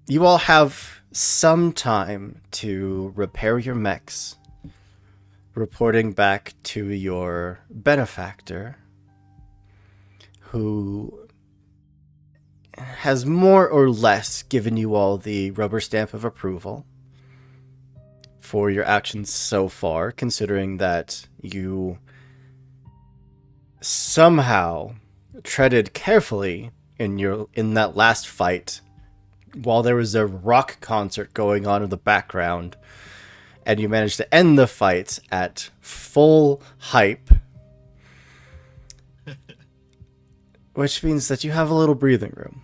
You all have some time to repair your mechs, reporting back to your benefactor, who has more or less given you all the rubber stamp of approval for your actions so far, considering that you somehow treaded carefully in that last fight while there was a rock concert going on in the background, and you managed to end the fight at full hype, which means that you have a little breathing room.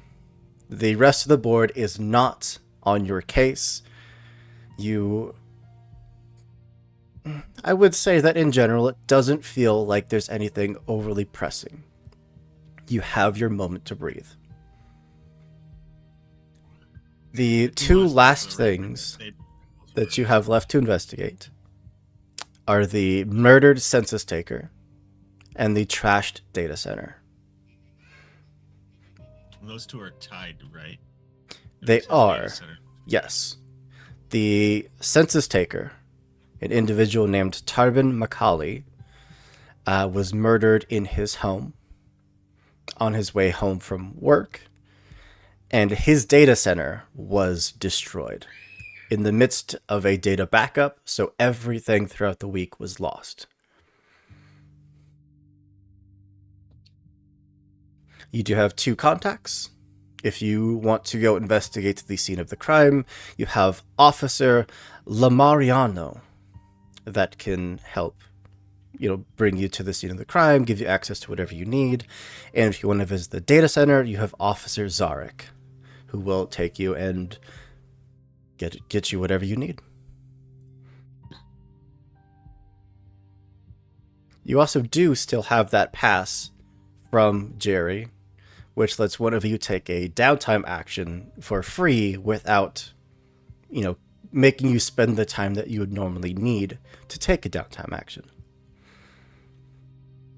The rest of the board is not on your case. I would say that in general, it doesn't feel like there's anything overly pressing. You have your moment to breathe. The two last things that you have left to investigate are the murdered census taker and the trashed data center. Those two are tied, right? They are, yes. The census taker, an individual named Tarbin Macaulay, was murdered in his home on his way home from work, and his data center was destroyed in the midst of a data backup, so everything throughout the week was lost. You do have two contacts. If you want to go investigate the scene of the crime, you have Officer Lamariano that can help, bring you to the scene of the crime, give you access to whatever you need. And if you want to visit the data center, you have Officer Zarek, who will take you and get you whatever you need. You also do still have that pass from Jerry, which lets one of you take a downtime action for free without, making you spend the time that you would normally need to take a downtime action.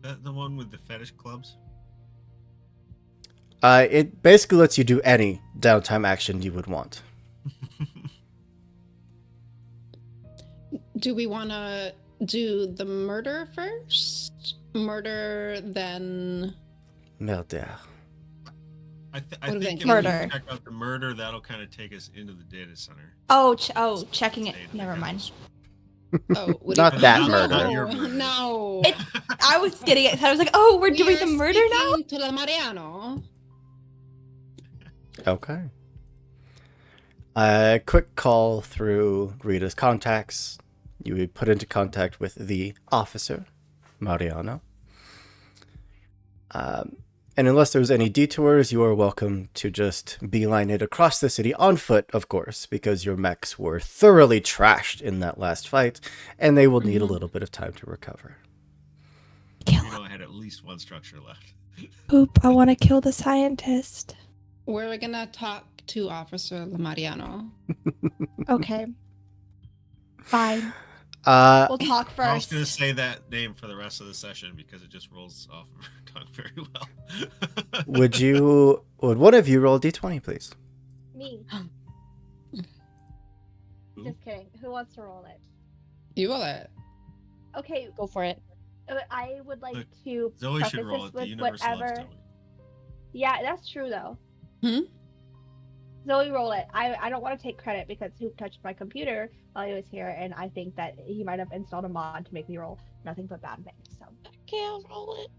That the one with the fetish clubs? It basically lets you do any downtime action you would want. Do we want to do the murder first? Murder, then... Murder. I think if we murder. check out the murder, that'll kind of take us into the data center. Checking it. Never mind. Oh, Not that No, murder. your murder. No. I was getting it. I was like, oh, we're doing the murder now? To La Mariano. Okay. A quick call through Rita's contacts. You would put into contact with the officer, Mariano. And unless there's any detours, you are welcome to just beeline it across the city on foot, of course, because your mechs were thoroughly trashed in that last fight, and they will need a little bit of time to recover. You know I had at least one structure left. Poop, I want to kill the scientist. We're going to talk to Officer La Mariano. Okay. Fine. We'll talk first. I was going to say that name for the rest of the session because it just rolls off of her tongue very well. Would one of you roll a d20, please? Me. Just kidding. Who wants to roll it? You will it. Okay, Go for it. I would like Look, to Zoe preface should roll this it. The with universe loves whatever. Zoe. Yeah, that's true though. Zoe, roll it. I don't want to take credit because Hoop touched my computer while he was here, and I think that he might have installed a mod to make me roll nothing but bad things. So. Okay, I'll roll it.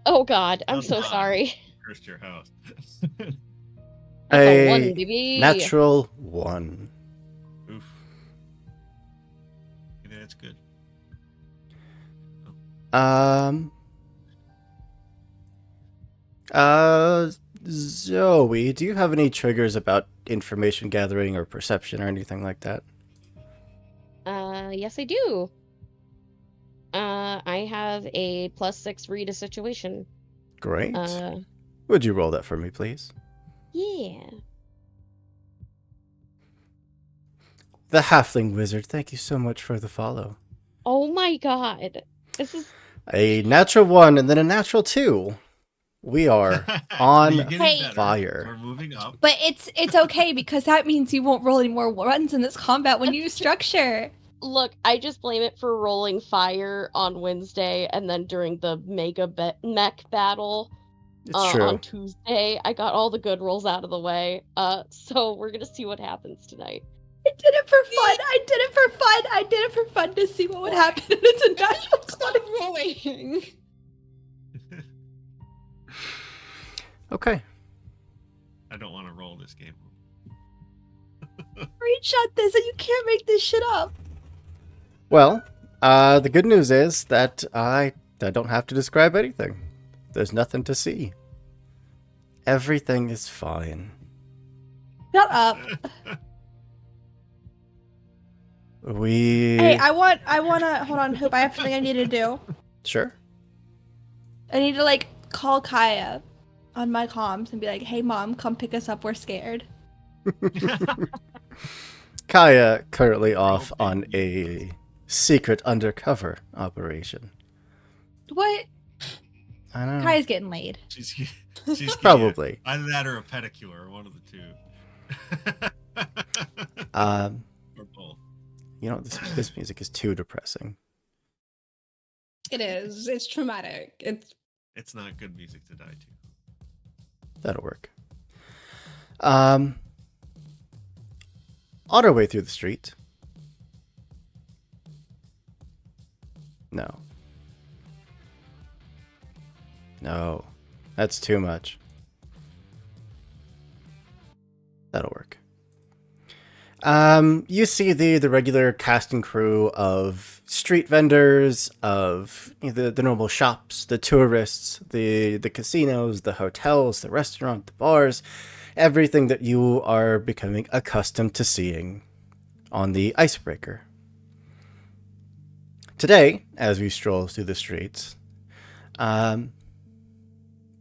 Oh God, I'm so sorry. Cursed your house. A 1, baby. Natural 1. Oof. I think that's good. Zoe, do you have any triggers about information gathering or perception or anything like that? Yes, I do. I have a +6 read a situation. Great. Would you roll that for me, please? Yeah. The Halfling Wizard, thank you so much for the follow. Oh my God. This is... A natural 1 and then a natural 2. We are You're on getting Hey. better. fire. We're moving up. But it's okay because that means you won't roll any more runs in this combat when you structure. Look, I just blame it for rolling fire on Wednesday, and then during the mech battle It's true. on Tuesday, I got all the good rolls out of the way. So we're gonna see what happens tonight. I did it for fun. I did it for fun. I did it for fun to see what would happen. It's a natural Stop rolling. Okay. I don't want to roll this game. Screenshot this, and you can't make this shit up. Well, the good news is that I don't have to describe anything. There's nothing to see. Everything is fine. Shut up. Hey, I wanna hold on, Hoop. I have something I need to do. Sure. I need to like call Kaya on my comms and be like, "Hey, mom, come pick us up. We're scared." Kaya currently off on a secret undercover operation. What? I know. Kaya's getting laid. She's getting Probably. either that or a pedicure, one of the two. Or both. You know, this music is too depressing. It is. It's traumatic. It's not good music to die to. That'll work. On our way through the street. No. No. That's too much. That'll work. You see the regular cast and crew of street vendors, of the normal shops, the tourists, the casinos, the hotels, the restaurant, the bars, everything that you are becoming accustomed to seeing on the icebreaker. Today, as we stroll through the streets,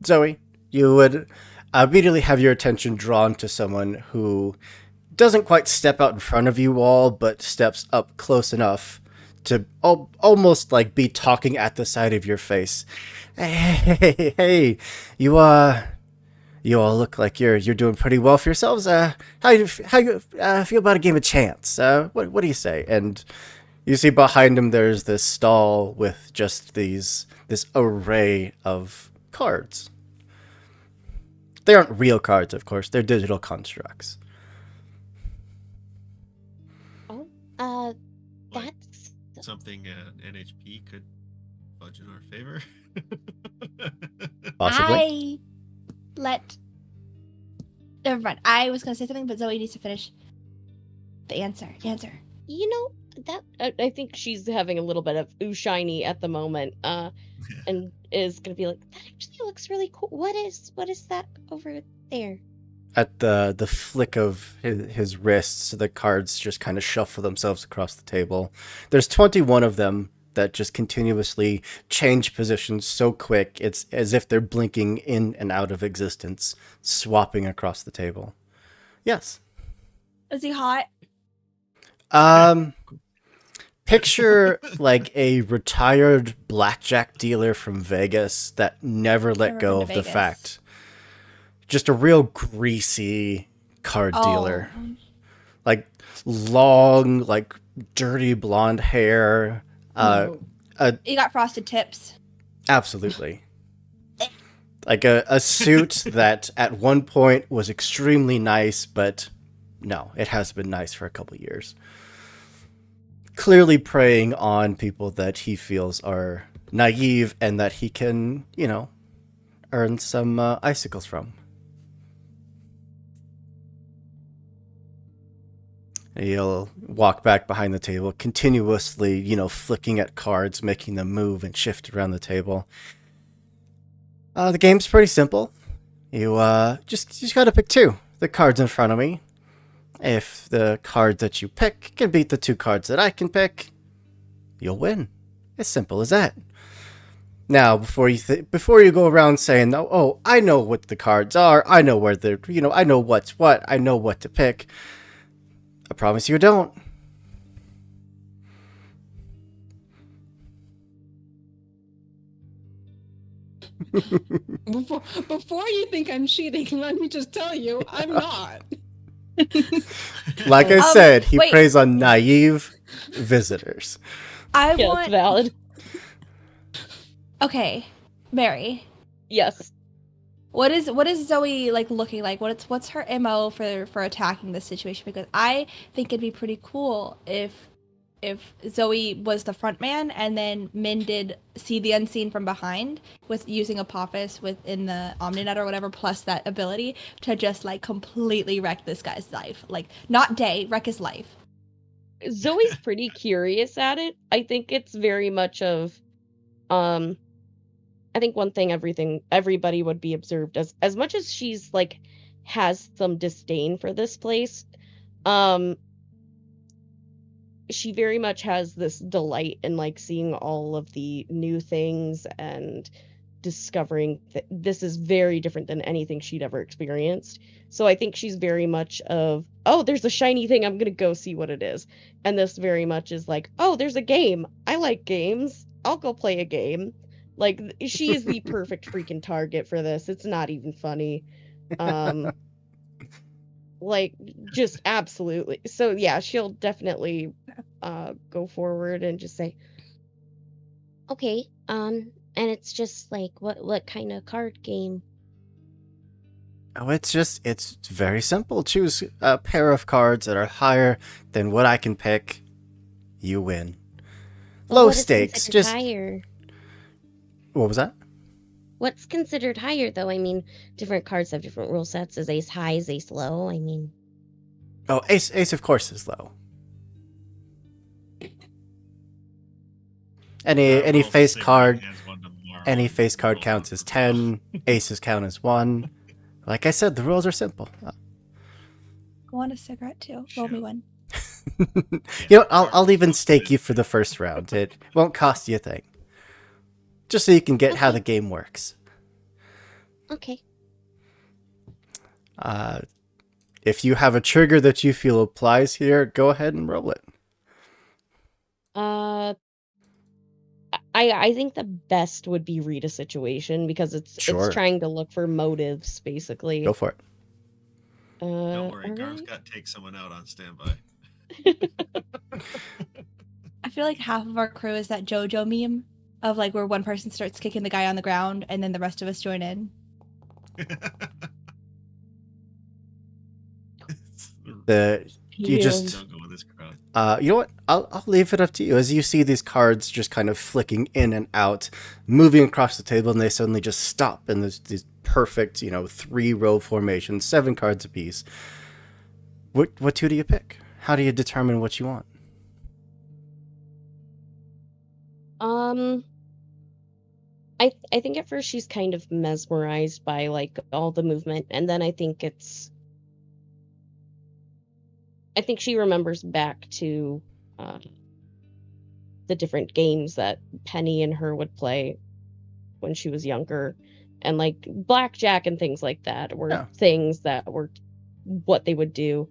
Zoe, you would immediately have your attention drawn to someone who doesn't quite step out in front of you all, but steps up close enough to almost like be talking at the side of your face. Hey, you all look like you're doing pretty well for yourselves. How you feel about a game of chance? What do you say? And you see behind him there's this stall with just this array of cards. They aren't real cards, of course. They're digital constructs. That's Something NHP could fudge in our favor. Possibly. Never mind. I was gonna say something, but Zoe needs to finish the answer. you know that I think she's having a little bit of ooh shiny at the moment, and is gonna be like, that actually looks really cool. What is that over there? At the flick of his wrists, the cards just kind of shuffle themselves across the table. There's 21 of them that just continuously change positions so quick, it's as if they're blinking in and out of existence, swapping across the table. Yes. Is he hot? Picture like a retired blackjack dealer from Vegas that never let Never go been of to the Vegas. fact. Just a real greasy card dealer. Like long, like dirty blonde hair. You got frosted tips. Absolutely. Like a suit that at one point was extremely nice, but no, it has been nice for a couple years. Clearly preying on people that he feels are naive and that he can, earn some icicles from. He'll walk back behind the table, continuously, flicking at cards, making them move and shift around the table. The game's pretty simple. You just gotta pick two. The cards in front of me. If the card that you pick can beat the two cards that I can pick, you'll win. As simple as that. Now, before you go around saying, "Oh, I know what the cards are. I know where they're. I know what's what. I know what to pick." I promise you don't. Before you think I'm cheating, let me just tell you, I'm not. Like I said, he wait. preys on naive visitors. I Yeah, it's want. valid. Okay, Mary. Yes. What is Zoe like looking like? What's her MO for attacking this situation? Because I think it'd be pretty cool if Zoe was the front man and then Min did see the unseen from behind with using Apophis within the Omninet or whatever, plus that ability to just like completely wreck this guy's life. Like not day, wreck his life. Zoe's pretty curious at it. I think it's very much of I think one thing everybody would be observed as much as she's like has some disdain for this place, um she very much has this delight in like seeing all of the new things and discovering that this is very different than anything she'd ever experienced. So I think she's very much of, oh, there's a shiny thing, I'm gonna go see what it is. And this very much is like, oh, there's a game. I like games. I'll go play a game. Like she is the perfect freaking target for this. It's not even funny. Um like just absolutely. So yeah, she'll definitely go forward and just say, okay, and it's just like what kind of card game? Oh, it's very simple. Choose a pair of cards that are higher than what I can pick. You win. But Low what is stakes. considered Just higher? what was that? What's considered higher though? I mean, different cards have different rule sets. Is ace high, is ace low? I mean, Oh, ace of course is low. Any Roll the face same card, hands one tomorrow any and face card roll counts one as for 10. Aces count as 1. Like I said, the rules are simple. I want a cigarette too. Roll me one. You know, I'll even stake you for the first round. It won't cost you a thing. Just so you can get how the game works. okay. If you have a trigger that you feel applies here, go ahead and roll it. I think the best would be read a situation because it's Sure. trying to look for motives basically. Go for it. Don't worry, Garv's alright. got to take someone out on standby. I feel like half of our crew is that JoJo meme of like where one person starts kicking the guy on the ground and then the rest of us join in. You just Don't go with this crowd. you know what? I'll leave it up to you as you see these cards just kind of flicking in and out, moving across the table, and they suddenly just stop in these perfect 3-row formations, 7 cards apiece. What two do you pick? How do you determine what you want? I think at first she's kind of mesmerized by like all the movement, and then I think she remembers back to the different games that Penny and her would play when she was younger, and like blackjack and things like that were things that were what they would do.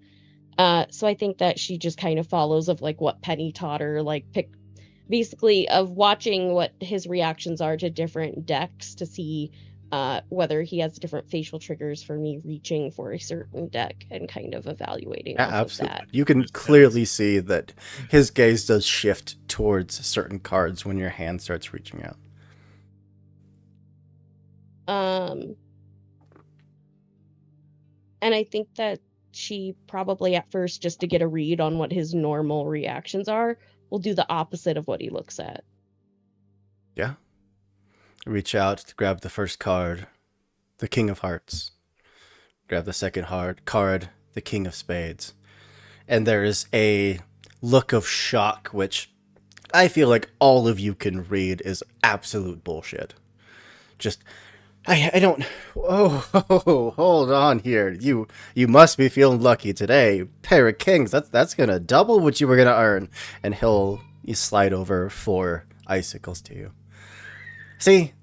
So I think that she just kind of follows of like what Penny taught her, like basically of watching what his reactions are to different decks to see whether he has different facial triggers for me reaching for a certain deck and kind of evaluating off Absolutely. of that. You can clearly see that his gaze does shift towards certain cards when your hand starts reaching out. And I think that she probably at first, just to get a read on what his normal reactions are, will do the opposite of what he looks at. Yeah. Reach out to grab the first card, the King of Hearts. Grab the second card, the King of Spades. And there is a look of shock, which I feel like all of you can read is absolute bullshit. Just, I don't, hold on here. You must be feeling lucky today. Pair of kings, that's gonna double what you were gonna earn. And you slide over 4 icicles to you. See,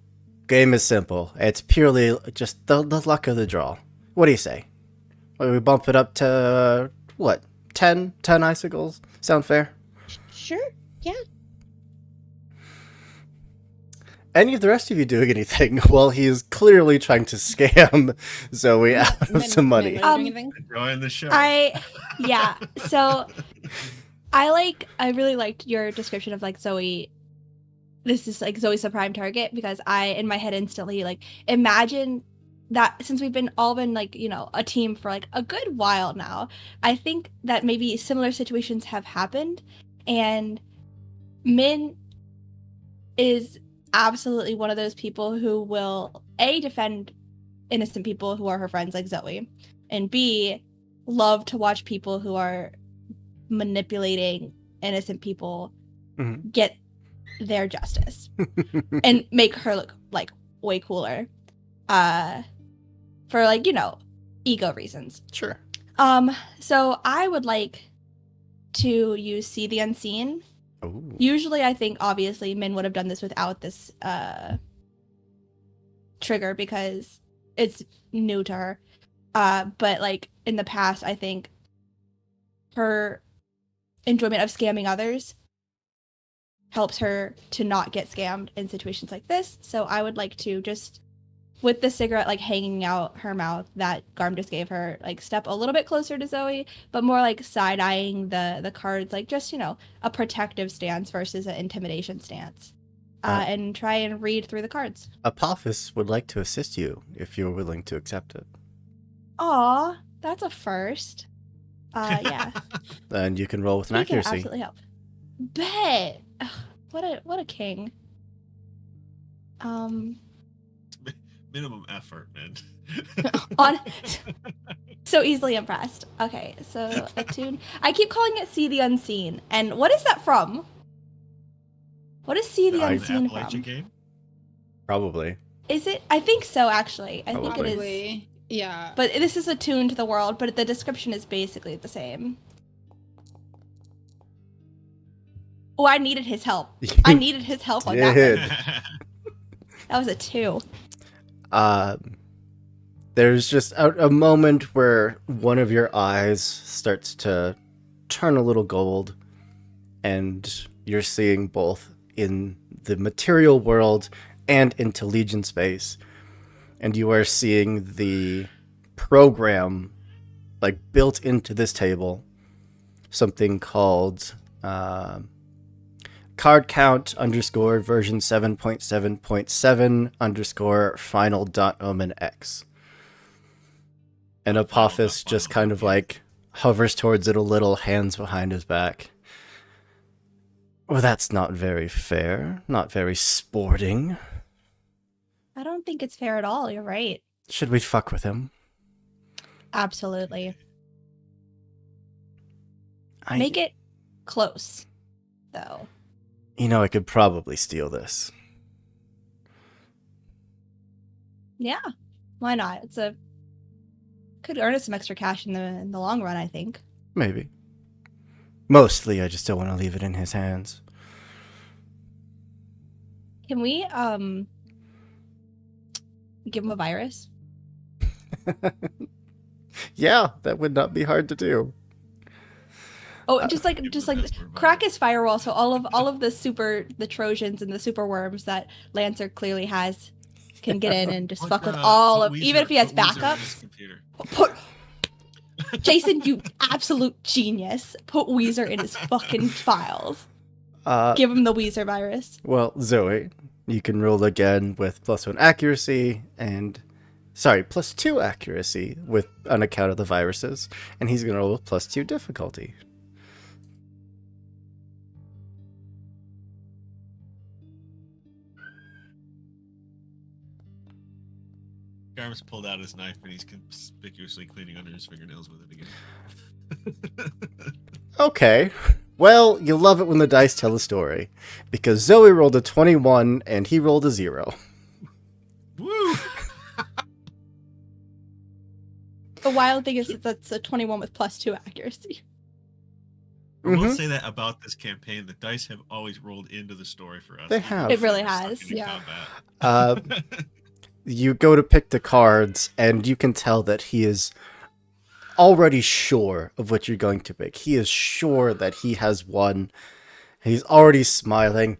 game is simple. It's purely just the luck of the draw. What do you say? We bump it up to, what, 10 icicles? Sound fair? Sure, yeah. any of the rest of you doing anything while he is clearly trying to scam Zoe out of some money? What are you doing anything? Enjoying the show. Yeah. So I really liked your description of like Zoe. This is like Zoe's the prime target because I, in my head, instantly like imagine that since we've all been like, you know, a team for like a good while now, I think that maybe similar situations have happened, and Min is absolutely one of those people who will A, defend innocent people who are her friends like Zoe, and B, love to watch people who are manipulating innocent people get their justice and make her look like way cooler for like, you know, ego reasons. Sure. So I would like to use See the Unseen. Ooh. Usually I think obviously Min would have done this without this trigger because it's new to her. But like in the past, I think her enjoyment of scamming others helps her to not get scammed in situations like this. So I would like to just, with the cigarette like hanging out her mouth that Garm just gave her, like step a little bit closer to Zoe, but more like side-eyeing the cards, like just, you know, a protective stance versus an intimidation stance. And try and read through the cards. Apophis would like to assist you if you're willing to accept it. Aw, that's a first. Yeah. And you can roll with an He can accuracy. absolutely help. Bet. Ugh, what a king. Minimum effort, man. On so easily impressed. Okay, so attune. I keep calling it See the Unseen. And what is that from? What is See the Unseen from? Game? Probably. Is it? I think so, actually. I think it is. Probably. Yeah. But this is attuned to the world, but the description is basically the same. Oh, I needed his help. I needed his help on that Did. one. That was a 2. There's just a moment where one of your eyes starts to turn a little gold, and you're seeing both in the material world and into Legion space, and you are seeing the program like built into this table, something called card count _ version 7.7.7 _ final .omen x. And Apophis just kind of like hovers towards it a little, hands behind his back. Well, that's not very fair. Not very sporting. I don't think it's fair at all. You're right. Should we fuck with him? Absolutely. Make it close, though. You know, I could probably steal this. Yeah, why not? Could earn us some extra cash in the long run, I think. Maybe. Mostly, I just don't want to leave it in his hands. Can we give him a virus? Yeah, that would not be hard to do. Oh, just like crack his firewall, so all of the Trojans and the super worms that Lancer clearly has can get in and just fuck with all of, even if he has backups. Put Jason, you absolute genius. Put Weezer in his fucking files. Give him the Weezer virus. Well, Zoe, you can roll again with +1 accuracy and +2 accuracy with on account of the viruses, and he's gonna roll with +2 difficulty. Garm's pulled out his knife and he's conspicuously cleaning under his fingernails with it again. Okay. Well, you love it when the dice tell a story, because Zoe rolled a 21 and he rolled a 0. Woo! The wild thing is that that's a 21 with +2 accuracy. I will say that about this campaign, the dice have always rolled into the story for us. They have. It really has, yeah. You go to pick the cards, and you can tell that he is already sure of what you're going to pick. He is sure that he has won. He's already smiling.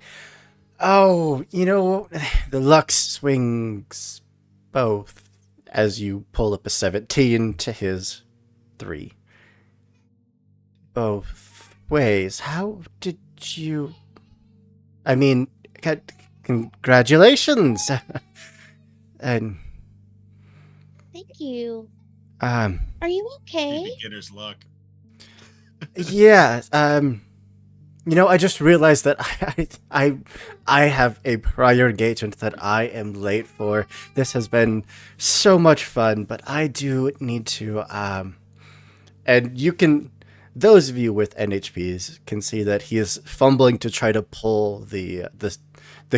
Oh, the luck swings both as you pull up a 17 to his 3. Both ways. How did you... I mean, congratulations! And, Thank you. um, Are you okay? Beginner's luck. yeah, I just realized that I have a prior engagement that I am late for. This has been so much fun, but I do need to, and you can, those of you with NHPs can see that he is fumbling to try to pull the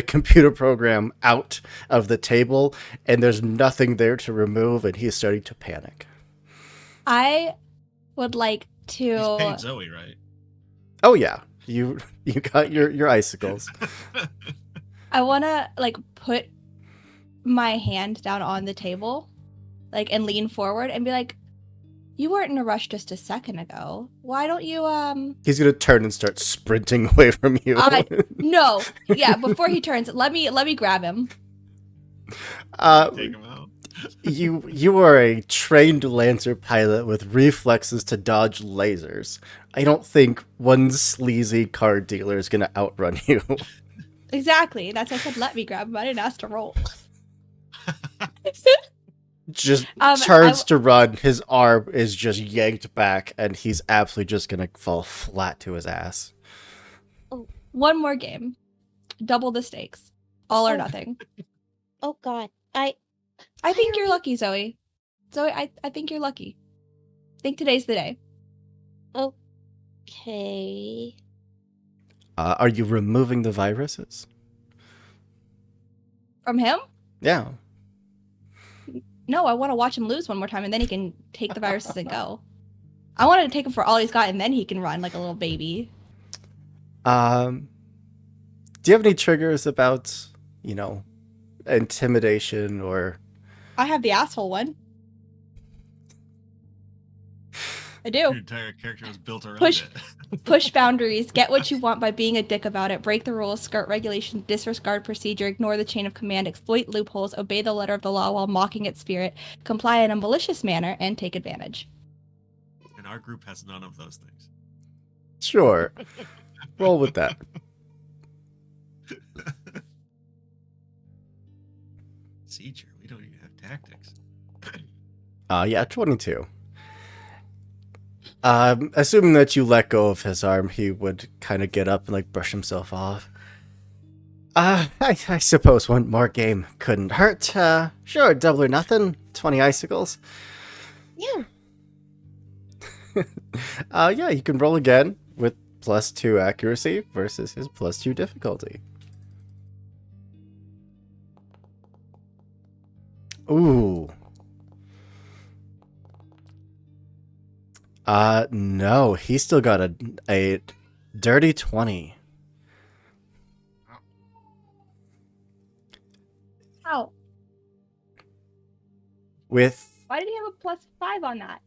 computer program out of the table, and there's nothing there to remove, and he's starting to panic. I would like He's to. paid Zoe, right? Oh yeah, you got your icicles. I want to like put my hand down on the table, like, and lean forward and be like, "You weren't in a rush just a second ago. Why don't you He's gonna turn and start sprinting away from you. No, yeah. Before he turns, let me grab him. Take him out. You are a trained Lancer pilot with reflexes to dodge lasers. I don't think one sleazy card dealer is gonna outrun you. Exactly. That's why I said let me grab him. I didn't ask to roll. Just I turns to run. His arm is just yanked back, and he's absolutely just gonna fall flat to his ass. One more game. Double the stakes. All or nothing. Oh God, I think you're lucky, Zoe. Zoe, I think you're lucky. I think today's the day. okay. Are you removing the viruses? From him? Yeah. No, I want to watch him lose one more time, and then he can take the viruses and go. I wanted to take him for all he's got, and then he can run like a little baby. Do you have any triggers about, intimidation or... I have the asshole one. I do. Your entire character was built around Push- it. Push boundaries, get what you want by being a dick about it, break the rules, skirt regulations, disregard procedure, ignore the chain of command, exploit loopholes, obey the letter of the law while mocking its spirit, comply in a malicious manner, and take advantage. And our group has none of those things. Sure. Roll with that. Seizure, we don't even have tactics. Yeah, 22. Assuming that you let go of his arm, he would kind of get up and like brush himself off. I suppose one more game couldn't hurt. Sure, double or nothing. 20 icicles. Yeah. Yeah, you can roll again with +2 accuracy versus his +2 difficulty. Ooh. No, he still got a dirty 20. Ow. With Why did he have a +5 on that?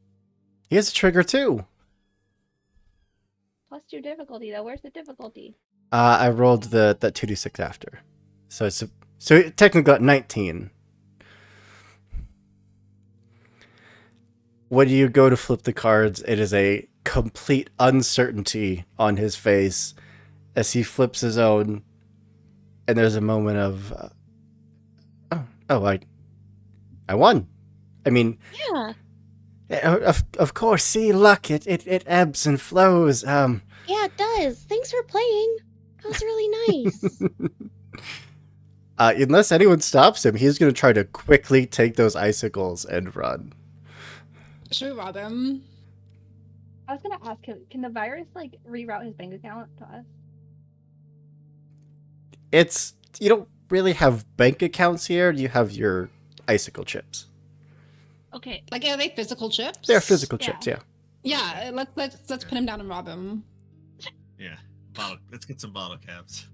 he has a trigger too. +2 difficulty though. Where's the difficulty? I rolled that 2d6 after, so it technically got 19. When you go to flip the cards, it is a complete uncertainty on his face as he flips his own, and there's a moment of, I won. I mean, Yeah. of course. See, luck it ebbs and flows. Yeah, it does. Thanks for playing. That was really nice. Unless anyone stops him, he's gonna try to quickly take those icicles and run. Should we rob him? I was gonna ask him, can the virus like reroute his bank account to us? It's you don't really have bank accounts here. You have your icicle chips. Okay. Like, are they physical chips? They're physical Yeah. chips, yeah. Yeah, let's put him down and rob him. Yeah, let's get some bottle caps.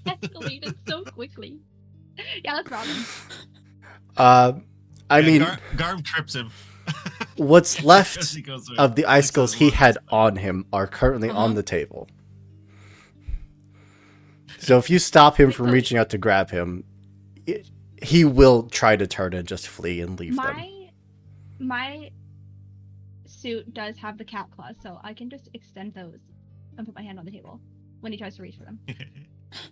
Escalated so quickly. Yeah, let's rob him. I mean, Garm trips him. what's As left he goes through. of the icicles It's he a had long- on him are currently on the table. So if you stop him from So- reaching out to grab him, he will try to turn and just flee and leave them. My suit does have the cat claws, so I can just extend those and put my hand on the table when he tries to reach for them.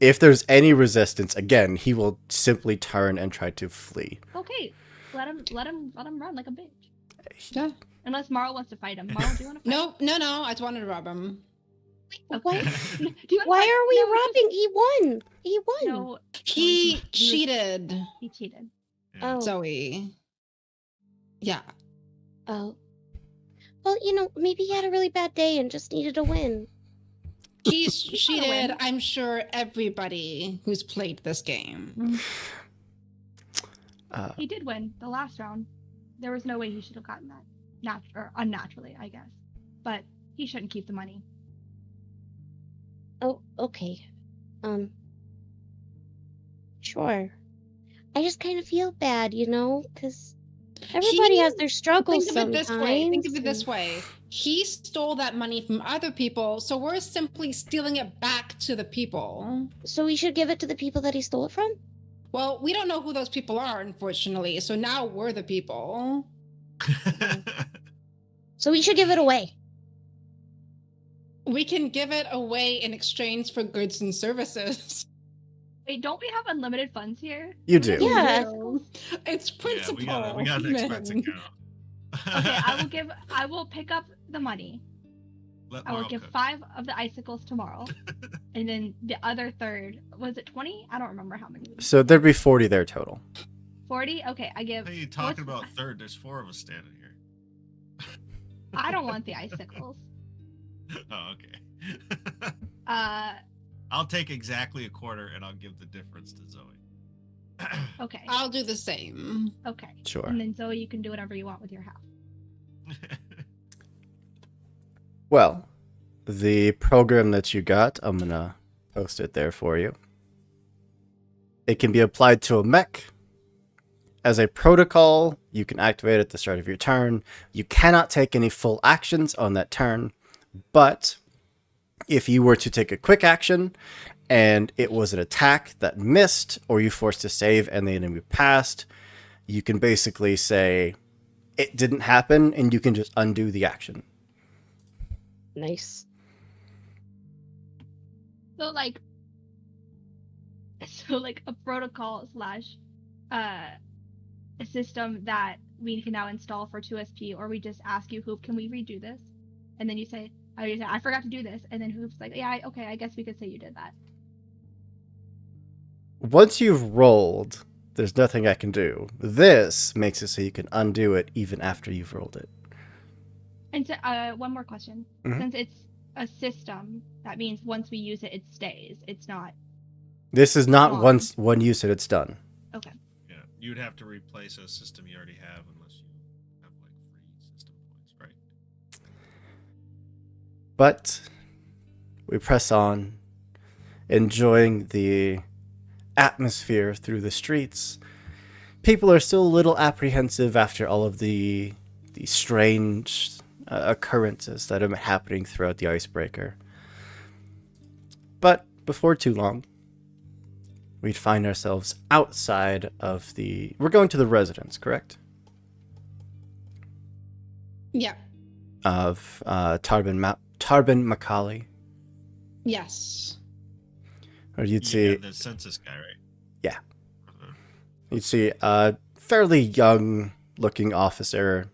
If there's any resistance, again, he will simply turn and try to flee. Okay, let him run like a bitch. Yeah. Unless Marl wants to fight him. Marl, do you want to fight? No. I just wanted to rob him. Okay. What? Do you wanna Why fight? are we No, robbing? He won. He won. No, He was- cheated, he cheated. Yeah. Oh. Zoe. Yeah. Oh. Well, maybe he had a really bad day and just needed a win. He's gotta cheated. win. I'm sure everybody who's played this game. He did win the last round. There was no way he should have gotten that, or unnaturally, I guess. But he shouldn't keep the money. Oh, okay. Sure. I just kind of feel bad, because everybody has their struggles Think of it sometimes. this way. Think of it this and- way. He stole that money from other people, so we're simply stealing it back to the people. So we should give it to the people that he stole it from? Well, we don't know who those people are, unfortunately, so now we're the people. So we should give it away. We can give it away in exchange for goods and services. Wait, don't we have unlimited funds here? You do. Yeah. It's Yeah, principle. we got an expense men. account. Okay, I will pick up the money. Let I will Marl give cook. 5 of the icicles tomorrow. And then the other third, was it 20? I don't remember how many. So there'd be 40 there total. 40? Okay, I give. Hey, you talking what's- about third? There's 4 of us standing here. I don't want the icicles. Oh, okay. Uh, I'll take exactly a quarter and I'll give the difference to Zoe. okay. I'll do the same. Okay. Sure. And then Zoe, you can do whatever you want with your half. Well, the program that you got, I'm going to post it there for you. It can be applied to a mech. As a protocol, you can activate it at the start of your turn. You cannot take any full actions on that turn, but if you were to take a quick action and it was an attack that missed, or you forced to save and the enemy passed, you can basically say it didn't happen and you can just undo the action. Nice. So like a protocol slash a system that we can now install for 2SP, or we just ask you, Hoop, can we redo this? And then you say, I forgot to do this, and then Hoop's like, yeah, okay, I guess we could say you did that. Once you've rolled, there's nothing I can do. This makes it so you can undo it even after you've rolled it. And so, one more question. Mhm. Since it's a system, that means once we use it, it stays. It's not. This is not Gone. once one use and it's done. Okay. Yeah, you'd have to replace a system you already have unless you have like free system points, right? But we press on, enjoying the atmosphere through the streets. People are still a little apprehensive after all of the strange occurrences that are happening throughout the icebreaker. But before too long, we'd find ourselves outside of the... We're going to the residence, correct? Yeah. Of Tarbin Macaulay. Yes. Or you'd see... The census guy, right? Yeah. Uh-huh. You'd see a fairly young-looking officer,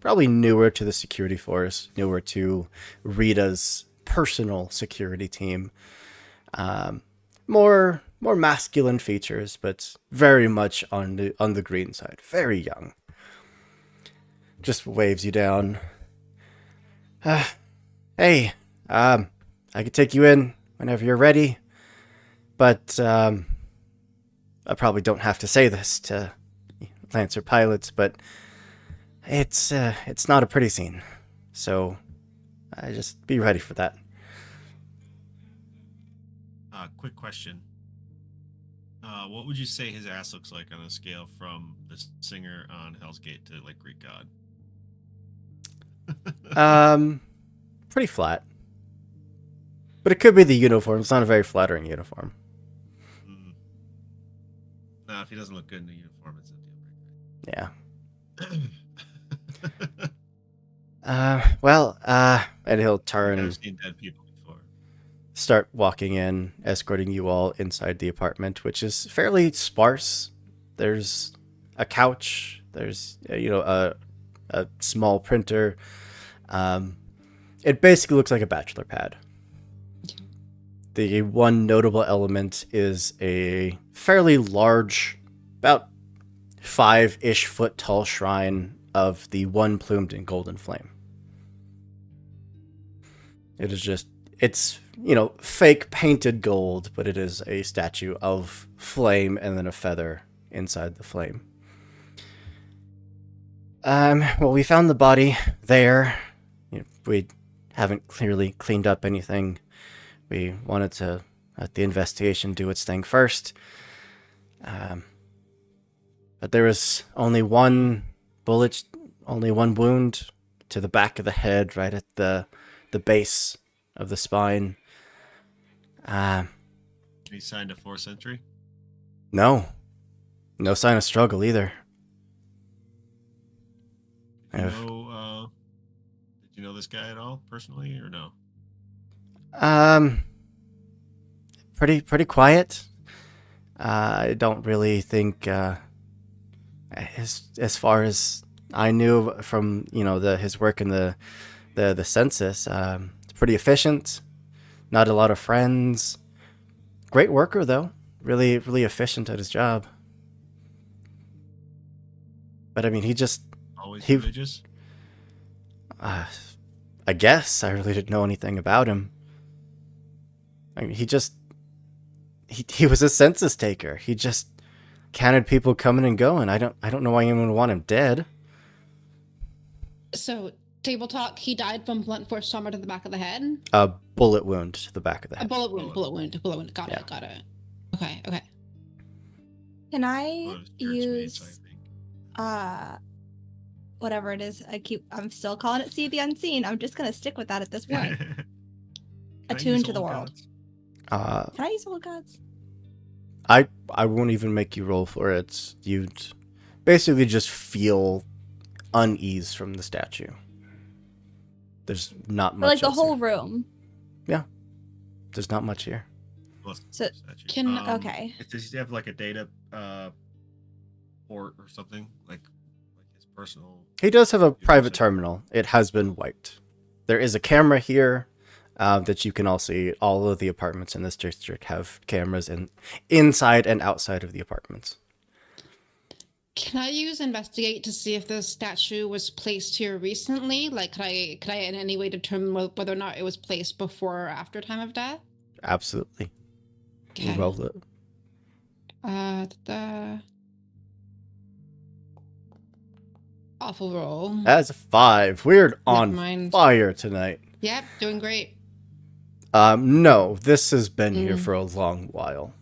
probably newer to the security force, newer to Rita's personal security team. More masculine features, but very much on the green side. Very young. Just waves you down. Hey, I could take you in whenever you're ready, but I probably don't have to say this to Lancer pilots, but it's not a pretty scene, so just be ready for that. Quick question. What would you say his ass looks like on a scale from the singer on Hell's Gate to like Greek God? Pretty flat. But it could be the uniform. It's not a very flattering uniform. Now, if he doesn't look good in a uniform, it's a deal breaker. Yeah. And he'll turn I've and seen dead people before. start walking in, escorting you all inside the apartment, which is fairly sparse. There's a couch. There's a small printer. It basically looks like a bachelor pad. The one notable element is a fairly large, about 5-ish foot tall shrine of the one plumed in golden flame. It is just, it's, fake painted gold, but it is a statue of flame and then a feather inside the flame. Well, we found the body there. We haven't clearly cleaned up anything. We wanted to let the investigation do its thing first. But there was only one bullet, only one wound to the back of the head, right at the base of the spine. He signed a 4th century? No sign of struggle either. Did you know this guy at all, personally, or no? Pretty quiet. I don't really think, as far as I knew from his work in the census, it's pretty efficient. Not a lot of friends. Great worker though. Really efficient at his job. But I mean, Always religious? I guess I really didn't know anything about him. I mean, he was a census taker. He just counted people coming and going. I don't know why anyone would want him dead. So, table talk, he died from blunt force trauma to the back of the head? A bullet wound to the back of the A head. bullet wound. Got Yeah. it. Okay. Can Well, I it was church mates, use I think. whatever it is? I'm still calling it see the unseen. I'm just gonna stick with that at this point. Can I Attune use to the old world. gods? Can I use old gods? I won't even make you roll for it. You'd basically just feel unease from the statue. There's not For much like the else whole here. room. There's not much here. Plus So, statue. okay. Does he have like a data port or something? Like his personal... He does have a private Users. terminal. It has been wiped. There is a camera here that you can all see. All of the apartments in this district have cameras inside and outside of the apartments. Can I use investigate to see if the statue was placed here recently? Like, could I in any way determine whether or not it was placed before or after time of death? Absolutely. Okay. Roll it. The awful roll. That's a 5. We're Never on mind. fire tonight. Yep, doing great. No, this has been here for a long while.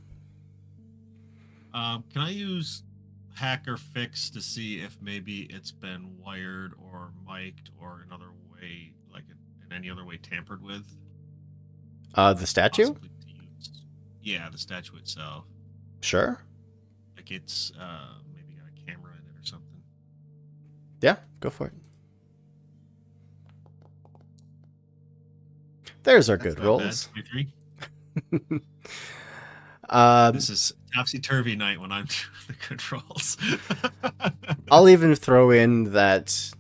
Can I use hack or fix to see if maybe it's been wired or mic'd or another way, like in any other way tampered with? The statue? Possibly to use- Yeah, the statue itself. Sure. Like it's maybe got a camera in it or something. Yeah, go for it. There's our That's good not bad. rolls. 23. This is topsy-turvy night when I'm doing the good rolls. I'll even throw in that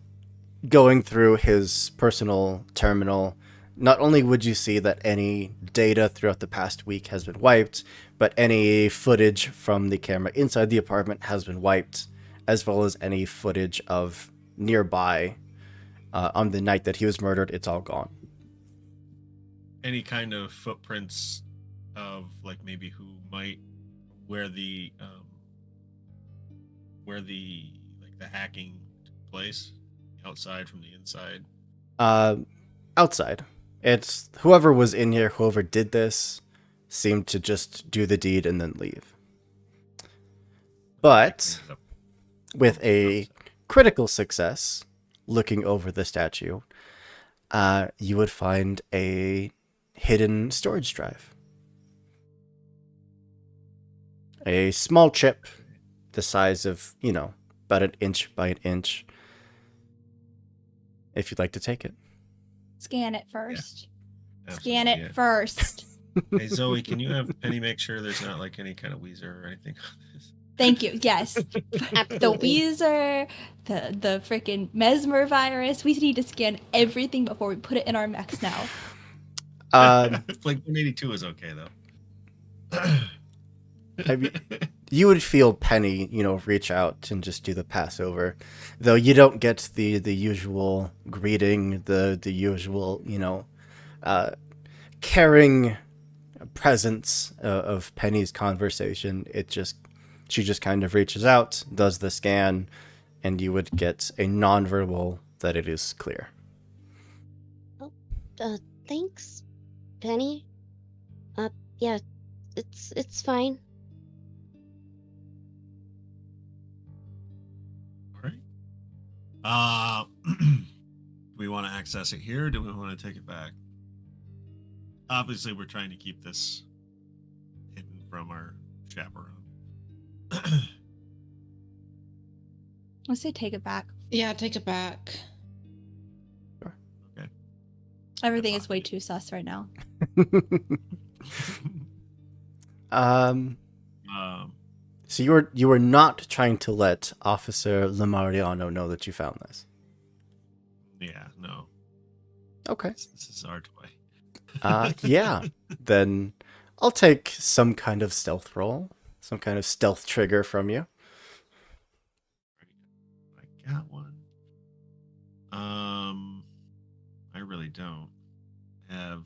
going through his personal terminal, not only would you see that any data throughout the past week has been wiped, but any footage from the camera inside the apartment has been wiped, as well as any footage of nearby on the night that he was murdered. It's all gone. Any kind of footprints of like maybe who might where the like the hacking took place, outside from the inside. Outside. It's whoever was in here, whoever did this, seemed to just do the deed and then leave. But with a critical success, looking over the statue, you would find a hidden storage drive. A small chip the size of, about an inch by an inch. If you'd like to take it. Scan it first. Absolutely, Scan it yeah. first. Hey Zoe, can you have Penny make sure there's not like any kind of Weezer or anything on this? Thank you. Yes. The Absolutely. Weezer, the freaking mesmer virus. We need to scan everything before we put it in our mechs now. Blink 182 is okay though. I mean, you would feel Penny, reach out and just do the passover, though you don't get the usual greeting, the usual, caring presence of Penny's conversation. She just kind of reaches out, does the scan, and you would get a nonverbal that it is clear. Thanks, Penny. Yeah, it's fine. All right. Do we want to access it here? Or do we want to take it back? Obviously, we're trying to keep this hidden from our chaperone. Let's say take it back. Yeah, take it back. Okay. Everything is way too sus right now. So you were not trying to let Officer Lamariano know that you found this. Yeah, no. Okay. This is our toy. Yeah. Then I'll take some kind of stealth roll, some kind of stealth trigger from you. I got one. I really don't have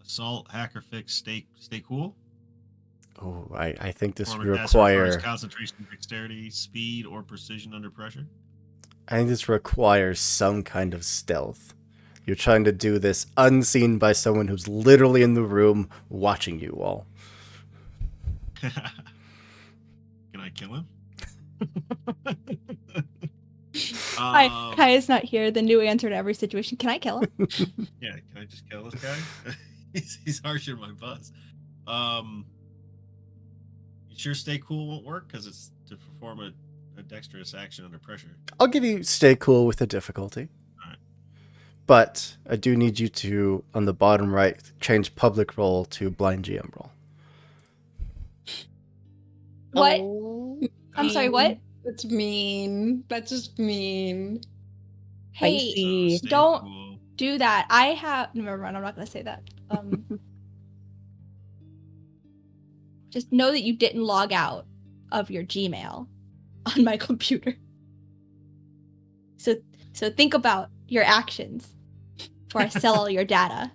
assault, hacker fix, stay cool. Oh, I think this would Performance pass requires require. concentration, dexterity, speed, or precision under pressure. I think this requires some kind of stealth. You're trying to do this unseen by someone who's literally in the room watching you all. Can I kill him? Kaya's not here. The new answer to every situation. Can I kill him? Yeah, can I just kill this guy? he's harsher than my boss. You sure stay cool won't work because it's to perform a dexterous action under pressure. I'll give you stay cool with the difficulty. Alright. But I do need you to, on the bottom right, change public roll to blind GM roll. What? Oh, I'm sorry, what? That's mean. That's just mean. Hey, Spicy. Stay don't cool. do that. I have. Never mind. I'm not gonna say that. Just know that you didn't log out of your Gmail on my computer. So think about your actions before I sell all your data.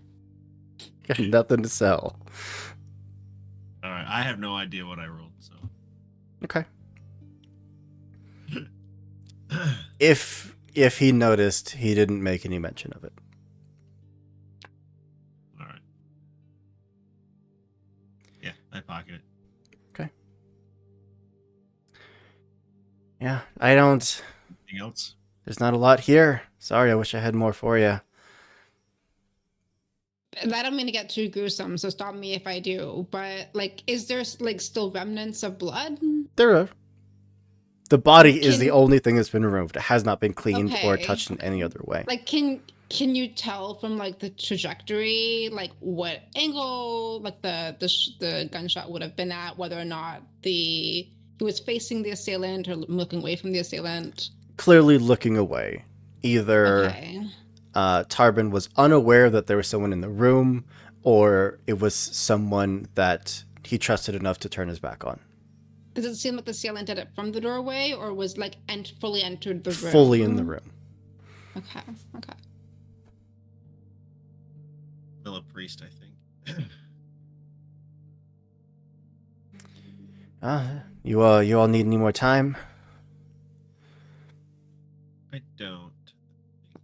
Got nothing to sell. All right, I have no idea what I rolled. So Okay. If he noticed, he didn't make any mention of it. all right. Yeah, I pocket it. Okay. Yeah, I don't. Anything else? There's not a lot here. Sorry, I wish I had more for you. That I'm gonna get too gruesome, so stop me if I do. But like, is there like still remnants of blood? There are. The body is the Can- only thing that's been removed. It has not been cleaned or Okay, touched in any other way. Like, can you tell from like the trajectory, like what angle, like the gunshot would have been at, whether or not he was facing the assailant or looking away from the assailant? Clearly looking away. Either Okay. Tarbin was unaware that there was someone in the room, or it was someone that he trusted enough to turn his back on. Does it seem like the assailant did it from the doorway, or was like fully entered the room? Fully in the room. Okay. Okay. Villa Priest, I think. You all need any more time? I don't.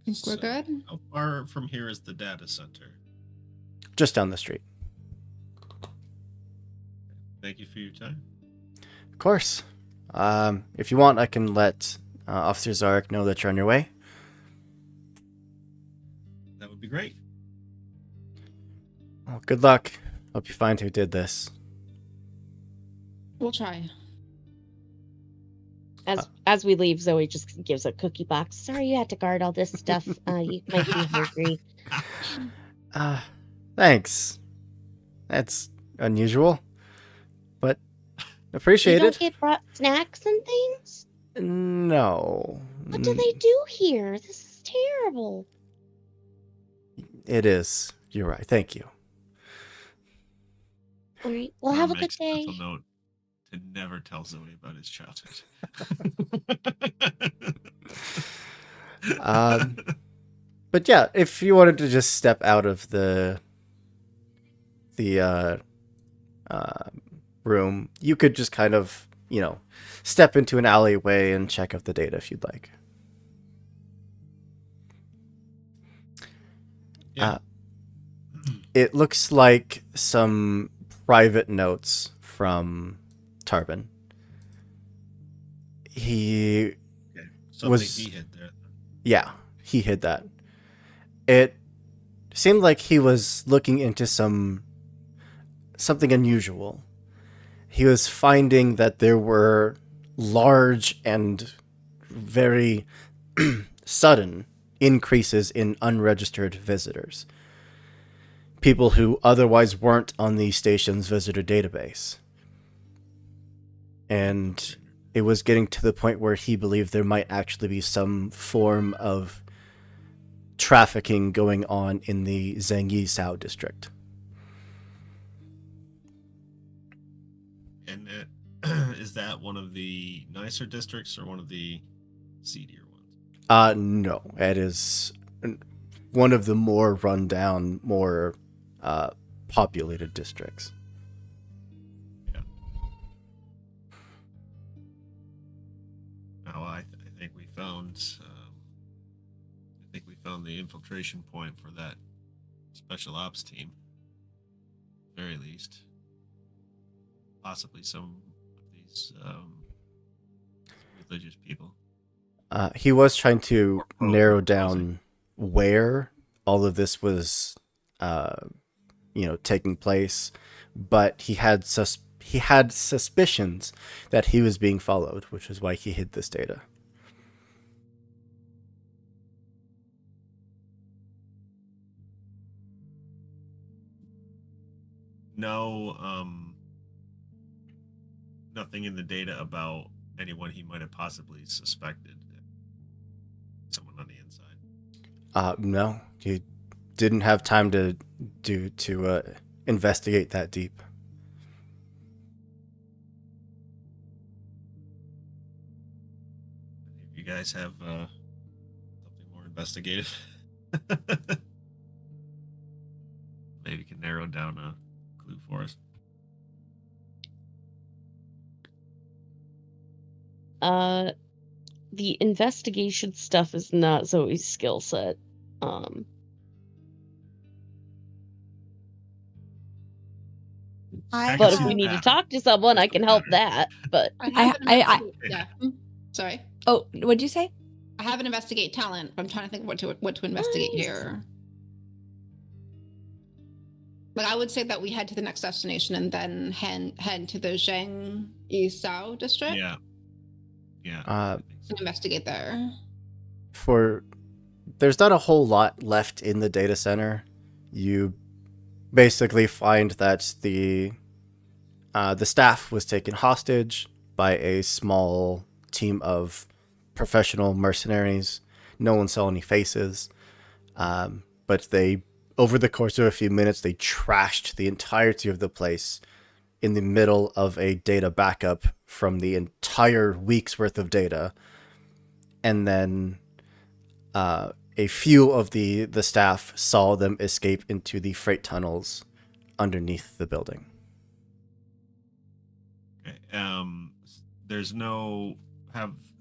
Think we're good? How far from here is the data center? Just down the street. Thank you for your time. Of course. If you want, I can let Officer Zarek know that you're on your way. That would be great. Well, good luck. Hope you find who did this. We'll try. As we leave, Zoe just gives a cookie box. Sorry you had to guard all this stuff. You might be hungry. Thanks. That's unusual, but You appreciated. don't get brought snacks and things? No. What do they do here? This is terrible. It is. You're right. Thank you. All right. Well, Ron have a good makes a day. mental note to never tell Zoe about his childhood. But yeah, if you wanted to just step out of the room, you could just kind of, step into an alleyway and check out the data if you'd like. Yeah. It looks like some private notes from Tarbin. He Something he hid there. Yeah, he hid that. It seemed like he was looking into something unusual. He was finding that there were large and very sudden increases in unregistered visitors. People who otherwise weren't on the station's visitor database. And it was getting to the point where he believed there might actually be some form of trafficking going on in the Zhangyi Sao district. And is that one of the nicer districts or one of the seedier ones? No, it is one of the more rundown, more populated districts. Yeah. Now I think we found. I think we found the infiltration point for that special ops team. At the very least, possibly some of these religious people. He was trying to narrow proposing. down where all of this was, taking place, but he had suspicions that he was being followed, which is why he hid this data. No, nothing in the data about anyone he might have possibly suspected. Someone on the inside. No, he didn't have time to investigate that deep. If you guys have something more investigative, maybe you can narrow down a clue for us. The investigation stuff is not Zoe's skill set. But if we need to talk to someone, I can help that. But yeah. Sorry. Oh, what'd you say? I have an investigate talent. But I'm trying to think what to investigate here. Like I would say that we head to the next destination and then head to the Zhang Yisao district. Yeah. And investigate there. There's not a whole lot left in the data center. You basically find that the staff was taken hostage by a small team of professional mercenaries. No one saw any faces, but over the course of a few minutes, they trashed the entirety of the place in the middle of a data backup from the entire week's worth of data. And then a few of the staff saw them escape into the freight tunnels underneath the building. Okay. There's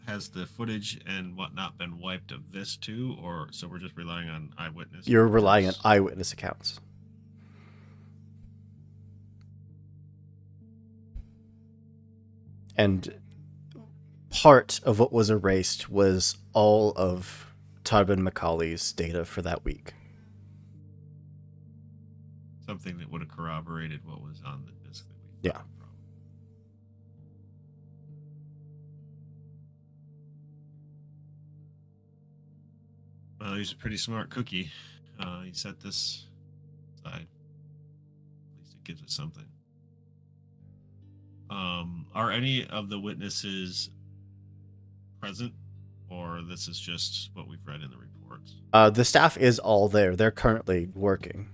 has the footage and whatnot been wiped of this too, or so we're just relying on eyewitness? You're relying on eyewitness accounts. And part of what was erased was all of Tarbin Macaulay's data for that week. Something that would have corroborated what was on the disc that we found. Yeah. Well, he's a pretty smart cookie. He set this aside. At least it gives us something. Are any of the witnesses present, or this is just what we've read in the reports? The staff is all there. They're currently working.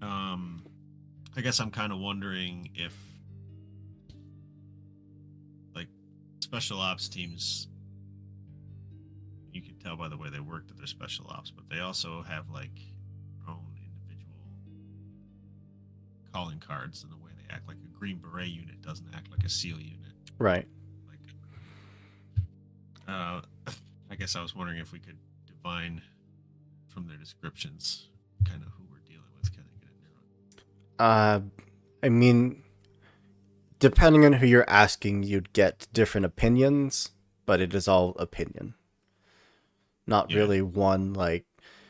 I guess I'm kind of wondering if, like, special ops teams, you can tell by the way they work that they're special ops, but they also have, like, their own individual calling cards in the way they act. Like a Green Beret unit doesn't act like a SEAL unit. Right. Like, I guess I was wondering if we could divine from their descriptions kind of who we're dealing with, kind of get it narrowed. I mean, depending on who you're asking, you'd get different opinions, but it is all opinion. Not really one, like,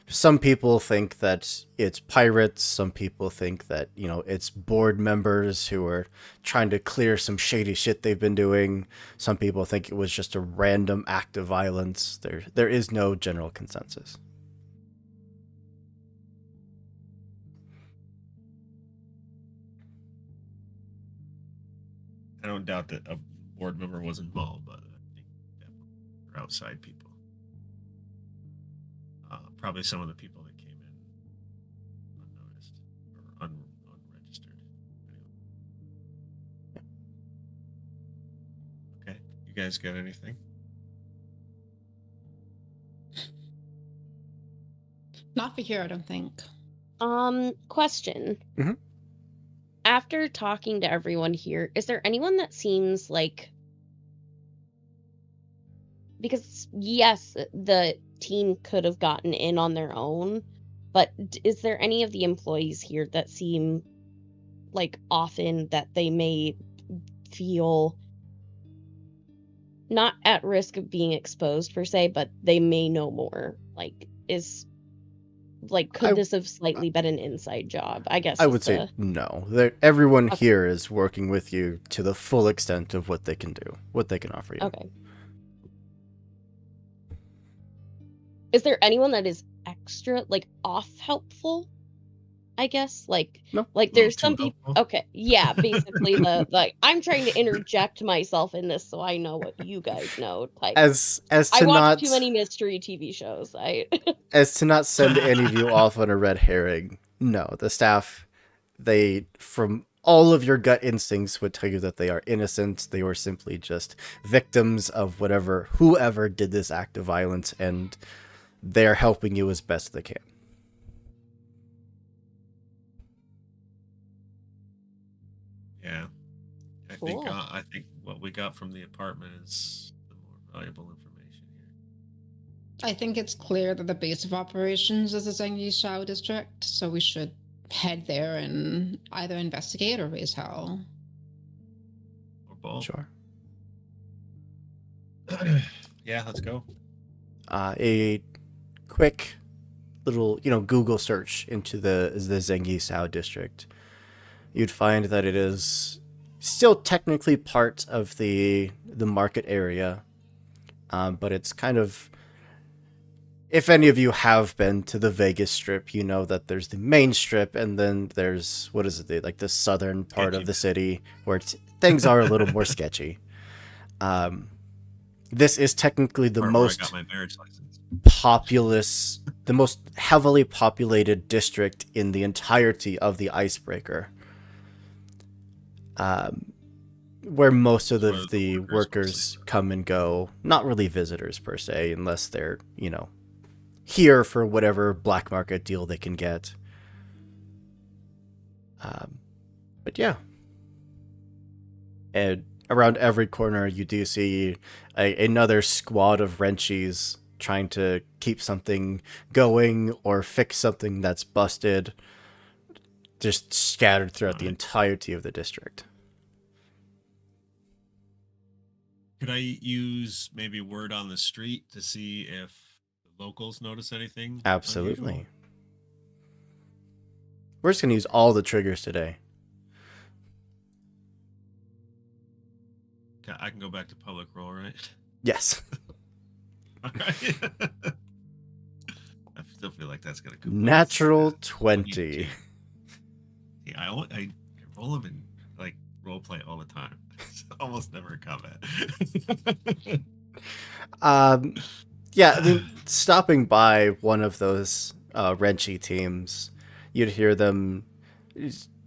some people think that it's pirates, some people think that, it's board members who are trying to clear some shady shit they've been doing. Some people think it was just a random act of violence. There is no general consensus. I don't doubt that a board member was involved, but I think definitely they're outside people. Probably some of the people that came in unnoticed or unregistered. Anyway. Okay, you guys got anything? Not for here, I don't think. Question. Mhm. After talking to everyone here, is there anyone that seems like, because yes, the team could have gotten in on their own, but is there any of the employees here that seem like often that they may feel not at risk of being exposed per se, but they may know more? Could this have slightly been an inside job? I guess I would say no. Everyone here is working with you to the full extent of what they can do, what they can offer you. Okay. Is there anyone that is extra, off helpful? I guess, No. there's some Too people. helpful? Okay, yeah, basically I'm trying to interject myself in this so I know what you guys know. As I to watch not too many mystery TV shows. as to not send any of you off on a red herring. No, the staff, they, from all of your gut instincts, would tell you that they are innocent. They were simply just victims of whoever did this act of violence, and they're helping you as best they can. Yeah, Cool. I think what we got from the apartment is the more valuable information here. I think it's clear that the base of operations is the Zengi Shao district, so we should head there and either investigate or raise hell. Or both. Sure. Yeah, let's go. A quick little, Google search into the Zengi Sao district. You'd find that it is still technically part of the market area, but it's kind of, if any of you have been to the Vegas Strip, you know that there's the main strip, and then there's, what is it, like the southern part of the city, where things are a little more sketchy. This is technically the Where I most got my marriage license. populous, the most heavily populated district in the entirety of the Icebreaker. Where most of the workers come and go. Not really visitors per se, unless they're, here for whatever black market deal they can get. But yeah. And around every corner you do see another squad of wrenchies trying to keep something going or fix something that's busted, just scattered throughout the entirety of the district. Could I use maybe word on the street to see if the locals notice anything? Absolutely. Unusual? We're just going to use all the triggers today. I can go back to public roll, right? Yes. All right. I still feel like that's gonna come. Natural 20. Yeah, I roll them in like role play all the time. It's almost never a combat. Yeah, I mean, stopping by one of those Renchi teams, you'd hear them.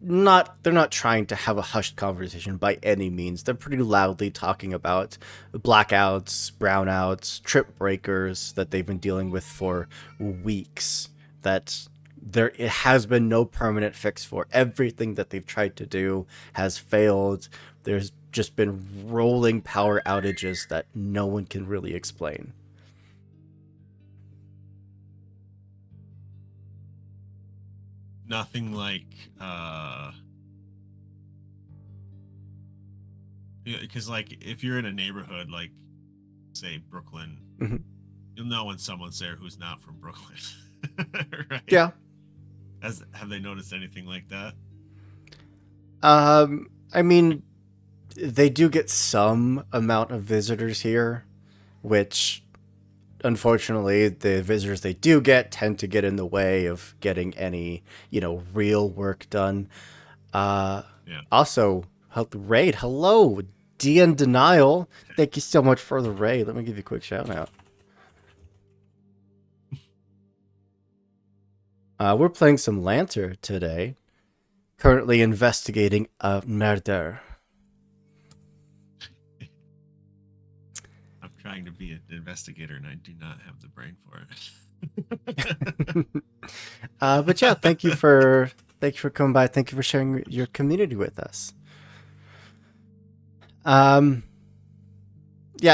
They're not trying to have a hushed conversation by any means. They're pretty loudly talking about blackouts, brownouts, trip breakers that they've been dealing with for weeks. That it has been no permanent fix for. Everything that they've tried to do has failed. There's just been rolling power outages that no one can really explain. Nothing like because like if you're in a neighborhood like say Brooklyn, Mhm. you'll know when someone's there who's not from Brooklyn. Right? Yeah. Have they noticed anything like that? I mean, they do get some amount of visitors here, which unfortunately the visitors they do get tend to get in the way of getting any, real work done. Yeah. Also, raid, hello, D and Denial. Thank you so much for the raid. Let me give you a quick shout out. We're playing some Lantern today. Currently investigating a murder. I'm trying to be an investigator and I do not have the brain for it. But yeah, thank you for coming by. Thank you for sharing your community with us. Yeah,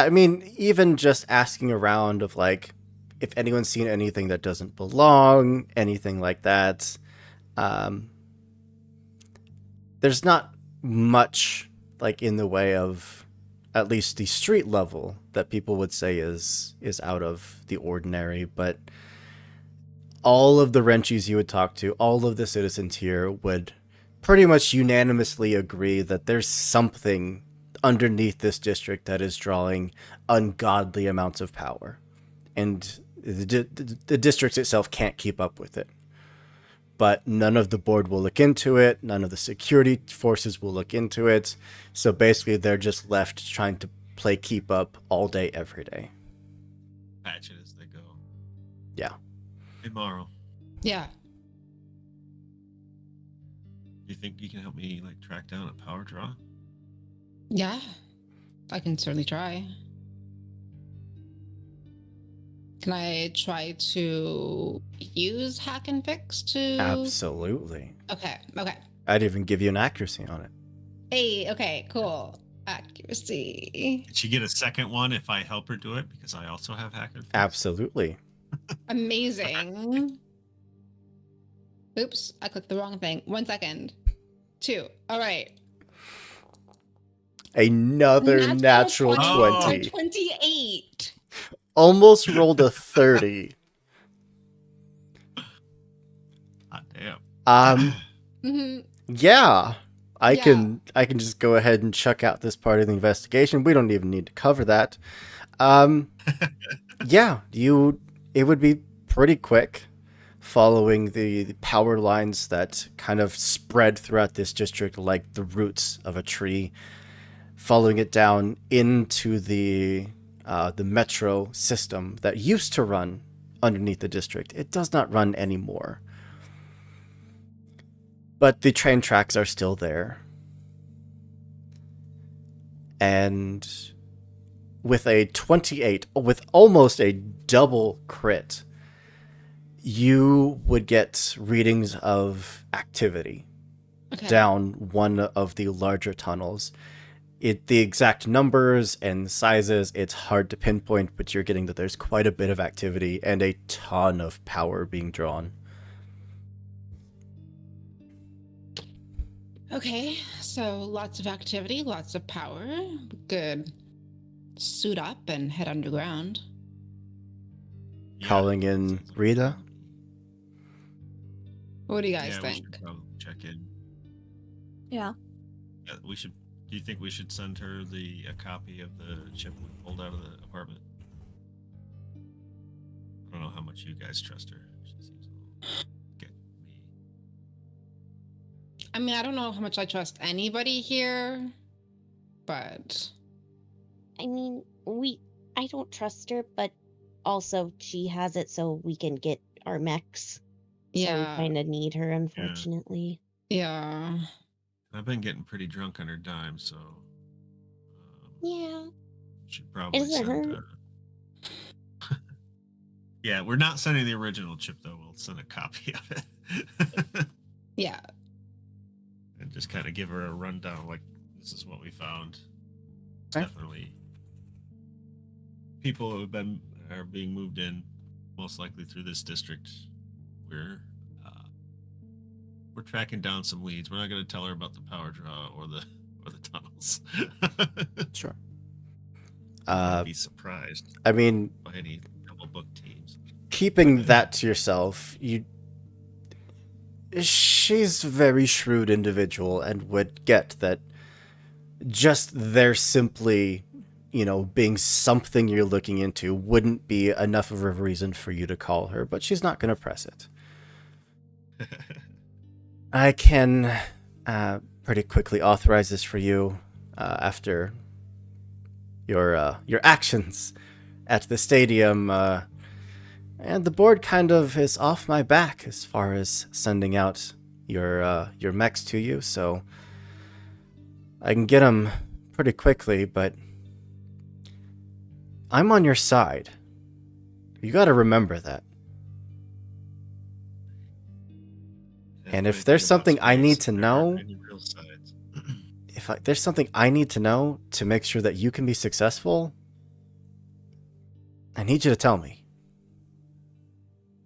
I mean, even just asking around of like if anyone's seen anything that doesn't belong, anything like that. There's not much like in the way of at least the street level that people would say is out of the ordinary, but all of the Renchis you would talk to, all of the citizens here would pretty much unanimously agree that there's something underneath this district that is drawing ungodly amounts of power. And the district itself can't keep up with it. But none of the board will look into it. None of the security forces will look into it. So basically, they're just left trying to play keep up all day, every day. Patch it as they go. Yeah. Immoral. Yeah. You think you can help me like track down a power draw? Yeah. I can certainly try. Can I try to use hack and fix to? Absolutely. Okay. I'd even give you an accuracy on it. Hey, okay, cool. Accuracy. Did she get a second one if I help her do it? Because I also have hack and fix? Absolutely. Amazing. Oops, I clicked the wrong thing. 1 second. 2. All right. Another natural 20. 28. Almost rolled a 30. Hot damn. Yeah. I Yeah. can just go ahead and chuck out this part of the investigation. We don't even need to cover that. Yeah, it would be pretty quick following the power lines that kind of spread throughout this district like the roots of a tree, following it down into the metro system that used to run underneath the district. It does not run anymore. But the train tracks are still there. And with a 28, with almost a double crit, you would get readings of activity down one of the larger tunnels. The exact numbers and sizes, it's hard to pinpoint, but you're getting that there's quite a bit of activity and a ton of power being drawn. Okay, so lots of activity, lots of power. Good. Suit up and head underground. Yeah, Calling in sounds like a Rita. plan. What do you guys Yeah, we think? should probably check in. Yeah. We should. Do you think we should send her a copy of the chip we pulled out of the apartment? I don't know how much you guys trust her. She seems a little get me. I mean, I don't know how much I trust anybody here, but I mean, I don't trust her, but also she has it so we can get our mechs. So we yeah, kind of need her, unfortunately. yeah. I've been getting pretty drunk on her dime, so Yeah. should probably Doesn't send. hurt. Yeah, we're not sending the original chip though. We'll send a copy of it. Yeah. And just kind of give her a rundown. Like, this is what we found. Okay. Definitely, people who are being moved in, most likely through this district. We're tracking down some leads. We're not going to tell her about the power draw or the tunnels. Sure. I'd be surprised I mean, by any double book teams. keeping that to yourself, she's a very shrewd individual and would get that just there simply, being something you're looking into wouldn't be enough of a reason for you to call her, but she's not going to press it. I can pretty quickly authorize this for you after your actions at the stadium, and the board kind of is off my back as far as sending out your mechs to you, so I can get them pretty quickly, but I'm on your side. You got to remember that. And if there's something I need to know, if there's something I need to know to make sure that you can be successful, I need you to tell me.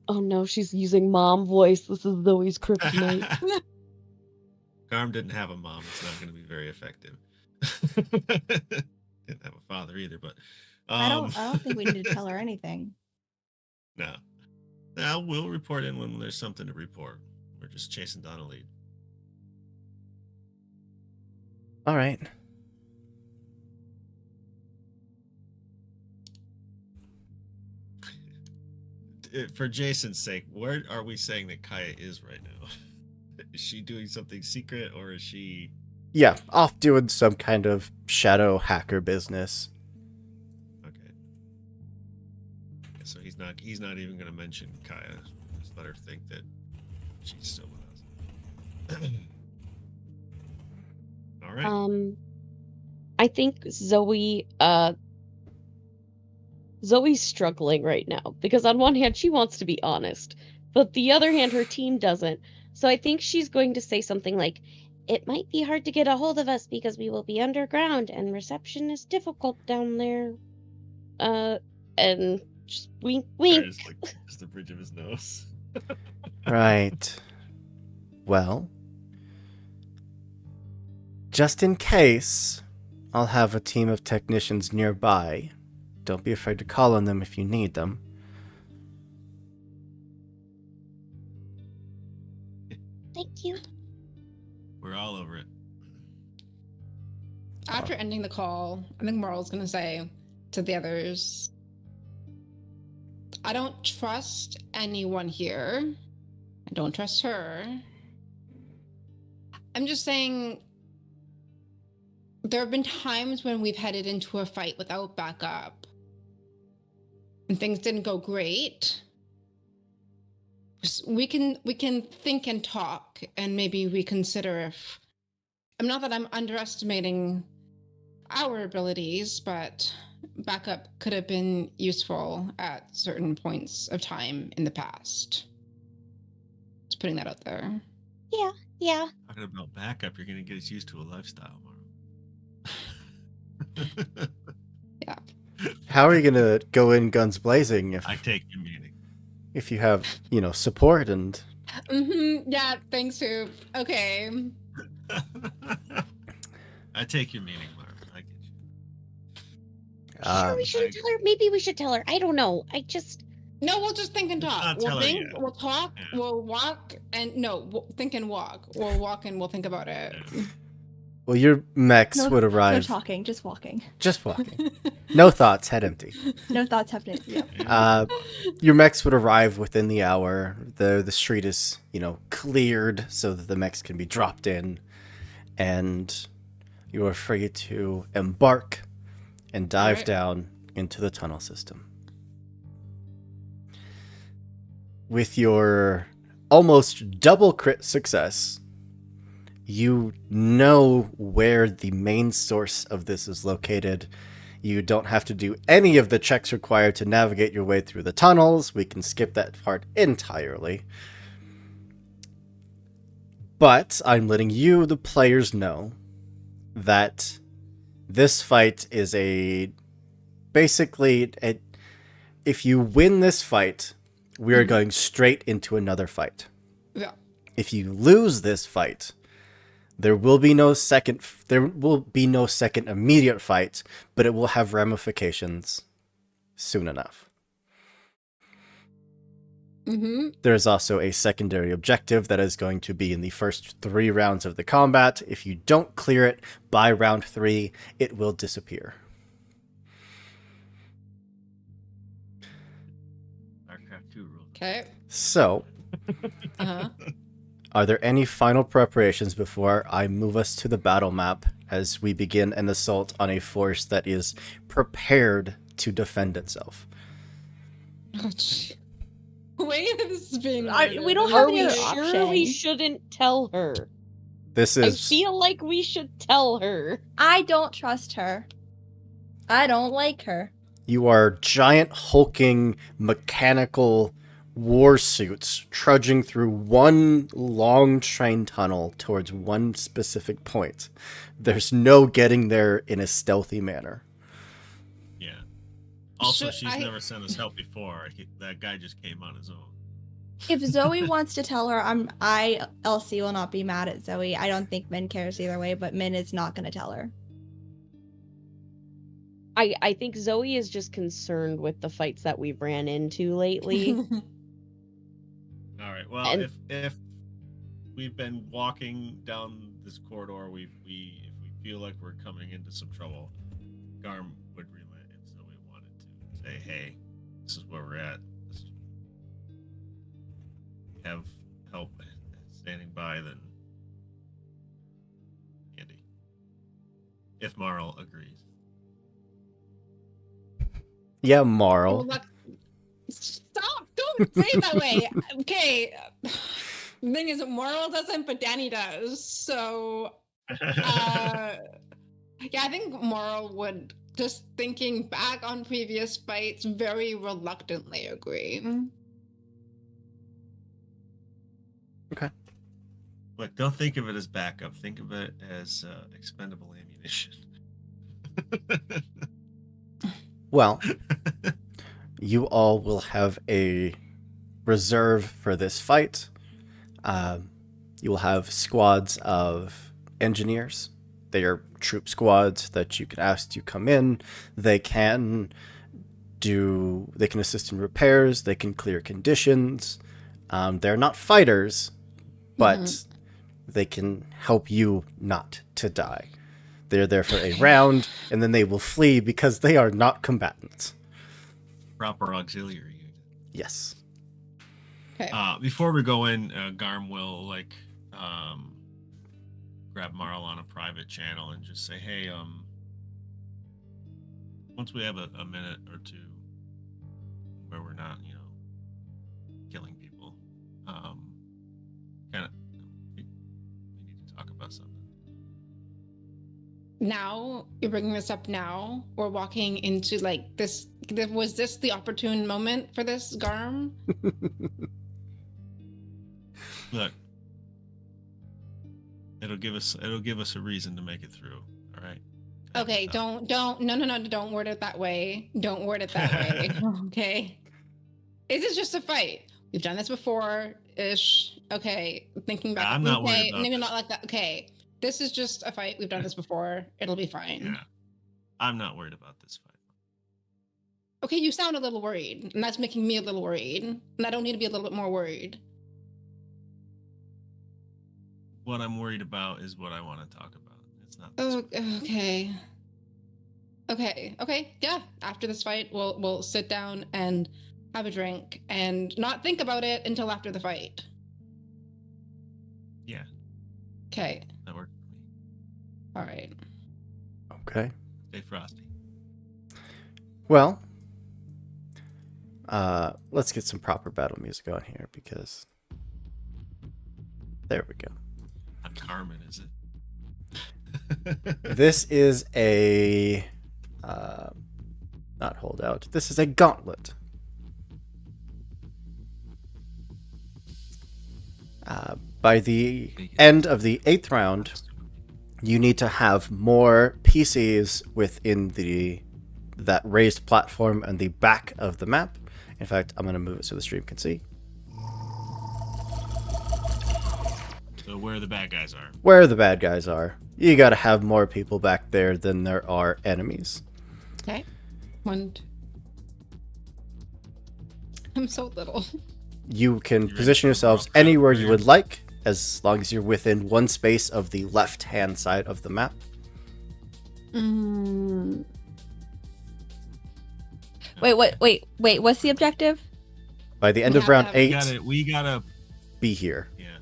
Oh no, she's using mom voice. This is Zoe's kryptonite. Garm didn't have a mom. It's not going to be very effective. Didn't have a father either, but I don't think we need to tell her anything. No. Now we'll report in when there's something to report. We're just chasing down a lead. All right. For Jason's sake, where are we saying that Kaya is right now? Is she doing something secret, or is she... Yeah, off doing some kind of shadow hacker business. Okay. So he's not even going to mention Kaya. Just let her think that she's still with us. All right. I think Zoe's struggling right now because on one hand she wants to be honest, but the other hand her team doesn't. So I think she's going to say something like, "It might be hard to get a hold of us because we will be underground and reception is difficult down there." And just wink, wink. There's like just the bridge of his nose. Right. Well, just in case, I'll have a team of technicians nearby. Don't be afraid to call on them if you need them. Thank you. We're all over it. After ending the call, I think Marl's going to say to the others, I don't trust anyone here. I don't trust her. I'm just saying there have been times when we've headed into a fight without backup and things didn't go great. We can think and talk and maybe reconsider if... I'm not that I'm underestimating our abilities, but backup could have been useful at certain points of time in the past. Just putting that out there. Yeah. Talking about backup, you're going to get us used to a lifestyle, Mara. Yeah. How are you going to go in guns blazing I take your meaning. if you have, support and... Yeah, thanks, Hoop. Okay. I take your meaning, Mara. I get you. Sure, we shouldn't tell her. Maybe we should tell her. I don't know. No, we'll just think and Let's talk. not We'll tell her think, yet. we'll talk, Yeah. we'll walk, and no, we'll think and walk. We'll walk and we'll think about it. Yeah. Well, your mechs No, would no arrive talking, just walking. just walking. No thoughts, head empty. No thoughts happening. Yeah. Your mechs would arrive within the hour. The street is, cleared so that the mechs can be dropped in, and you are free to embark and dive Alright. down into the tunnel system. With your almost double crit success, you know where the main source of this is located. You don't have to do any of the checks required to navigate your way through the tunnels. We can skip that part entirely. But I'm letting you, the players, know that this fight is basically, if you win this fight, we are going straight into another fight. Yeah. If you lose this fight, there will be no second immediate fight, but it will have ramifications soon enough. Mm-hmm. There's also a secondary objective that is going to be in the first 3 rounds of the combat. If you don't clear it by round 3, it will disappear. Warcraft 2 rule. Okay. So, Uh-huh. are there any final preparations before I move us to the battle map as we begin an assault on a force that is prepared to defend itself? Oh, gee. Wait, this is being We don't have Are any we other sure we option. shouldn't tell her? This I is feel like we should tell her. I don't trust her. I don't like her. You are giant hulking mechanical war suits trudging through one long train tunnel towards one specific point. There's no getting there in a stealthy manner. Yeah. Also, Should she's I- never sent us help before. That guy just came on his own. If Zoe wants to tell her, Elsie will not be mad at Zoe. I don't think Min cares either way, but Min is not going to tell her. I think Zoe is just concerned with the fights that we've ran into lately. All right. Well, And- if we've been walking down this corridor, if we feel like we're coming into some trouble, Garm would relent if Zoe wanted to say, "Hey, this is where we're at. Let's have help standing by." Then, Andy, if Marl agrees. Yeah, Marl. Well, stop! Don't say it that way. Okay. The thing is, Moral doesn't, but Danny does. So, yeah, I think Moral would, just thinking back on previous fights, very reluctantly agree. Look, don't think of it as backup. Think of it as expendable ammunition. Well, you all will have a reserve for this fight. You will have squads of engineers. They are troop squads that you can ask to come in. They can assist in repairs. They can clear conditions. They're not fighters, but they can help you not to die. They're there for a round, and then they will flee because they are not combatants. Proper auxiliary unit. Yes. Okay. Before we go in, Garm will grab Marl on a private channel and just say, "Hey, once we have a minute or two where we're not, killing people, we need to talk about something." Now you're bringing this up. Now we're walking into like this. Was this the opportune moment for this, Garm? Look, it'll give us a reason to make it through. All right. Okay, no, don't word it that way. Don't word it that way. Okay. This is just a fight. We've done this before ish. Okay. Thinking back. I'm not worried okay, about maybe this. not like that. Okay. This is just a fight. We've done this before. It'll be fine. Yeah, I'm not worried about this fight. Okay, you sound a little worried, and that's making me a little worried. And I don't need to be a little bit more worried. What I'm worried about is what I want to talk about. It's not Oh, okay. Okay. Yeah. After this fight, we'll sit down and have a drink and not think about it until after the fight. Yeah, Okay. that worked for me. All right. Okay. Stay frosty. Well, let's get some proper battle music on here because there we go. Not Carmen, is it? This is a not holdout. This is a gauntlet. By the end of the 8th round, you need to have more PCs within that raised platform and the back of the map. In fact, I'm going to move it so the stream can see. So where the bad guys are. Where the bad guys are. You got to have more people back there than there are enemies. Okay. I'm so little. You can You're position in yourselves the rock anywhere you area. would like, as long as you're within one space of the left-hand side of the map. Mm, Wait. What's the objective? By the end We of have to round have- 8, We gotta be here. yeah.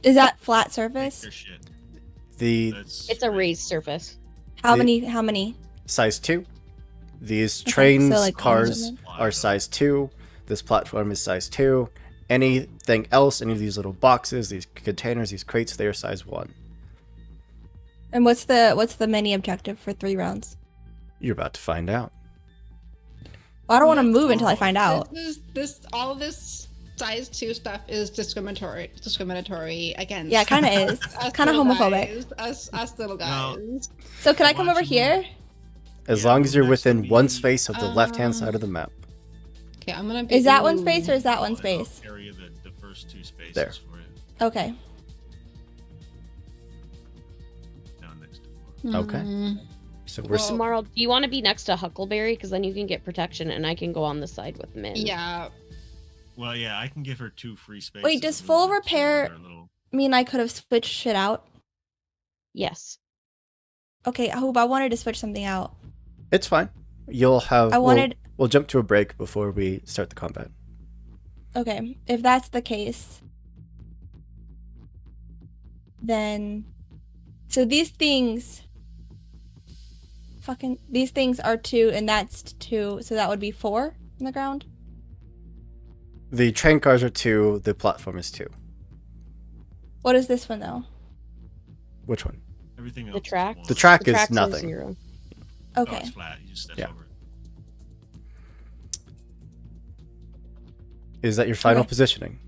Is that flat Take surface? their shit. The That's It's a right. raised surface. How the- many? size 2. These Okay, trains, so, like, cars movement. are size 2. This platform is size 2. Anything else, any of these little boxes, these containers, these crates, they are size 1. And what's the mini objective for 3 rounds? You're about to find out. Well, I don't want to What? move until I find out. All of this size 2 stuff is discriminatory against. Yeah, it kind of is. us Kind of little homophobic. guys, us little guys. So can I Why come don't over you here? As Yeah, long as move you're next to within one me. space of the left-hand side of the map. Okay, I'm gonna be. Is that one Ooh. space or is that one I'll space? Area the first 2 spaces There. for you. Okay. Down next to Okay. Mm, So we're Well- Tomorrow, do you want to be next to Huckleberry? Because then you can get protection, and I can go on the side with Min. yeah. Well, yeah, I can give her 2 free spaces. Wait, does to full move into repair- our little- I mean, I could have switched shit out. Yes. Okay, I hope I wanted to switch something out. It's fine. You'll have. I wanted. We'll jump to a break before we start the combat. Okay, if that's the case, then so these things are 2 and that's 2, so that would be 4 on the ground. The train cars are 2. The platform is 2. What is this one though? Which one? Everything else. The track? Is The one. track The is tracks are nothing. 0. Oh, Okay. it's flat. You just step Yeah. over it. Is that your final Okay. positioning?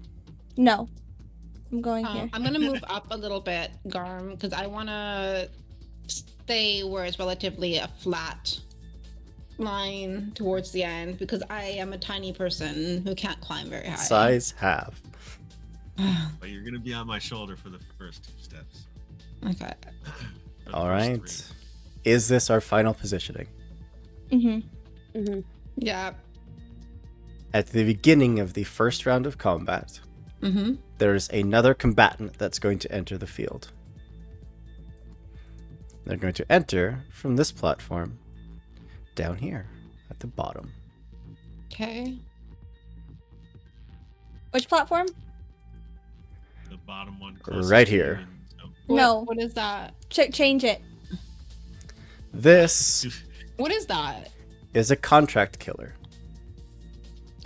No. I'm going here. I'm gonna move up a little bit, Garm, because I wanna stay where it's relatively a flat line towards the end because I am a tiny person who can't climb very high. Size half. But you're gonna be on my shoulder for the first 2 steps. Okay. Or the All first right. 3. Is this our final positioning? Mm-hmm. Yeah. At the beginning of the first round of combat, Mm-hmm. there's another combatant that's going to enter the field. They're going to enter from this platform down here at the bottom. Okay. Which platform? The bottom one. Right closest to here. you and- No. What is that? Change it. This What is that? is a contract killer.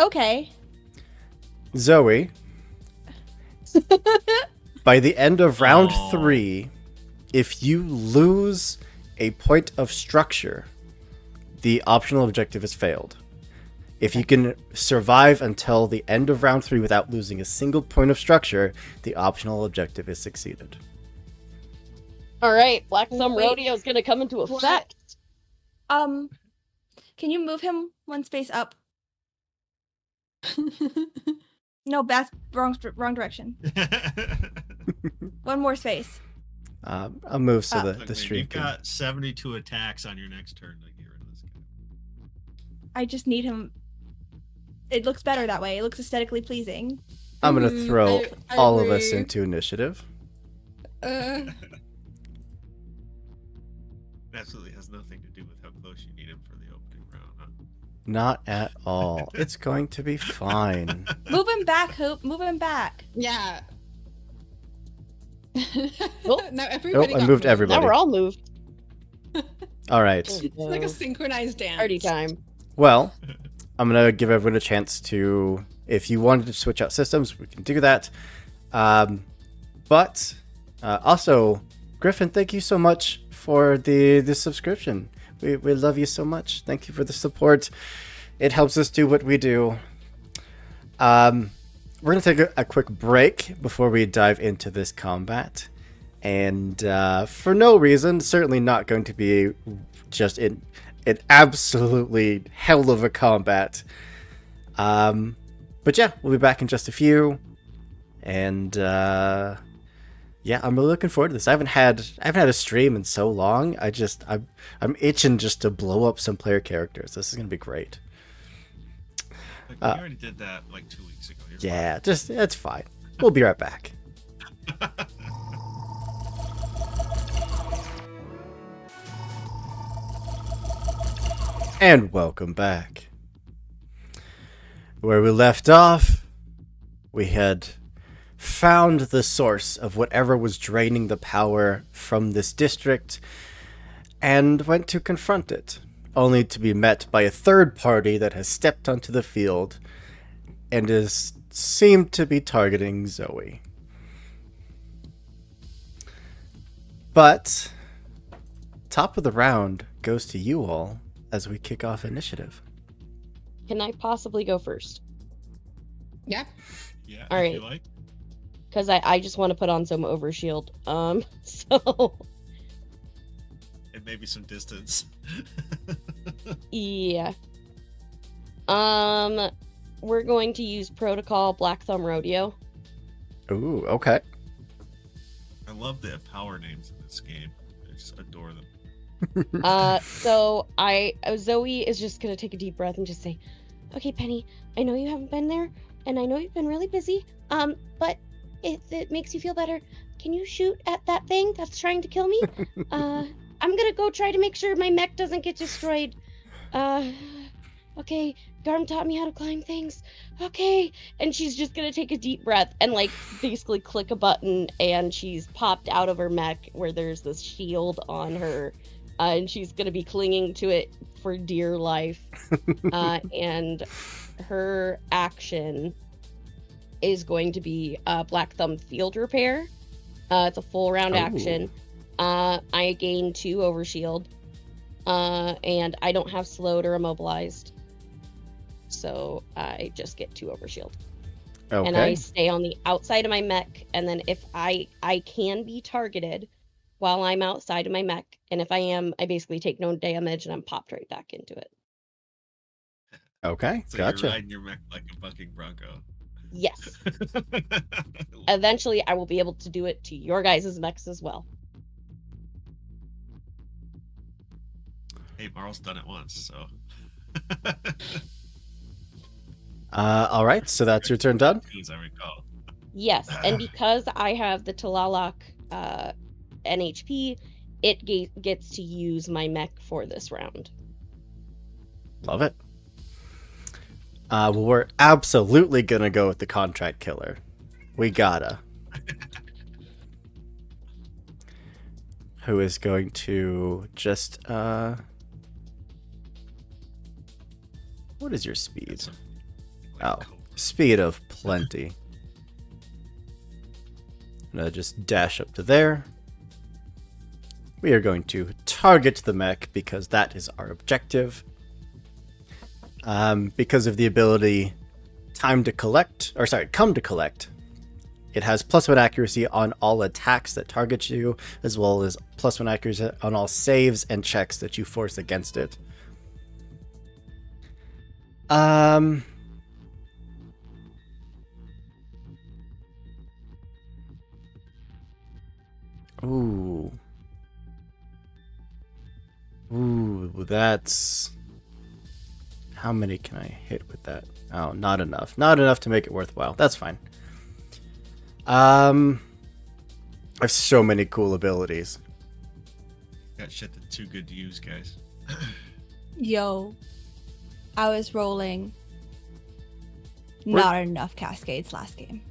Okay. Zoe, by the end of round Oh. 3, if you lose a point of structure, the optional objective is failed. If you can survive until the end of round 3 without losing a single point of structure, the optional objective is succeeded. All right, Black Thumb Wait. Rodeo is going to come into What? effect. Can you move him one space up? No, that's wrong direction. One more space. I'll move so that Look, the man, stream you've can. got 72 attacks on your next turn to get rid of this guy. I just need him. It looks better that way. It looks aesthetically pleasing. I'm going to Mhm, throw I all of us agree. into initiative. absolutely has nothing to do with how close you need him for the opening round, huh? Not at all. It's going to be fine. Move him back, Hoop. Move him back. Yeah. Oh. Now everybody I got moved moved. everybody. Now we're all moved. All right. It's like a synchronized dance. Party time. Well, I'm going to give everyone a chance to, if you wanted to switch out systems, we can do that. But also, Griffin, thank you so much for the subscription. We love you so much. Thank you for the support. It helps us do what we do. We're going to take a quick break before we dive into this combat. And for no reason, certainly not going to be just an absolutely hell of a combat. But yeah, we'll be back in just a few. And yeah, I'm really looking forward to this. I haven't had a stream in so long. I'm itching just to blow up some player characters. This is gonna be great. Like, we already did that like 2 weeks ago. You're Yeah, it's fine. We'll be right back. And welcome back. Where we left off, we had found the source of whatever was draining the power from this district and went to confront it, only to be met by a third party that has stepped onto the field and seemed to be targeting Zoe. But top of the round goes to you all as we kick off initiative. Can I possibly go first? Yeah. Yeah, All if right. you like. Because I just want to put on some overshield. So And maybe some distance. yeah. We're going to use Protocol Black Thumb Rodeo. Ooh, okay. I love the power names in this game. I just adore them. So Zoe is just gonna take a deep breath and just say, "Okay, Penny, I know you haven't been there, and I know you've been really busy. But if it makes you feel better, can you shoot at that thing that's trying to kill me? I'm gonna go try to make sure my mech doesn't get destroyed. Okay, Garm taught me how to climb things. Okay." And she's just gonna take a deep breath and like basically click a button, and she's popped out of her mech where there's this shield on her. And she's going to be clinging to it for dear life. And her action is going to be Black Thumb Field Repair. It's a full round action. I gain 2 overshield. And I don't have slowed or immobilized. So I just get 2 overshield. Okay. And I stay on the outside of my mech. And then if I can be targeted while I'm outside of my mech, and if I am, I basically take no damage and I'm popped right back into it. Okay, So gotcha. you're riding your mech like a bucking bronco. Yes. Eventually, I will be able to do it to your guys' mechs as well. Hey, Marl's done it once, so. All right, so that's your turn done. As I recall. Yes, and because I have the Talalak NHP, it gets to use my mech for this round. Love it. Well, we're absolutely gonna go with the contract killer. We gotta. Who is going to just what is your speed? Oh, speed of plenty. I'm gonna just dash up to there. We are going to target the mech because that is our objective. Because of the ability come to collect, it has +1 accuracy on all attacks that target you, as well as +1 accuracy on all saves and checks that you force against it. Ooh, that's... How many can I hit with that? Oh, not enough. Not enough to make it worthwhile. That's fine. I have so many cool abilities. Got shit that's too good to use, guys. Yo, I was rolling not enough cascades last game.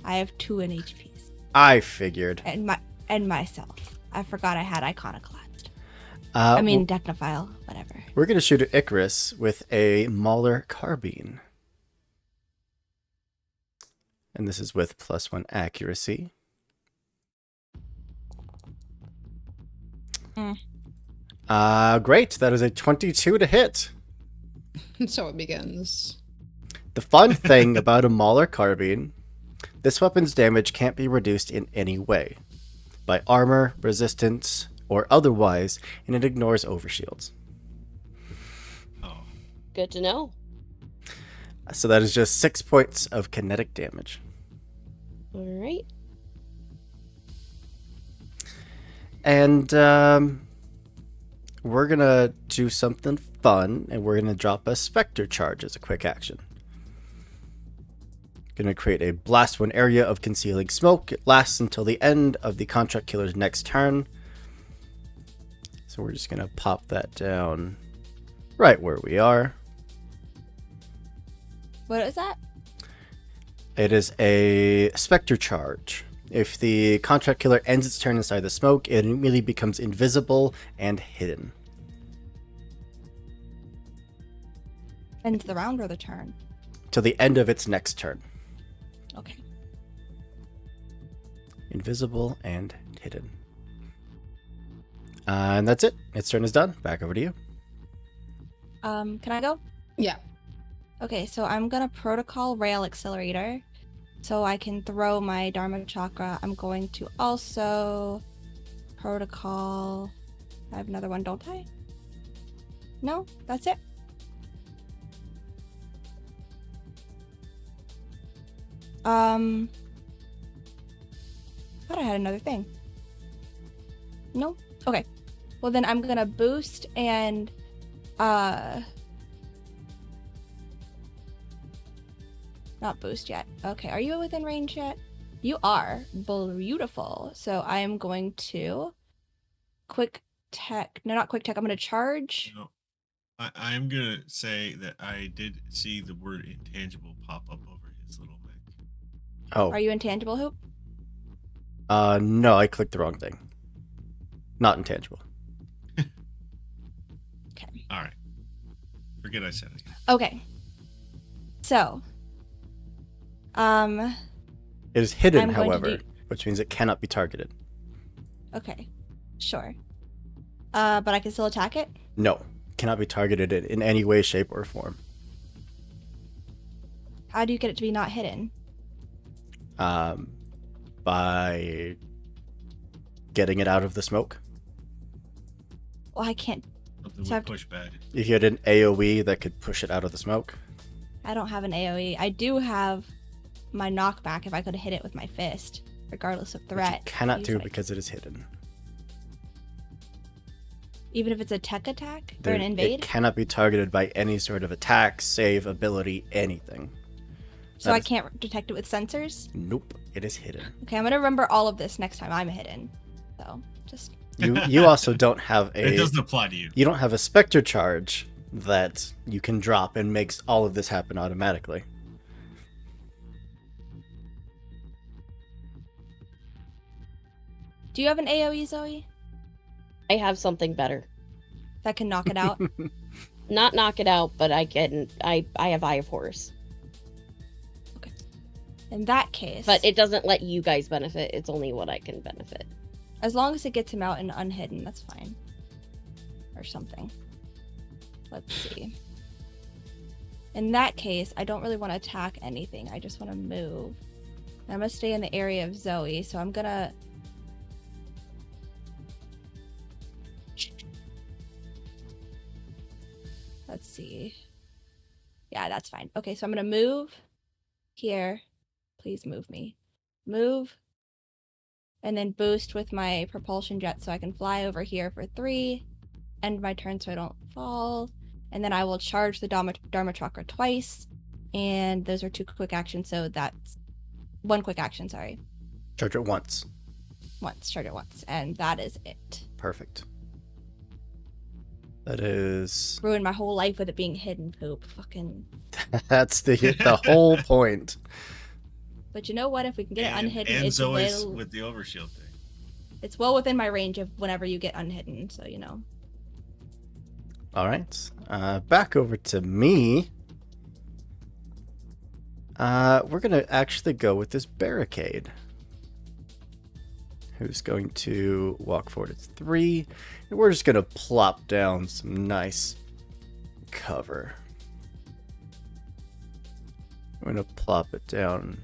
I have 2 in HPs. I figured. And myself. I forgot I had Iconoclast. Well, Technophile, whatever. we're going to shoot at Icarus with a Mauler carbine. And this is with +1 accuracy. Great. That is a 22 to hit. So it begins. The fun thing about a Mauler carbine, this weapon's damage can't be reduced in any way. By armor, resistance, or otherwise, and it ignores overshields. Oh. Good to know. So that is just 6 points of kinetic damage. All right. And we're going to do something fun, and we're going to drop a Spectre charge as a quick action. Going to create a blast one area of concealing smoke. It lasts until the end of the contract killer's next turn. So we're just going to pop that down right where we are. What is that? It is a Spectre charge. If the contract killer ends its turn inside the smoke, it immediately becomes invisible and hidden. Ends the round or the turn? Till the end of its next turn. Okay. Invisible and hidden. And that's it. Its turn is done. Back over to you. Can I go? Yeah. Okay, so I'm gonna protocol rail accelerator so I can throw my Dharma chakra. I'm going to also protocol. I have another one, don't I? No, that's it. Thought I had another thing. No? Okay. Well, then I'm gonna boost and not boost yet. Okay, are you within range yet? You are. Beautiful. So I am going to quick tech. No, not quick tech. I'm going to charge. No. I'm going to say that I did see the word intangible pop up over his little mech. Oh. Are you intangible, Hoop? No, I clicked the wrong thing. Not intangible. Okay. All right. Forget I said it. Okay. So, It is hidden, I'm going to however, which means it cannot be targeted. Okay, sure. But I can still attack it? No, cannot be targeted in any way, shape, or form. How do you get it to be not hidden? By getting it out of the smoke. Well, I can't. Something So with pushback. If you had an AoE that could push it out of the smoke. I don't have an AoE. I do have my knockback if I could hit it with my fist, regardless of Which threat. you cannot Use do it. because it is hidden. Even if it's a tech attack or an invade? It cannot be targeted by any sort of attack, save, ability, anything. So I can't detect it with sensors? Nope, it is hidden. Okay, I'm gonna remember all of this next time I'm hidden. So, just... You also don't have It a... doesn't apply to you. You don't have a Spectre charge that you can drop and makes all of this happen automatically. Do you have an AoE, Zoe? I have something better. That can knock it out? Not knock it out, but I have Eye of Horus. In that case... But it doesn't let you guys benefit. It's only what I can benefit. As long as it gets him out and unhidden, that's fine. Or something. Let's see. In that case, I don't really want to attack anything. I just want to move. And I'm going to stay in the area of Zoe, so I'm going to... Let's see. Yeah, that's fine. Okay, so I'm going to move here. Please move me. Move. And then boost with my propulsion jet so I can fly over here for 3. End my turn so I don't fall. And then I will charge the Dharma Chakra twice. And those are 2 quick actions, so that's 1 quick action, sorry. Charge it once. Once, charge it once. And that is it. Perfect. That is. Ruined my whole life with it being hidden poop. Fucking. That's the whole point. But you know what? If we can get it unhidden, and it's Zoe's well, with the overshield thing. it's well within my range of whenever you get unhidden. So you know. All right. Back over to me. We're gonna actually go with this barricade. Who's going to walk forward? It's 3, and we're just gonna plop down some nice cover. We're gonna plop it down.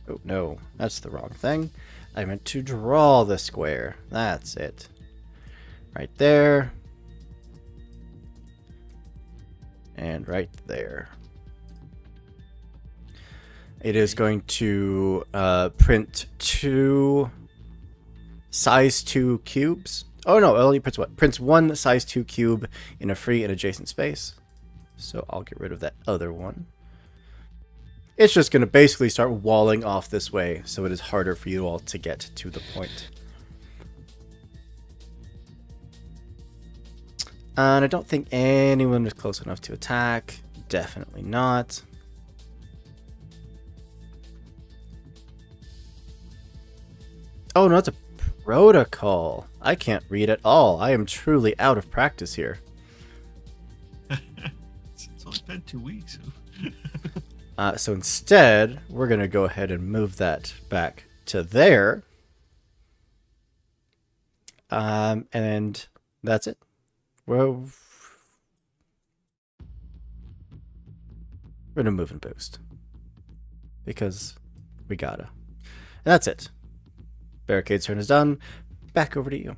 Oh no, that's the wrong thing. I meant to draw the square. That's it. Right there. And right there. It is going to print 2 size 2 cubes. Oh no, it only prints what? Prints 1 size 2 cube in a free and adjacent space. So I'll get rid of that other one. It's just going to basically start walling off this way, so it is harder for you all to get to the point. And I don't think anyone is close enough to attack. Definitely not. Oh no, it's a protocol. I can't read at all. I am truly out of practice here. It's only been 2 weeks. So instead, we're going to go ahead and move that back to there. And that's it. We're going to move and boost. Because we gotta. And that's it. Barricade's turn is done. Back over to you.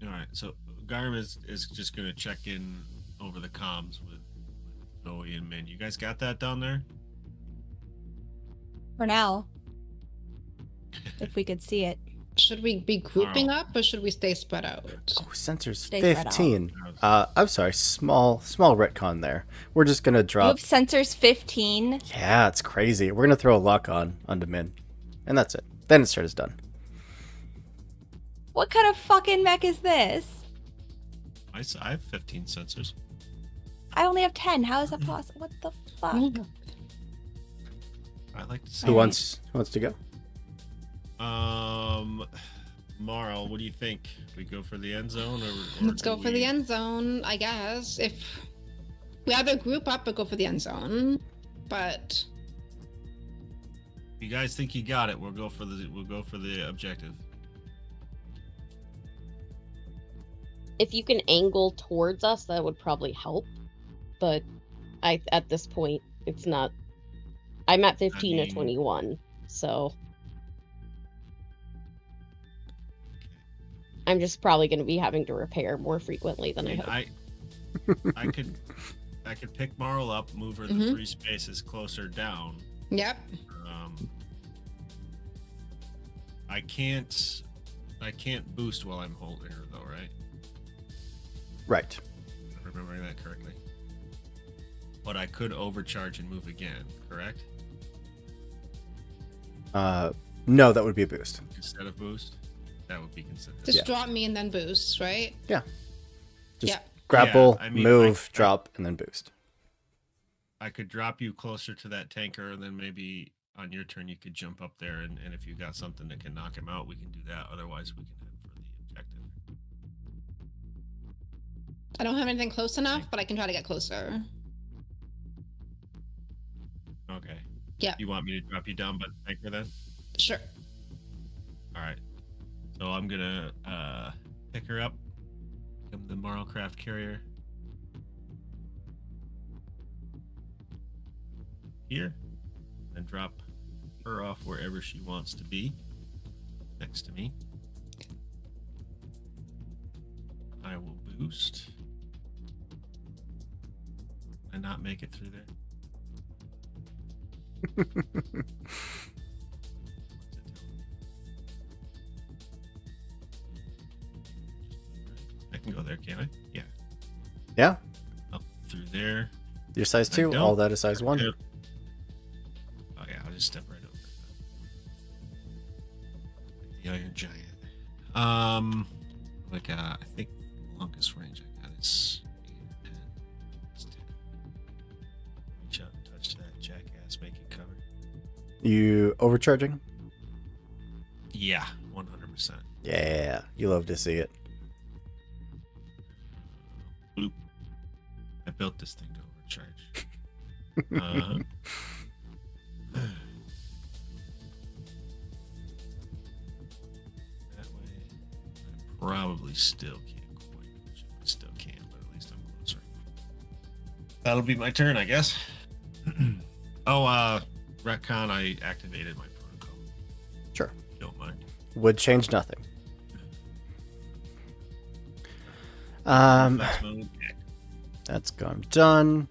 All right, so Garm is just going to check in over the comms with Zoe and Min. You guys got that down there? For now. If we could see it. Should we be grouping up or should we stay spread out? Oh, sensors Stay spread out. 15. I'm sorry, small retcon there. We're just gonna You drop. have sensors 15. Yeah, it's crazy. We're gonna throw a lock on onto Min, and that's it. Then its turn is done. What kind of fucking mech is this? I have 15 sensors. I only have 10. How is that possible? What the fuck? I like to see. Who Alright. wants to go? Marl, what do you think? We go for the end zone, or Let's do go for the end zone, I guess. If we either group up or go for the end zone, but If you guys think you got it, we'll go for the objective. If you can angle towards us, that would probably help. But at this point, it's not. I'm at 15 to 21, so I'm just probably going to be having to repair more frequently than I hope. I could pick Marl up, move her the Mhm. 3 spaces closer down. yep. I can't boost while I'm holding her though, right? Right. If I'm remembering that correctly. But I could overcharge and move again, correct? No, that would be a boost. Instead of boost, that would be considered. Just Yeah. drop me and then boost, right? Just Yeah. grapple, Yeah, I mean, move, I- drop, and then boost. I could drop you closer to that tanker, and then maybe on your turn you could jump up there, and if you got something that can knock him out, we can do that. Otherwise, we can head for the objective. I don't have anything close enough, but I can try to get closer. Okay. Yeah. You want me to drop you down by the tanker then? Sure. All right. So I'm gonna pick her up, become the Marlcraft carrier. Here, and drop her off wherever she wants to be, next to me. I will boost and not make it through there. What's it telling me? I can go there, can I? Yeah. Yeah. Up through there. You're size I 2. don't. All that is size 1. Yeah. Oh yeah, I'll just step right over it. The Iron Giant. Like, I think the longest range I got is 8 or 10. It's 10. Reach out and touch that jackass, make it cover. You overcharging? Yeah, 100%. Yeah, you love to see it. Bloop. I built this thing to overcharge. That way, I probably still can't quite. I still can, but at least I'm closer. That'll be my turn, I guess. Retcon, I activated my protocol. Sure. If you don't mind. Would change nothing. Flex mode, yeah. That's gone done.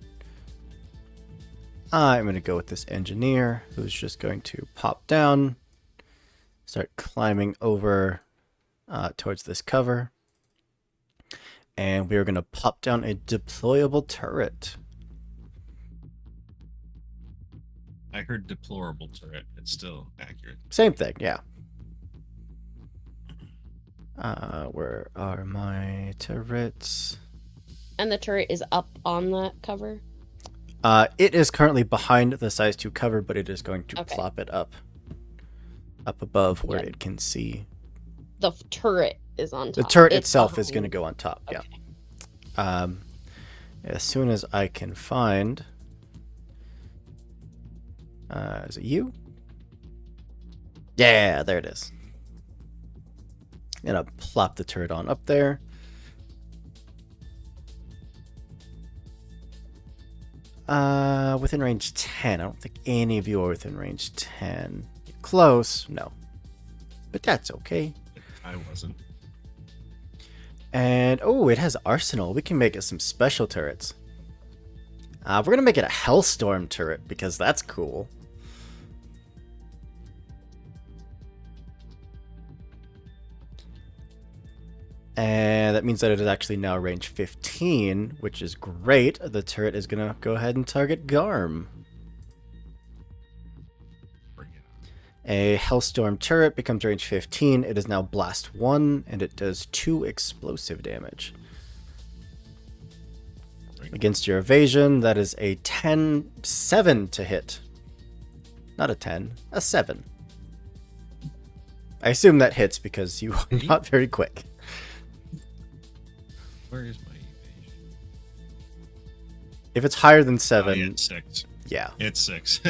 I'm going to go with this engineer who's just going to pop down, start climbing over towards this cover. And we are going to pop down a deployable turret. I heard deplorable turret. It's still accurate. Same thing, yeah. Where are my turrets? And the turret is up on that cover? It is currently behind the size 2 cover, but it is going to Okay. plop it up above where Yep. it can see. The turret is on top. The turret It's itself is behind. going to go on top, Okay. yeah. As soon as I can find... is it you? Yeah, there it is. Gonna plop the turret on up there. Within range 10. I don't think any of you are within range 10. Close, no. But that's okay. I wasn't. And, oh, it has arsenal. We can make it some special turrets. We're gonna make it a Hellstorm turret, because that's cool. And that means that it is actually now range 15, which is great. The turret is going to go ahead and target Garm. Bring it on. A Hellstorm turret becomes range 15. It is now Blast 1, and it does 2 explosive damage. Bring it. Against your evasion, that is a 7 to hit. Not a 10, a 7. I assume that hits because you are not very quick. Where is my evasion? If it's higher than Oh, 7, yeah, it's 6. yeah. It's 6.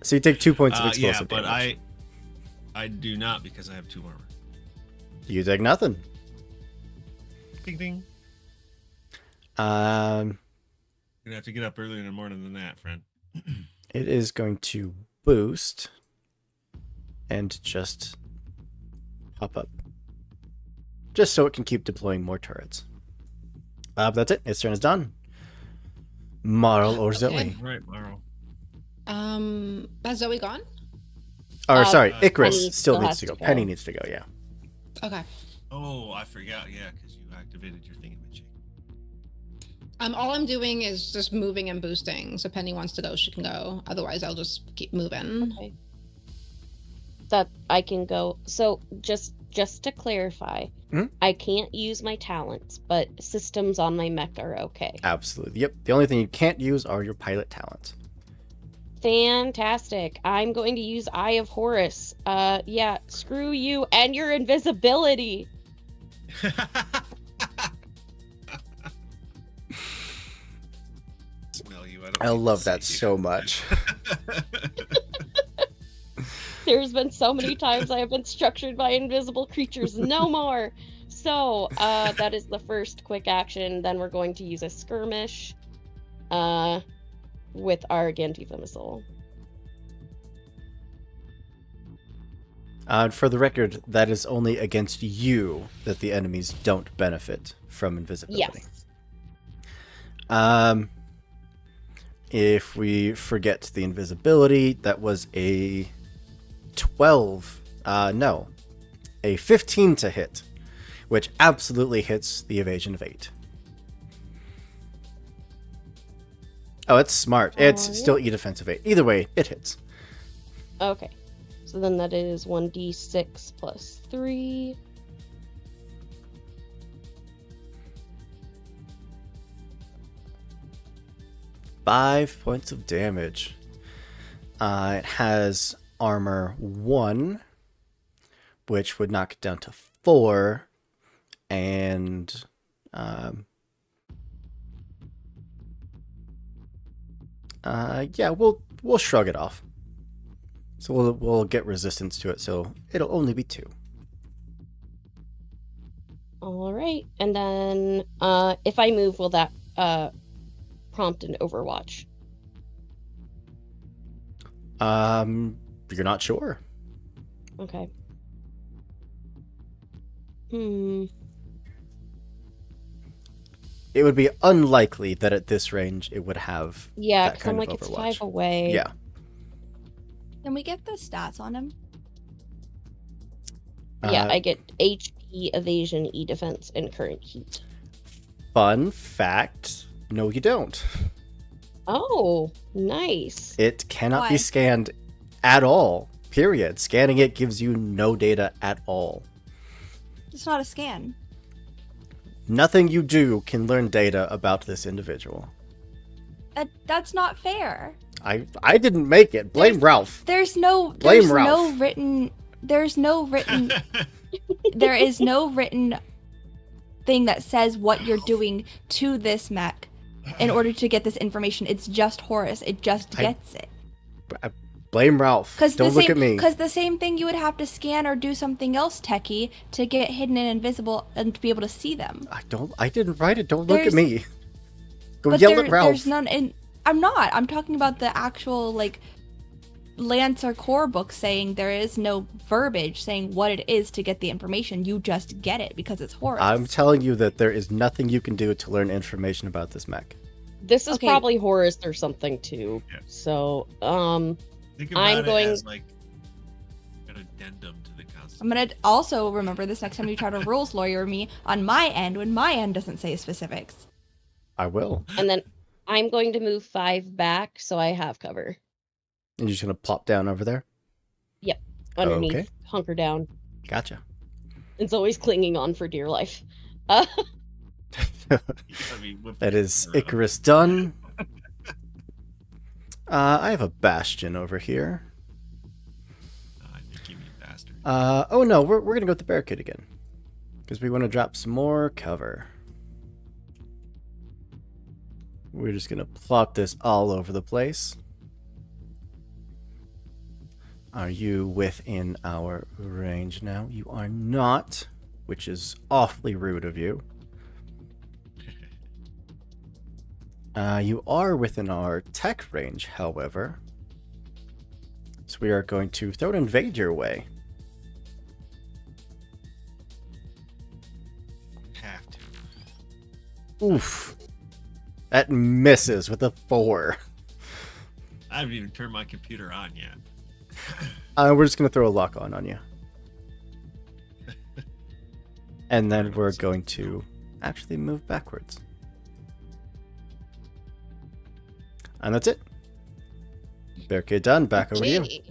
So you take 2 points of Yeah, explosive but damage. I do not because I have 2 armor. You take nothing. Ding ding. Um, You're gonna have to get up earlier in the morning than that, friend. it is going to boost and just pop up. Just so it can keep deploying more turrets. That's it. Its turn is done. Marl or Okay. Zoe? Right, Maro. Has Zoe gone? Or sorry, Penny Icarus still still needs has to to go. go. Penny needs to go, yeah. Okay. Oh, I forgot. Yeah, because you activated your thingamajig. All I'm doing is just moving and boosting. So Penny wants to go, she can go. Otherwise, I'll just keep moving. Okay. That I can go. So just to clarify, Mhm. I can't use my talents, but systems on my mech are okay. Absolutely. Yep. The only thing you can't use are your pilot talents. Fantastic. I'm going to use Eye of Horus. Yeah, screw you and your invisibility. Smell you. I love that so much. There's been so many times I have been structured by invisible creatures. No more. So, that is the first quick action. Then we're going to use a skirmish with our Gantifa missile. For the record, that is only against you that the enemies don't benefit from invisibility. Yes. If we forget the invisibility, that was a 12. No. A 15 to hit, which absolutely hits the evasion of 8. Oh, it's smart. It's Oh, still E defensive 8. Either way, it hits. Okay. So then that is 1d6 plus 3. 5 points of damage. It has armor 1, which would knock it down to 4, and yeah, we'll shrug it off. So we'll get resistance to it, so it'll only be 2. All right. And then if I move, will that prompt an overwatch? You're not sure. Okay. It would be unlikely that at this range it would have Yeah, that because I'm kind like, of it's Overwatch. 5 away. Yeah. Can we get the stats on him? Yeah, I get HP, evasion, E defense, and current heat. Fun fact, no you don't. Oh, nice. It cannot be Why? scanned at all. Period. Scanning it gives you no data at all. It's not a scan. Nothing you do can learn data about this individual. That's not fair. I didn't make it. Blame Ralph. There's no Blame there's Ralph. no written there is no written thing that says what you're doing to this mech in order to get this information. It's just Horus. It just gets it. Blame Ralph. Don't look at me. Because the same thing you would have to scan or do something else techie to get hidden and invisible and to be able to see them. I didn't write it. Don't look at me. Go But yell at Ralph. there's none in. I'm not. I'm talking about the actual like Lance or core book saying there is no verbiage saying what it is to get the information. You just get it because it's Horus. I'm telling you that there is nothing you can do to learn information about this mech. This is Okay. probably Horus or something too. Yeah. So, Think about I'm it going- as like an addendum to the Constitution. I'm gonna also remember this next time you try to rules lawyer me on my end when my end doesn't say specifics. I will. and then I'm going to move 5 back so I have cover. And you're just gonna plop down over there. Underneath, Okay. hunker down. Gotcha. It's always clinging on for dear life. I mean, with That the is camera. Icarus done. I have a bastion over here. I think you mean bastard. Oh no, we're gonna go with the barricade again. Because we want to drop some more cover. We're just gonna plot this all over the place. Are you within our range now? You are not, which is awfully rude of you. You are within our tech range, however. So we are going to throw an invade your way. Have to. Oof. That misses with a 4. I haven't even turned my computer on yet. We're just going to throw a lock on you. And then we're going to actually move backwards. And that's it. Barricade done. Back over to you. Okay.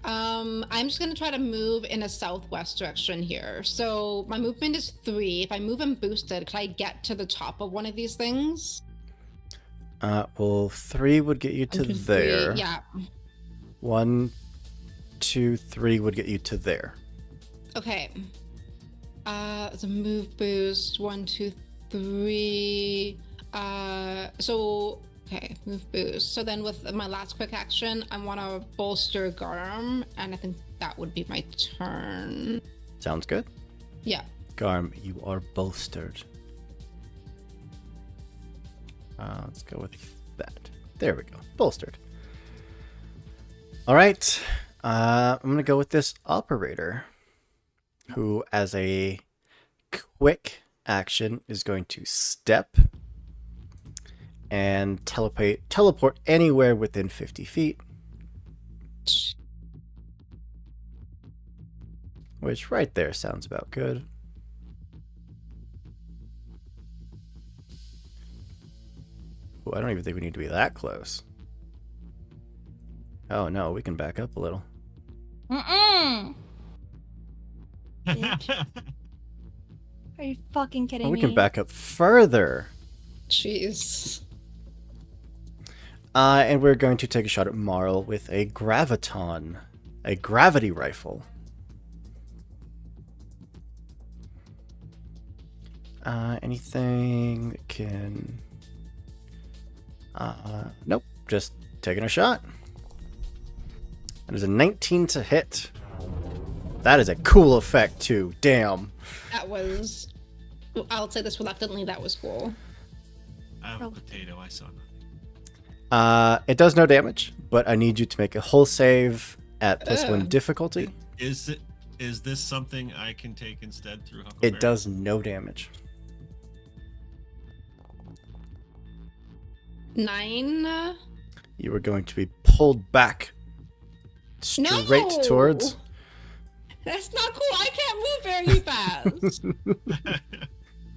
I'm just gonna try to move in a southwest direction here. So my movement is 3. If I move and boosted, could I get to the top of one of these things? Well, 3 would get you to 1, 2, 3. there. Yeah. 1, 2, 3 would get you to there. Okay. It's a move boost. 1, 2, 3. Okay, move boost. So then with my last quick action, I want to bolster Garm, and I think that would be my turn. Sounds good. Yeah. Garm, you are bolstered. Let's go with that. There we go. Bolstered. All right. I'm going to go with this operator, who, as a quick action, is going to step and teleport anywhere within 50 feet. Which right there sounds about good. Ooh, I don't even think we need to be that close. Oh no, we can back up a little. Mm-mm. Are you fucking kidding Oh, we me? can back up further. Jeez. And we're going to take a shot at Marl with a graviton, a gravity rifle. Anything that can... nope, just taking a shot. That is a 19 to hit. That is a cool effect, too. Damn. That was... I'll say this reluctantly, that was cool. I have a potato. I saw nothing. It does no damage, but I need you to make a hull save at +1 Ugh. difficulty. Is this something I can take instead through Huckleberry? It does no damage. 9. You are going to be pulled back straight No! towards... That's not cool. I can't move very fast.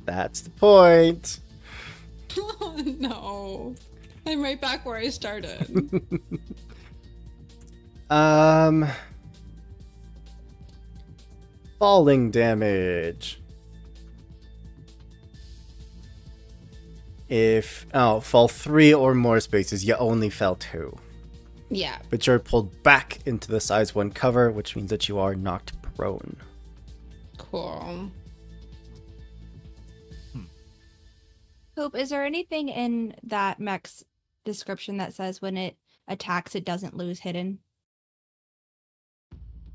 That's the point. Oh, no. I'm right back where I started. Falling damage. If fall 3 or more spaces, you only fell 2. Yeah. But you're pulled back into the size 1 cover, which means that you are knocked prone. Cool. Hope, is there anything in that mech's description that says when it attacks, it doesn't lose hidden?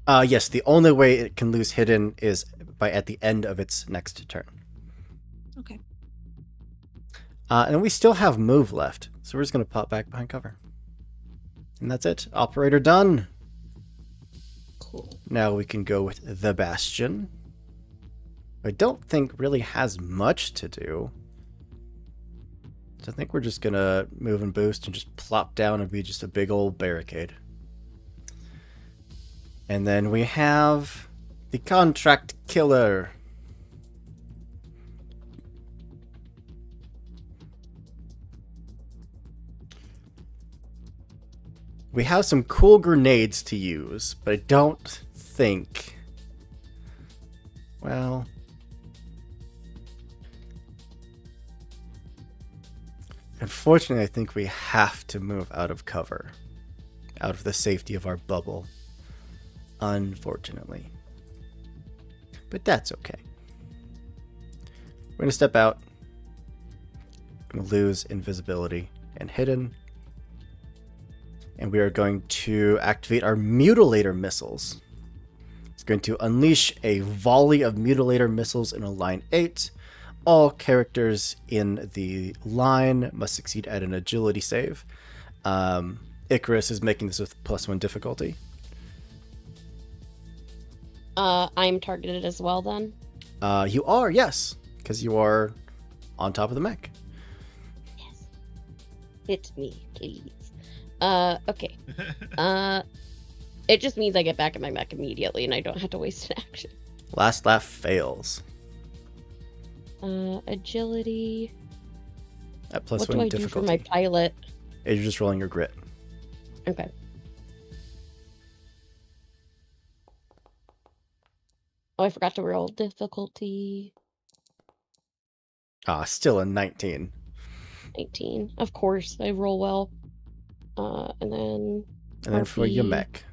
Yes, the only way it can lose hidden is at the end of its next turn. Okay. And we still have move left, so we're just going to pop back behind cover. And that's it. Operator done. Cool. Now we can go with the Bastion. I don't think really has much to do. So I think we're just going to move and boost and just plop down and be just a big old barricade. And then we have the Contract Killer. We have some cool grenades to use, but I don't think... Well... Unfortunately, I think we have to move out of cover. Out of the safety of our bubble. Unfortunately. But that's okay. We're going to step out. Going to lose invisibility and hidden. And we are going to activate our Mutilator missiles. It's going to unleash a volley of Mutilator missiles in a line 8. All characters in the line must succeed at an agility save. Icarus is making this with +1 difficulty. I'm targeted as well then? You are, yes, because you are on top of the mech. Yes. Hit me, please. Okay. It just means I get back in my mech immediately and I don't have to waste an action. Last laugh fails. Agility. At +1 What do I difficulty. do for my pilot? You're just rolling your grit. Okay. Oh, I forgot to roll difficulty. Still a 19. 19. Of course, I roll well. And then for your RP. mech.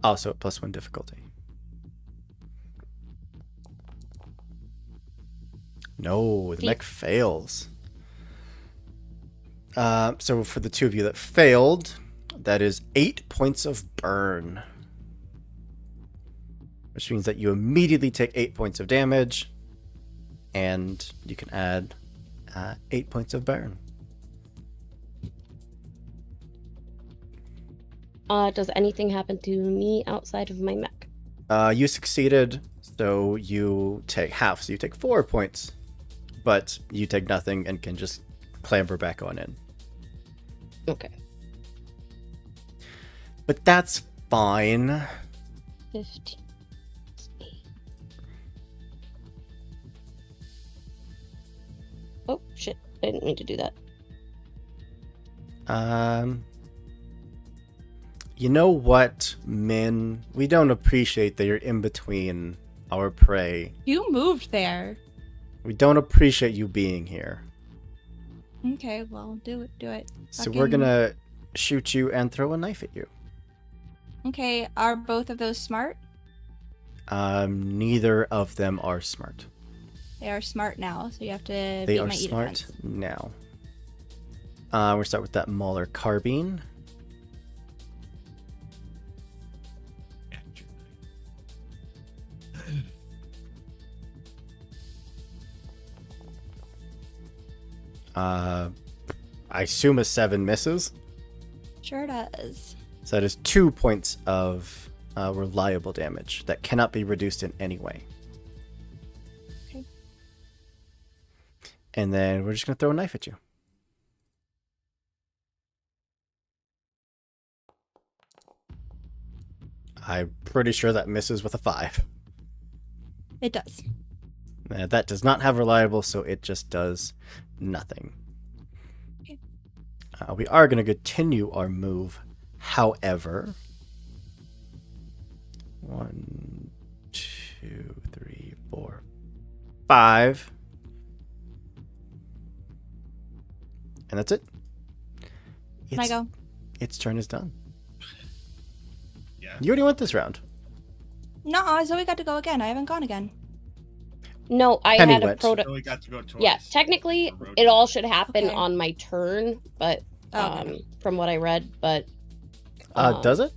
Also at +1 difficulty. No, the mech fails. So for the two of you that failed, that is 8 points of burn. Which means that you immediately take 8 points of damage. And you can add 8 points of burn. Does anything happen to me outside of my mech? You succeeded, so you take half. So you take 4 points. But you take nothing and can just clamber back on in. Okay. But that's fine. 15. 8. Oh, shit. I didn't mean to do that. You know what, Min? We don't appreciate that you're in between our prey. You moved there. We don't appreciate you being here. Okay, well, do it. So we're gonna shoot you and throw a knife at you. Okay, are both of those smart? Neither of them are smart. They are smart now, so you have to They beat are my smart defense. now. We'll start with that Mauler carbine. Capture I assume a 7 misses. Sure does. So that is 2 points of reliable damage that cannot be reduced in any way. Okay. And then we're just going to throw a knife at you. I'm pretty sure that misses with a 5. It does. That does not have reliable, so it just does nothing. Okay. We are going to continue our move. However, 1, 2, 3, 4, 5. And that's it. Can I go? Its turn is done. Yeah. You already went this round. No, Zoe got to go again. I haven't gone again. No, I Penny had a went. proto. So we got to go twice. Yeah, technically, For road it all trip. should happen Okay. on my turn, but Okay. from what I read, but Does it?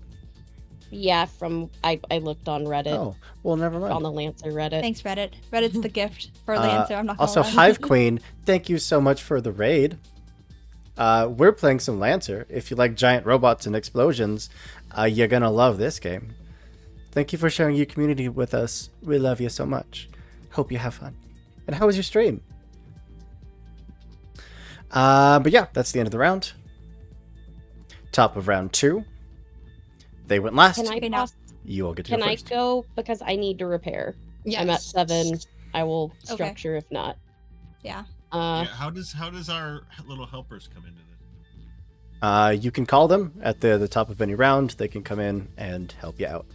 yeah, from I looked on Reddit, Oh, well, never mind. on the Lancer Reddit. Thanks, Reddit. Reddit's the gift for Lancer. I'm not gonna Also, lie. Hive Queen, thank you so much for the raid. We're playing some Lancer. If you like giant robots and explosions, you're gonna love this game. Thank you for sharing your community with us. We love you so much. Hope you have fun. And how was your stream? But yeah, that's the end of the round. Top of round 2. They went last. Can I Okay, now- pass? You all get to Can go I first. go because I need to repair? Yes. I'm at 7. I will structure if not. Yeah. Yeah, how does our little helpers come into this? You can call them at the top of any round. They can come in and help you out.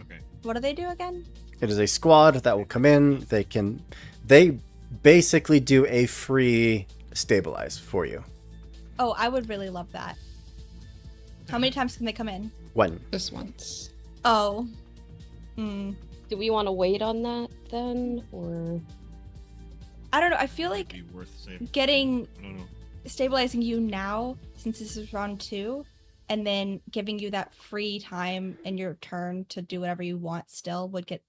Okay. What do they do again? It is a squad that will come in. They basically do a free stabilize for you. Oh, I would really love that. How many times can they come in? When? Just once. Oh. Do we want to wait on that then, or? I don't know. I feel Might like be worth saving. getting I don't know. stabilizing you now, since this is round 2, and then giving you that free time in your turn to do whatever you want still would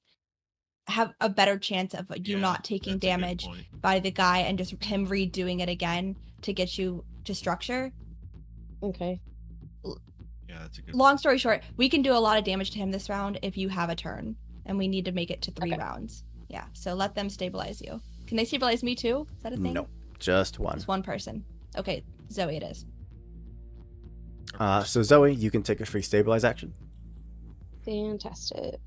have a better chance of you Yeah, not taking that's a good damage point. by the guy and just him redoing it again to get you to structure. Okay. Yeah, that's a good Long story short, we can do a lot of damage to him this round if you have a turn, and we need to make it to 3 Okay. rounds. Yeah, so let them stabilize you. Can they stabilize me too? Is that a thing? No, just one. It's one person. Okay, Zoe it is. So Zoe, you can take a free stabilize action. Fantastic.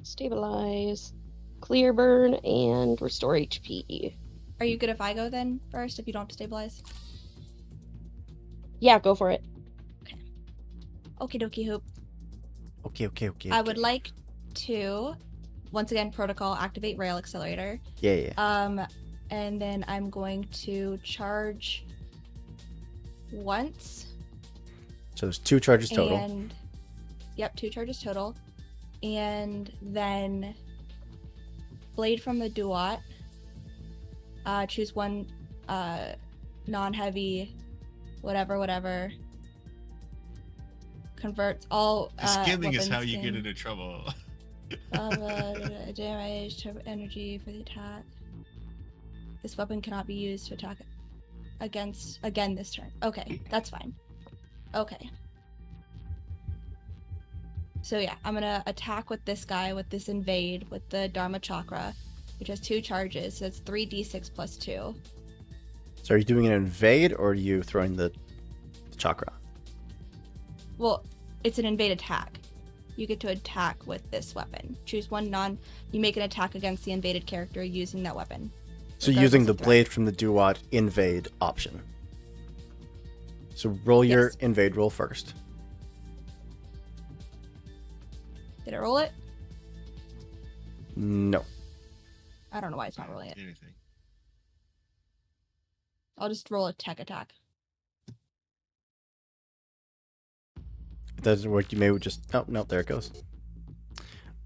Stabilize, clear burn, and restore HP. Are you good if I go then first, if you don't have to stabilize? Yeah, go for it. Okie dokie hoop. Okay. I would like to, once again, protocol, activate rail accelerator. Yeah. And then I'm going to charge once. So there's 2 charges total. And, yep, 2 charges total. And then blade from the duat. Choose one non-heavy, whatever. Converts all Skimming is weapons how you get in- into trouble. damage to energy for the attack. This weapon cannot be used to attack again this turn. Okay, that's fine. Okay. So yeah, I'm gonna attack with this guy with this invade with the Dharma Chakra, which has 2 charges. So it's 3d6 plus 2. So are you doing an invade or are you throwing the chakra? Well, it's an invade attack. You get to attack with this weapon. Choose one you make an attack against the invaded character using that weapon. So regardless using the of threat. blade from the duat invade option. So roll your Yes. invade roll first. Did I roll it? No. I don't know why it's not rolling it. Anything. I'll just roll a tech attack. If that doesn't work, you may just... Oh, no, there it goes.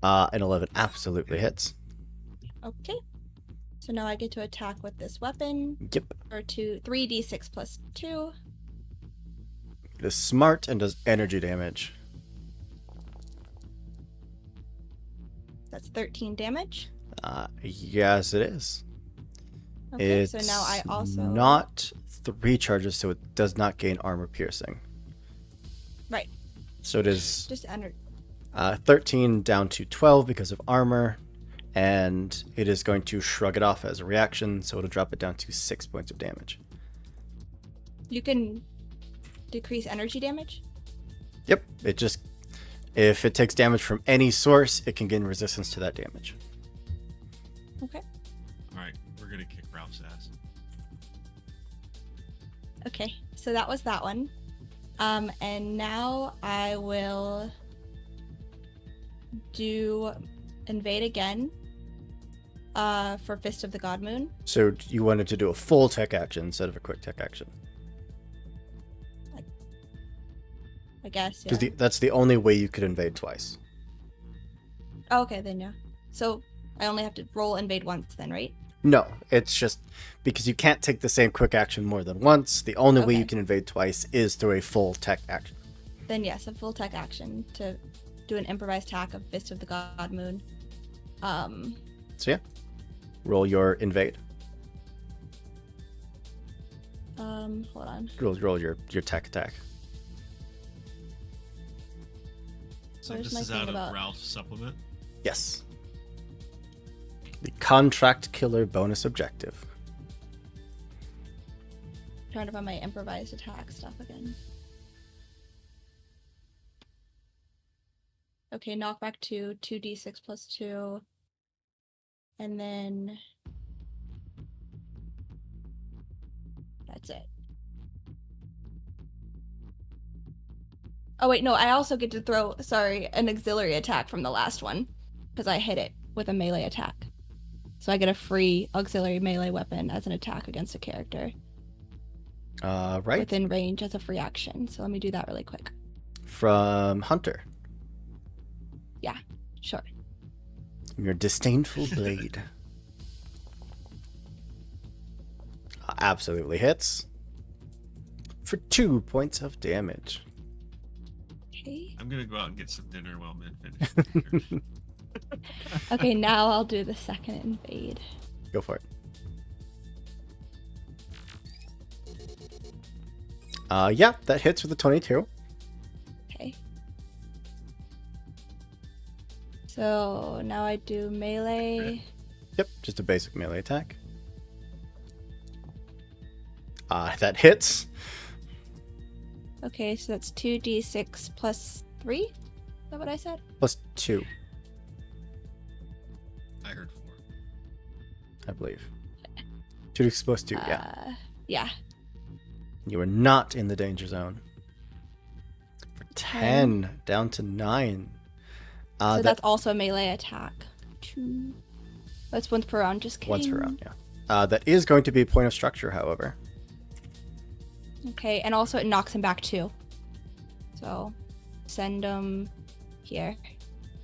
An 11 absolutely hits. Okay. So now I get to attack with this weapon. Yep. Or 3d6 plus 2. It is smart and does energy damage. That's 13 damage. Yes, it is. Okay, It's so now I also... not 3 charges, so it does not gain armor piercing. Right. So it is Just energy. 13 down to 12 because of armor, and it is going to shrug it off as a reaction, so it'll drop it down to 6 points of damage. You can decrease energy damage? Yep, it just... If it takes damage from any source, it can gain resistance to that damage. Okay. All right, we're gonna kick Ralph's ass. Okay, so that was that one. And now I will do invade again for Fist of the God Moon. So you wanted to do a full tech action instead of a quick tech action. I guess, yeah. Because that's the only way you could invade twice. Oh, okay, then yeah. So I only have to roll invade once then, right? No, it's just because you can't take the same quick action more than once. The only way Okay. you can invade twice is through a full tech action. Then yes, a full tech action to do an improvised attack of Fist of the God Moon. So yeah, roll your invade. Hold on. Roll your tech attack. So Where's this my is thing out of about- Ralph's supplement. Yes. The contract killer bonus objective. Trying to find my improvised attack stuff again. Okay, knockback 2d6 plus 2. And then that's it. Oh wait, no, I also get to throw, an auxiliary attack from the last one. Because I hit it with a melee attack. So I get a free auxiliary melee weapon as an attack against a character. Right. Within range as a free action. So let me do that really quick. From Hunter. Sure. Your disdainful blade. Absolutely hits. For 2 points of damage. Okay. I'm gonna go out and get some dinner while Min finishes. Okay, now I'll do the second invade. Go for it. Yeah, that hits with a 22. Okay. So now I do melee. Yep, just a basic melee attack. That hits. Okay, so that's 2d6 plus 3? Is that what I said? Plus 2, I heard 4. I believe. 2 plus 2, yeah. Yeah. You are not in the danger zone. For 10, down to 9. So that's also a melee attack. 2. That's once per round, just kidding. Once per round, yeah. That is going to be a point of structure, however. Okay, and also it knocks him back too. So send him here.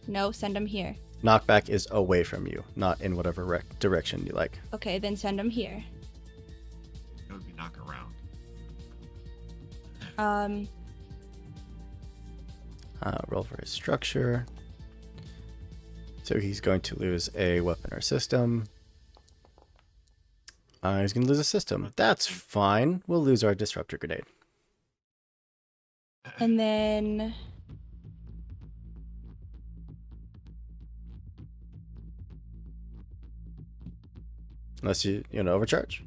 No, send him here. Knockback is away from you, not in whatever direction you like. Okay, then send him here. It would be knock around. Roll for his structure. So he's going to lose a weapon or system. He's going to lose a system. That's fine. We'll lose our disruptor grenade. And then Unless you overcharge.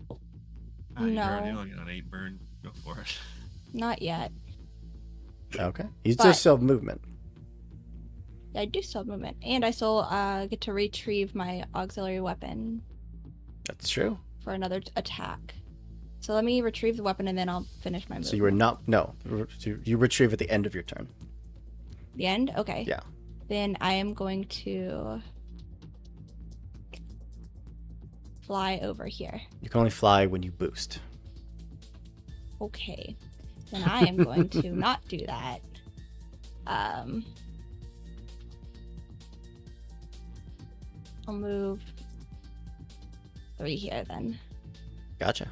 You're already No. only on 8 burn. Go for it. not yet. Okay. You But- still have movement. Yeah, I do still have movement. And I still get to retrieve my auxiliary weapon That's true. for another attack. So let me retrieve the weapon and then I'll finish my movement. So you were not... No. You retrieve at the end of your turn. The end? Okay. Yeah. Then I am going to fly over here. You can only fly when you boost. Okay. Then I am going to not do that. I'll move 3 here then. Gotcha.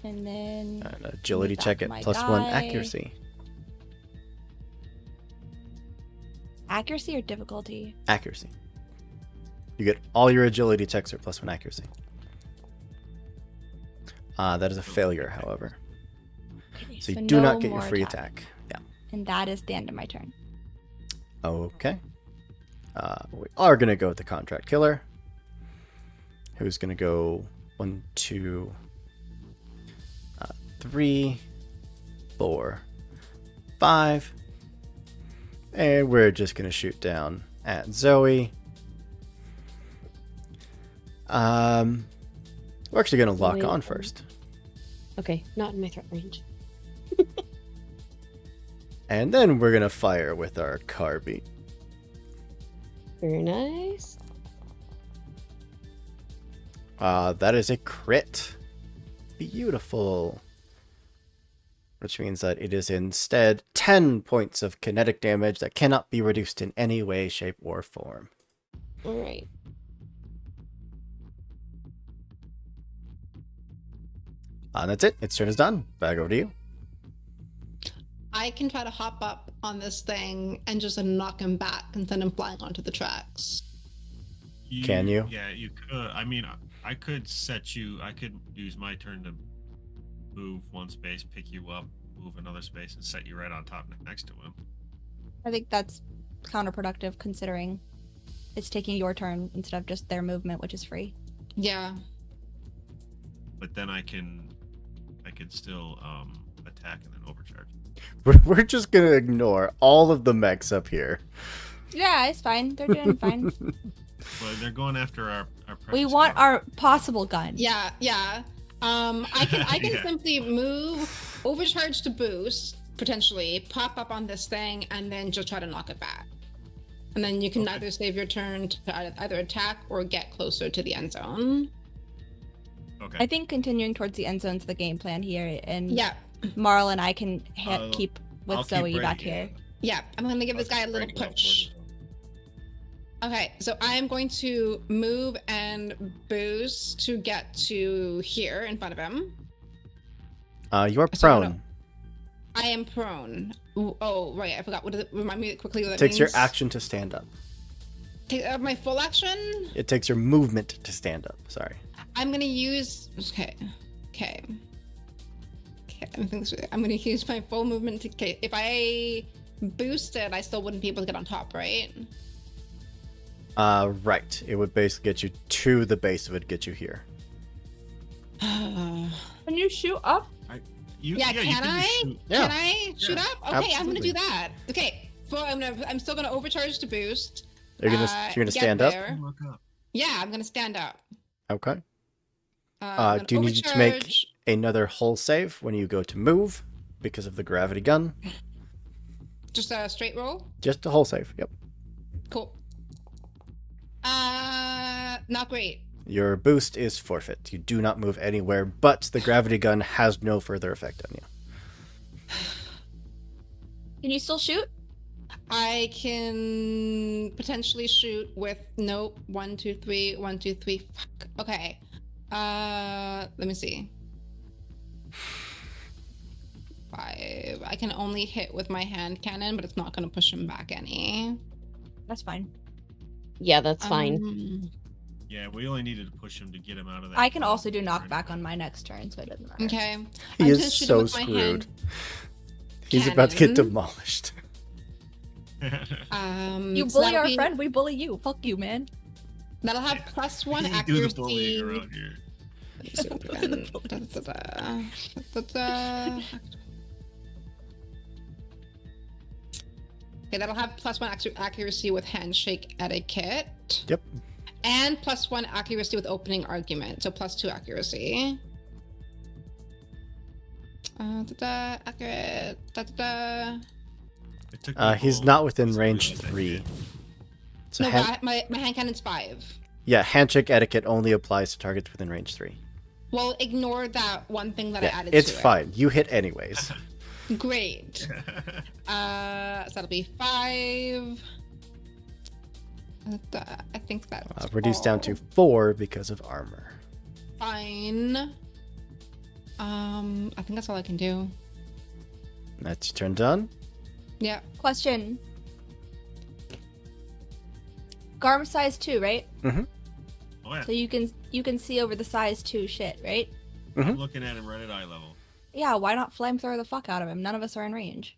And then An agility move check back at my +1 guy. accuracy. Accuracy or difficulty? Accuracy. You get all your agility checks are +1 accuracy. That is a failure, however. Okay, So you do not no get your more free attack. Yeah. And that is the end of my turn. Okay. We are going to go with the contract killer. Who's going to go 1, 2, 3, 4, 5. And we're just going to shoot down at Zoe. We're actually going to lock Wait, on first. Okay, not in my threat range. And then we're going to fire with our carbine. Very nice. That is a crit. Beautiful. Which means that it is instead 10 points of kinetic damage that cannot be reduced in any way, shape, or form. All right. And that's it. Its turn is done. Back over to you. I can try to hop up on this thing and just knock him back and send him flying onto the tracks. Can you? Yeah, you could. I mean, I could set you. I could use my turn to move 1 space, pick you up, move another space, and set you right on top next to him. I think that's counterproductive considering it's taking your turn instead of just their movement, which is free. Yeah. But then I could still attack and then overcharge. We're just going to ignore all of the mechs up here. Yeah, it's fine. They're doing fine. Well, they're going after our We precious want gun. our possible gun. Yeah, yeah. I can Yeah. simply move, overcharge to boost, potentially, pop up on this thing, and then just try to knock it back. And then you can Okay. either save your turn to either attack or get closer to the end zone. Okay. I think continuing towards the end zone's the game plan here, and Yeah, Marl and I can I'll- keep with I'll keep Zoe right- back yeah. here. yeah. I'm gonna give I'll this guy a keep little right going push. towards it. Okay, so I am going to move and boost to get to here in front of him. You are So I prone. I am prone. Oh, right. I forgot. What does it remind me quickly what that It takes means? your action to stand up. My full action? It takes your movement to stand up. Sorry. I'm gonna use. Okay. I'm gonna use my full movement to. Okay, if I boosted, I still wouldn't be able to get on top, right? Right. It would basically get you to the base of it, get you here. yeah, Can you shoot up? You can just I? shoot. Yeah. Can I shoot Yeah, up? Okay, I'm gonna absolutely. do that. Okay, so I'm still gonna overcharge to boost. You're gonna Get stand up. there. Look up. Yeah, I'm gonna stand up. Okay. I'm Do you gonna need to make overcharge. another hull save when you go to move because of the gravity gun? Just a straight roll? Just a hull save. Yep. Cool. Not great. Your boost is forfeit. You do not move anywhere, but the gravity gun has no further effect on you. Can you still shoot? I can potentially shoot with nope. 1, 2, 3. 1, 2, 3. Fuck. Okay. Let me see. 5. I can only hit with my hand cannon, but it's not gonna push him back any. That's fine. Yeah, that's fine. Yeah, we only needed to push him to get him out of that. I can well. also do knockback on my next turn, so it doesn't matter. Okay. He I'm is gonna shoot him so with my screwed. hand He's about to get cannon. demolished. You so bully that'll our be- friend, we bully you. Fuck you, man. That'll have Yeah. +1 You do the accuracy. bullying around here. Let me see what we can- Da-da-da. Okay, that'll have +1 accuracy with handshake etiquette. Yep. And +1 accuracy with opening argument, so +2 accuracy. Da-da, accurate. Da-da-da. It took me He's all- not within to range realize I 3. did. So No, hand- but my hand cannon's 5. Yeah, handshake etiquette only applies to targets within range 3. Well, ignore that one thing that I Yeah, added it's to fine. You hit anyways. it. Great. So that'll be 5. I think that's Reduced down to all. 4 because of armor. Fine. I think that's all I can do. That's your turn done. Yeah. Question. Garm size 2, right? Mm-hmm. Oh, yeah. So you can see over the size 2 shit, right? I'm looking at him right at eye level. Yeah, why not flamethrower the fuck out of him? None of us are in range.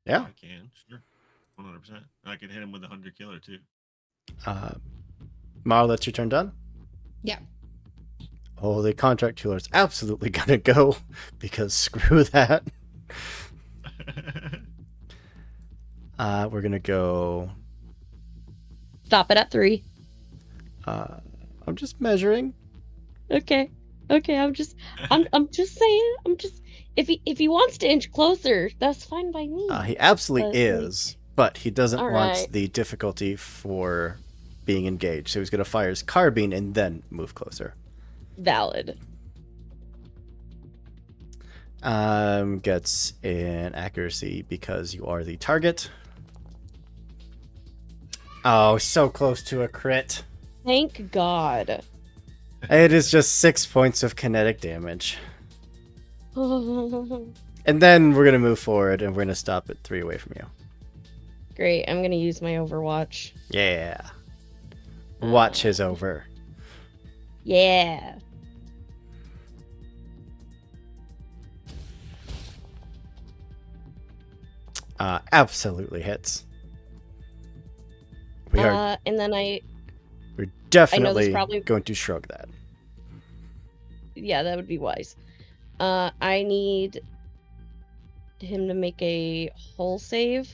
Yeah. I can, sure. 100%. I can hit him with a 100 killer, too. Marl, that's your turn done. Yeah. Oh, the contract killer is absolutely gonna go because screw that. We're gonna go. Stop it at 3. I'm just measuring. Okay. I'm just saying. If he wants to inch closer, that's fine by me. He absolutely But, is, but he doesn't All want right. the difficulty for being engaged, so he's gonna fire his carbine and then move closer. Valid. Gets an accuracy because you are the target. Oh, so close to a crit. Thank God. It is just 6 points of kinetic damage. Great. And then we're going to move forward and we're going to stop at 3 away from you. I'm gonna use my Overwatch. Yeah. Watch his over. Yeah. Absolutely hits. We are And then we're definitely probably- going to shrug that. yeah, that would be wise. I need him to make a hull save.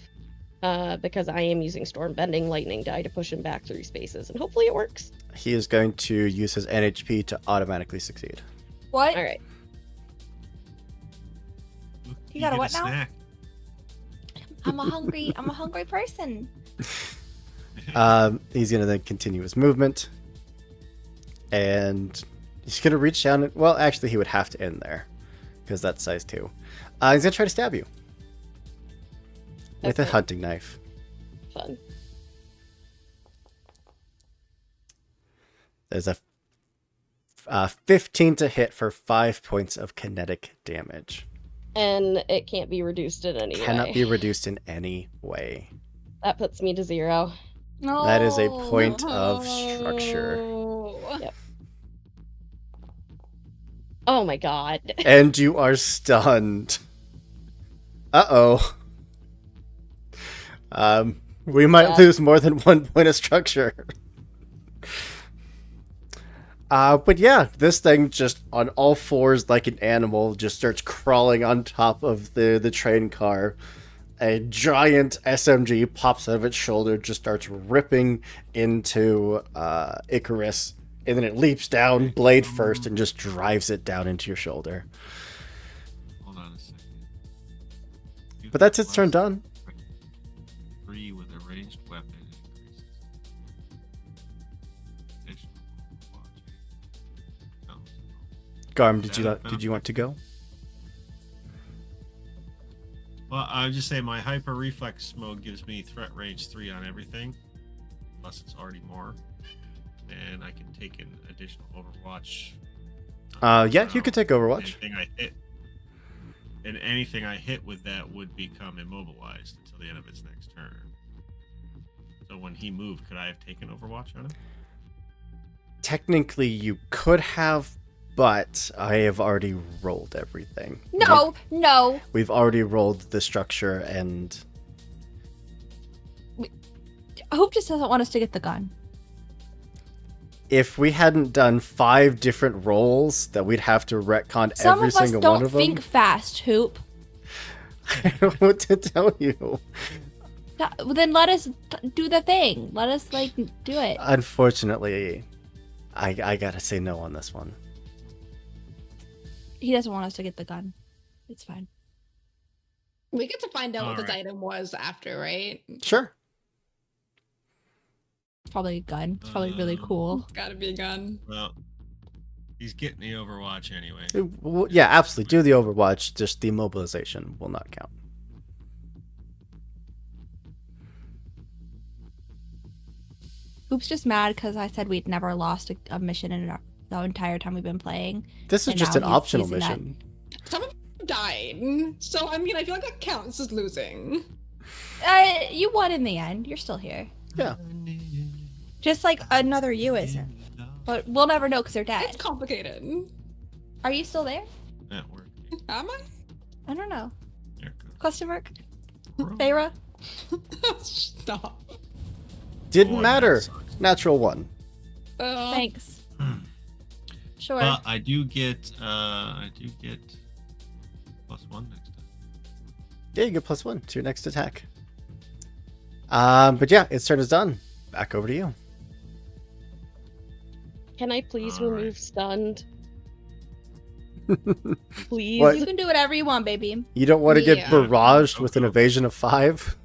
Because I am using Stormbending Lightning Die to push him back 3 spaces, and hopefully it works. He is going to use his NHP to automatically succeed. What? All right. You got a get what now? snack. I'm a hungry person. He's going to then continue his movement. And he's going to reach down. Well, actually, he would have to end there because that's size 2. He's going to try to stab you with a Okay. hunting knife. Fun. There's a 15 to hit for 5 points of kinetic damage. And it can't be reduced in any Cannot way. be reduced in any way. That puts me to 0. No. That is a point of structure. Yep. Oh my God. And you are stunned. Uh-oh. We might Yeah. lose more than 1 point of structure. But yeah, this thing just on all fours like an animal just starts crawling on top of the train car. A giant SMG pops out of its shoulder, just starts ripping into Icarus, and then it leaps down, blade first, and just drives it down into your shoulder. Hold on a second. You But that's hit its turn plus done. 3 with a ranged weapon increases. Additional watch. No. Garm, Is did that you want to go? Well, I'll just say my hyper reflex mode gives me threat range 3 on everything, plus it's already more, and I can take an additional Overwatch. Yeah, you could take Overwatch. Anything I hit with that would become immobilized until the end of its next turn. So when he moved, could I have taken Overwatch on him? Technically, you could have, but I have already rolled everything. No. We've already rolled the structure, and Hope just doesn't want us to get the gun. if we hadn't done 5 different rolls, that we'd have to retcon Some every of us single one don't of them. think fast, Hoop. I don't know what to tell you. Then let us do the thing. Let us do it. Unfortunately, I gotta say no on this one. He doesn't want us to get the gun. It's fine. We get to find out what this Alright. item was after, right? Sure. probably a gun. It's probably really cool. It's gotta be a gun. Well, he's getting the Overwatch anyway. Well, yeah, absolutely. Do the Overwatch. Just the immobilization will not count. Hoop's just mad because I said we'd never lost a mission in the entire time we've been playing. This is And just now an he's optional using that. mission. Someone died. So, I mean, I feel like that counts as losing. You won in the end. You're still here. Yeah. Just like another you isn't. But we'll never know because they're dead. It's complicated. Are you still there? Network. Am I? I don't know. There it goes. Question mark? Bro. Feyre? Stop. Didn't Boy, matter. that sucks. Natural 1. Thanks. Sure. But I do get +1 next time. Yeah, you get +1 to your next attack. But yeah, its turn is done. Back over to you. Can I please All right. remove stunned? Please. What? You can do whatever you want, baby. You don't want to get Yeah. barraged with an evasion of 5?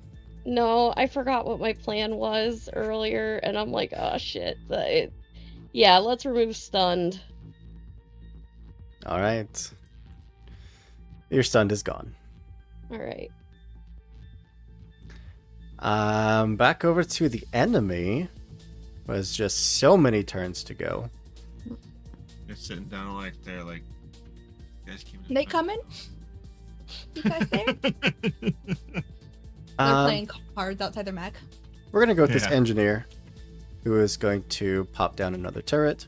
No, I forgot what my plan was earlier, and I'm like, oh shit. Yeah, let's remove stunned. All right. Your stunned is gone. All right. Back over to the enemy. Was just so many turns to go. They're sitting down like they're like. You guys came to They fight. coming? You guys there? They're playing cards outside their mech. We're gonna go with this Yeah. engineer, who is going to pop down another turret.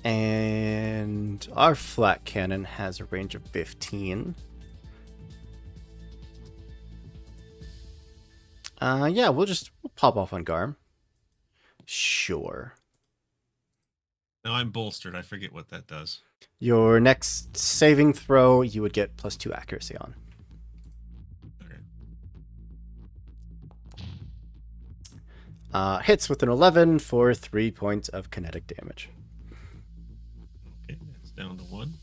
And our flat cannon has a range of 15. Yeah, we'll pop off on Garm. Sure. No, I'm bolstered. I forget what that does. Your next saving throw, you would get +2 accuracy on. Okay. Hits with an 11 for 3 points of kinetic damage. Okay, that's down to 1.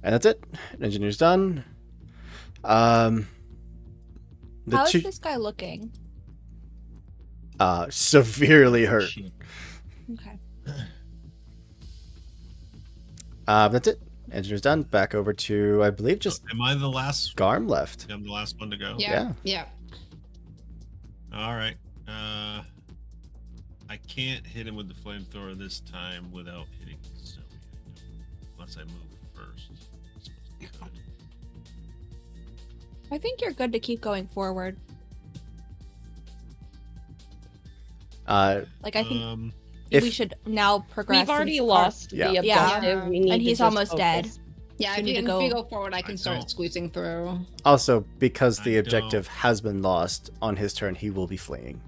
And that's it. Engineer's done. How is this guy looking? Severely hurt. Shit. Okay. That's it. Engineer's done. Back over to, I believe, just Am I the last? Garm left. I'm the last one to go. Yeah. All right. I can't hit him with the flamethrower this time without hitting Zoe. Unless I move first. I suppose I could. I think you're good to keep going forward. Like I think if we should now progress. We've already and lost Yeah. the Yeah. objective. We need And to he's just almost dead. focus. Yeah, We if need you, to if you go- go forward, I can start don't. squeezing through. also because the I objective don't- has been lost on his turn, he will be fleeing.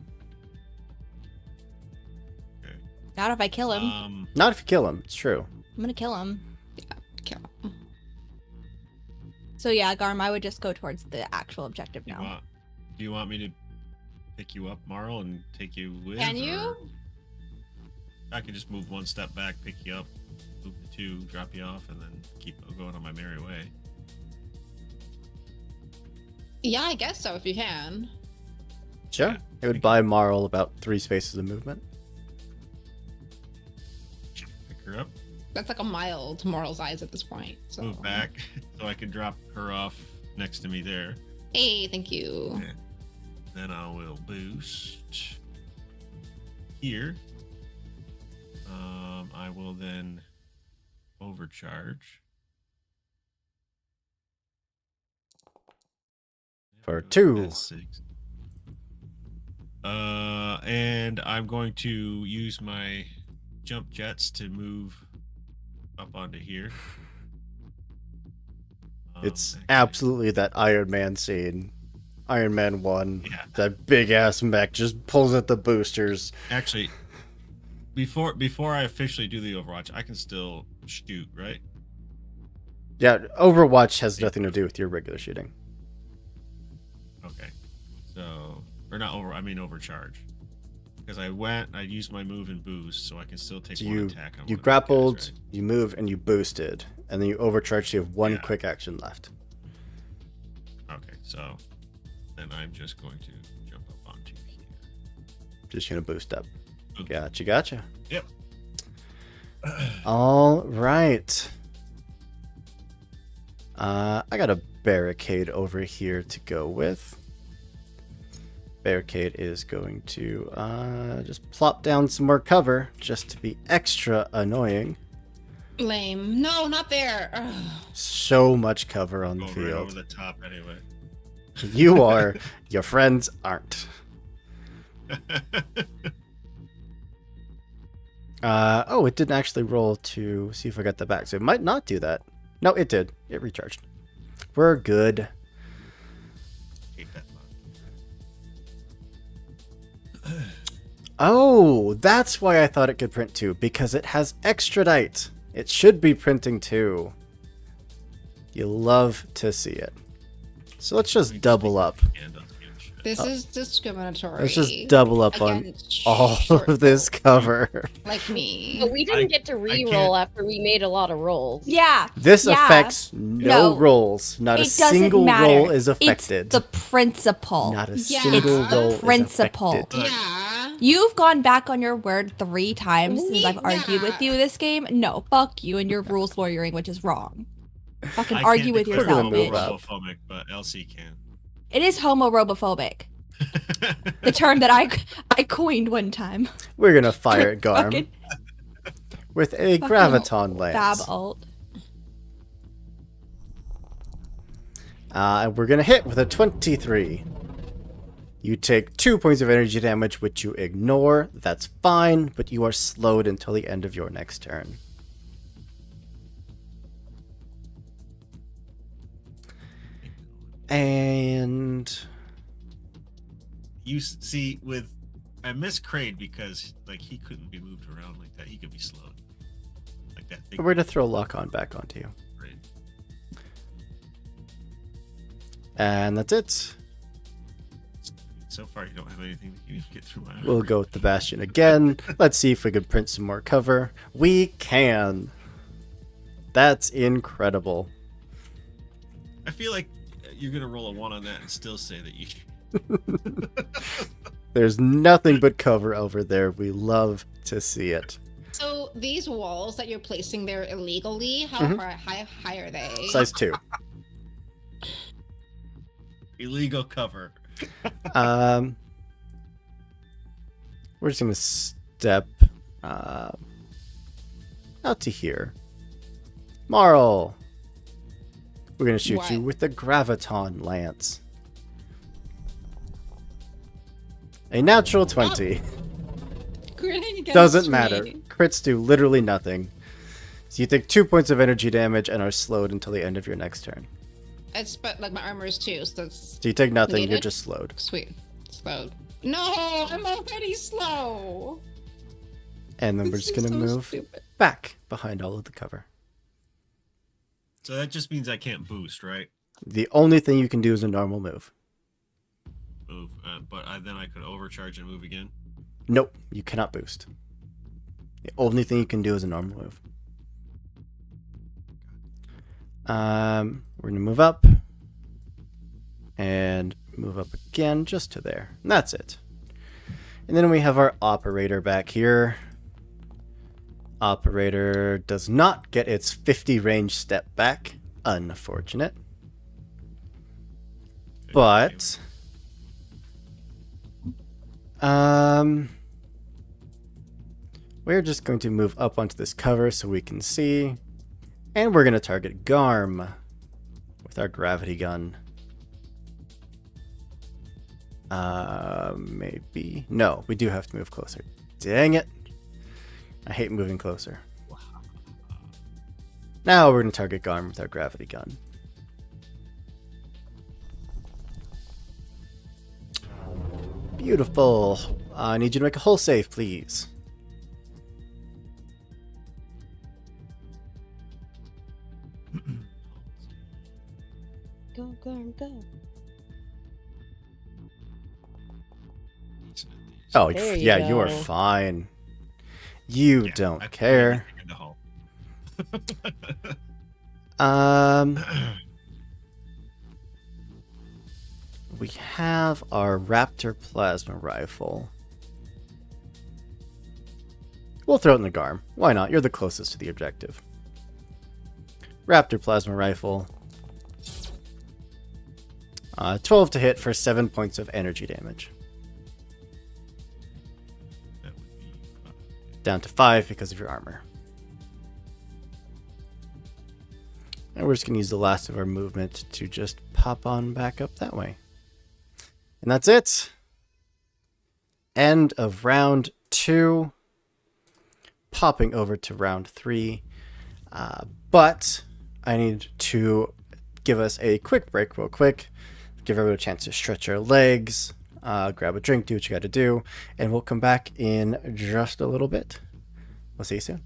Okay. not if I kill him. Not if you kill him. It's true. I'm gonna kill him. Kill. So yeah, Garm, I would just go towards the actual objective now. Do you want me to pick you up, Marl, and take you with? Can or- you? I can just move 1 step back, pick you up, move the 2, drop you off, and then keep going on my merry way. Yeah, I guess so, if you can. Sure. Yeah. It would buy Marl about 3 spaces of movement. Pick her up, That's like a mile to Moral's eyes at this point. So. move back, so I can drop her off next to me there. Hey, thank you. Yeah. Then I will boost here. I will then overcharge. For 2. That's 6. And I'm going to use my jump jets to move up onto here. It's actually- absolutely that Iron Man scene. Iron Man 1. Yeah. That big ass mech just pulls at the boosters. Actually, before I officially do the Overwatch, I can still shoot, right? Yeah, Overwatch has nothing to do with your regular shooting. Okay. So, or not over. I mean overcharge. Because I used my move and boost, so I can still take So one you attack on one you of the grappled, guys, right? you move, and you boosted, and then you overcharged. So you have 1 Yeah. quick action left. Okay, so then I'm just going to jump up onto here. Just gonna boost up. Okay. Gotcha. Yep. All right. I got a barricade over here to go with. Barricade is going to just plop down some more cover just to be extra annoying. Lame. No, not there. Ugh. So much cover on the Go right field. over the top anyway. You are, your friends aren't. Oh, it didn't actually roll to see if I got the back, so it might not do that. No, it did. It recharged. We're good. Keep that Oh, that's why I thought it could print 2, because it has extradite. It should be printing 2. You love to see it. So let's just double up. This is discriminatory. Let's just double up on against all short of this folk cover. like me. But we didn't get to I re-roll after we made a lot of rolls. Yeah. This yeah. affects no No. rolls. Not a It doesn't single matter. roll is affected. It's the principle. Not a Yeah. single It's the roll principle. is affected. Yeah. You've gone back on your word 3 times since I've argued with Yeah. you this game. No, fuck you and your rules lawyering, which is wrong. Fucking I argue can't with declare yourself, move bitch. up. homophobic, but LC can. It is homorobophobic. The term that I coined one time. We're gonna fire at Garm Fucking with a fucking graviton lance. fab alt. And we're gonna hit with a 23. You take 2 points of energy damage, which you ignore. That's fine, but you are slowed until the end of your next turn. And You see, with I miss Kraid because like he couldn't be moved around like that. He could be slowed like that. Thing we're gonna throw lock on back onto you. Kraid. And that's it. So far, you don't have anything that you can get through my. We'll go with the Bastion again. Let's see if we can print some more cover. We can. That's incredible. I feel like you're gonna roll a 1 on that and still say that you. There's nothing but cover over there. We love to see it. So these walls that you're placing there illegally, how high are they? Size 2. Illegal cover. We're just gonna step out to here. Marl, we're gonna shoot you What? with the graviton lance. A natural 20. Gritting against Doesn't matter. me. Crits do literally nothing. So you take 2 points of energy damage and are slowed until the end of your next turn. It's but like my armor is 2, so that's So you take nothing. You're Negated? just slowed. sweet. Slowed. No, I'm already slow. And then we're This just is gonna so move stupid. back behind all of the cover. So that just means I can't boost, right? The only thing you can do is a normal move. Move, but then I could overcharge and move again. Nope, you cannot boost. The only thing you can do is a normal move. We're gonna move up and move up again just to there. And that's it. And then we have our operator back here. Operator does not get its 50 range step back. Unfortunate. But we're just going to move up onto this cover so we can see. And we're going to target Garm with our gravity gun. Maybe. No, we do have to move closer. Dang it. I hate moving closer. Now we're going to target Garm with our gravity gun. Beautiful. I need you to make a hull save, please. Go, Garm, go. Oh, There you yeah, you are go. fine. You Yeah, don't I care. in the hull. we have our Raptor plasma rifle. We'll throw it in the Garm. Why not? You're the closest to the objective. Raptor plasma rifle. 12 to hit for 7 points of energy damage. That would be 5. Down to 5 because of your armor. And we're just going to use the last of our movement to just pop on back up that way. And that's it. End of round 2. Popping over to round 3. But I need to give us a quick break real quick. Give everyone a chance to stretch your legs, grab a drink, do what you got to do, and we'll come back in just a little bit. We'll see you soon.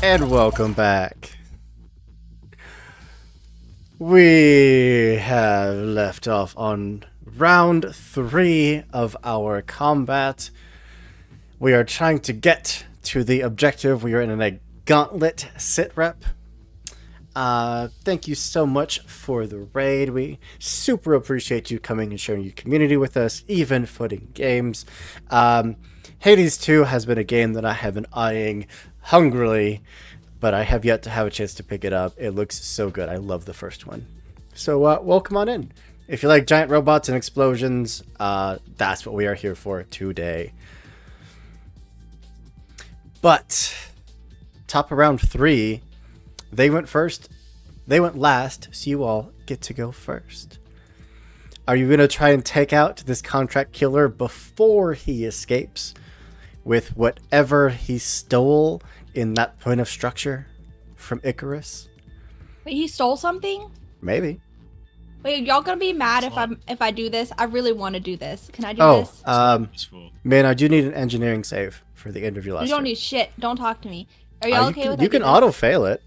And welcome back. We have left off on round 3 of our combat. We are trying to get to the objective. We are in a gauntlet sit rep. Thank you so much for the raid. We super appreciate you coming and sharing your community with us, even footing games. Hades 2 has been a game that I have been eyeing hungrily, but I have yet to have a chance to pick it up. It looks so good. I love the first one. So welcome on in. If you like giant robots and explosions, that's what we are here for today. But top of round 3, they went first, they went last, so you all get to go first. Are you going to try and take out this contract killer before he escapes with whatever he stole in that point of structure from Icarus? Wait, he stole something? Maybe. Wait, y'all gonna be mad if I do this? I really want to do this. Can I do Oh, this? man, I do need an engineering save for the end of your last You don't turn. need shit. Don't talk to me. Are y'all okay with that? You can auto fail it.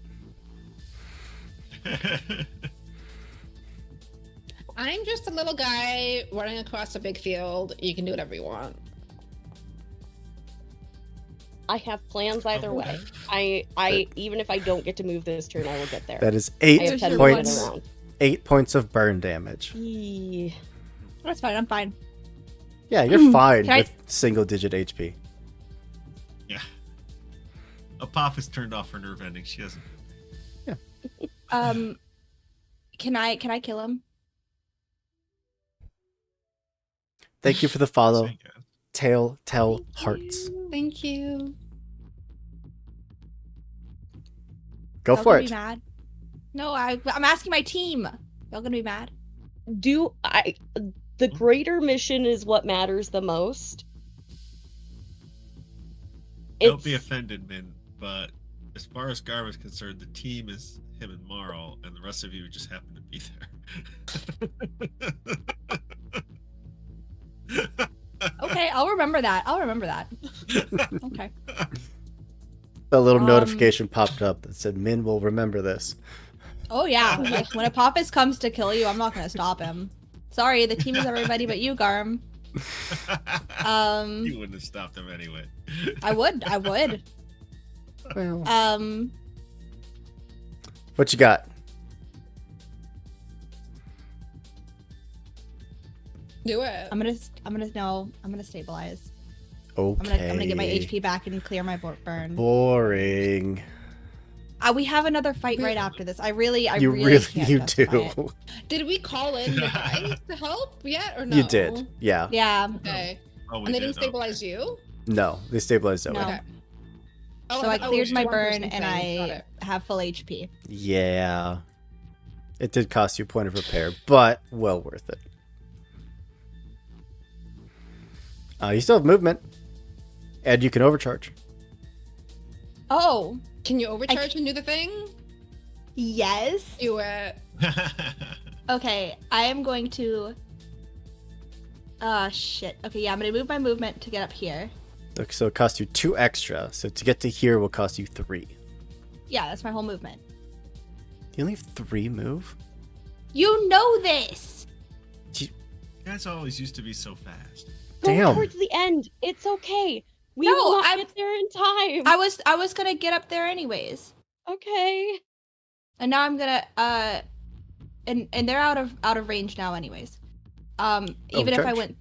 I'm just a little guy running across a big field. You can do whatever you want. I have plans either way. I even if I don't get to move this turn, I will get there. That is I 8 have 10 points. movement around. 8 points of burn damage. Yee. That's fine. I'm fine. Yeah, you're fine Can I- with single-digit HP. Yeah. Apophis turned off her nerve ending. She hasn't. Can I kill him? Thank you for the follow. Say again. Tell Hearts. Thank you. Go Y'all for gonna it. Be mad? No, I'm asking my team. Y'all gonna be mad? The greater mission is what matters the most. Don't be offended, Min, but as far as Gar was concerned, the team is him and Marl, and the rest of you just happen to be there. Okay, I'll remember that. Okay. A little notification popped up that said, Min will remember this. Oh yeah, like when Apophis comes to kill you, I'm not gonna stop him. Sorry, the team is everybody but you, Garm. You wouldn't have stopped him anyway. I would. Well. What you got? Do it. I'm gonna stabilize. Okay. I'm gonna get my HP back and clear my burn. Boring. We have another fight right after this. I really can't You justify it. do. Did we call in the guys to help yet or no? You did. Yeah. Yeah. Okay. Oh, we And they did, didn't stabilize you? No, they stabilized Zoe. No. Okay. So I cleared it's my one burn person and thing. Got I it. have full HP. Yeah. It did cost you a point of repair, but well worth it. You still have movement. And you can overcharge. Oh, Can you overcharge and do the thing? yes. Do it. Okay, I am going to. Shit. Okay, yeah, I'm gonna move my movement to get up here. Okay, so it costs you 2 extra. So to get to here will cost you 3. Yeah, that's my whole movement. You only have 3 move? You know this. You guys always used to be so fast. Go Damn. towards the end. It's okay. We No, will not I'm- get there in time. I was gonna get up there anyways, Okay. and now I'm gonna and they're out of range now anyways. Even if I Overcharge? went.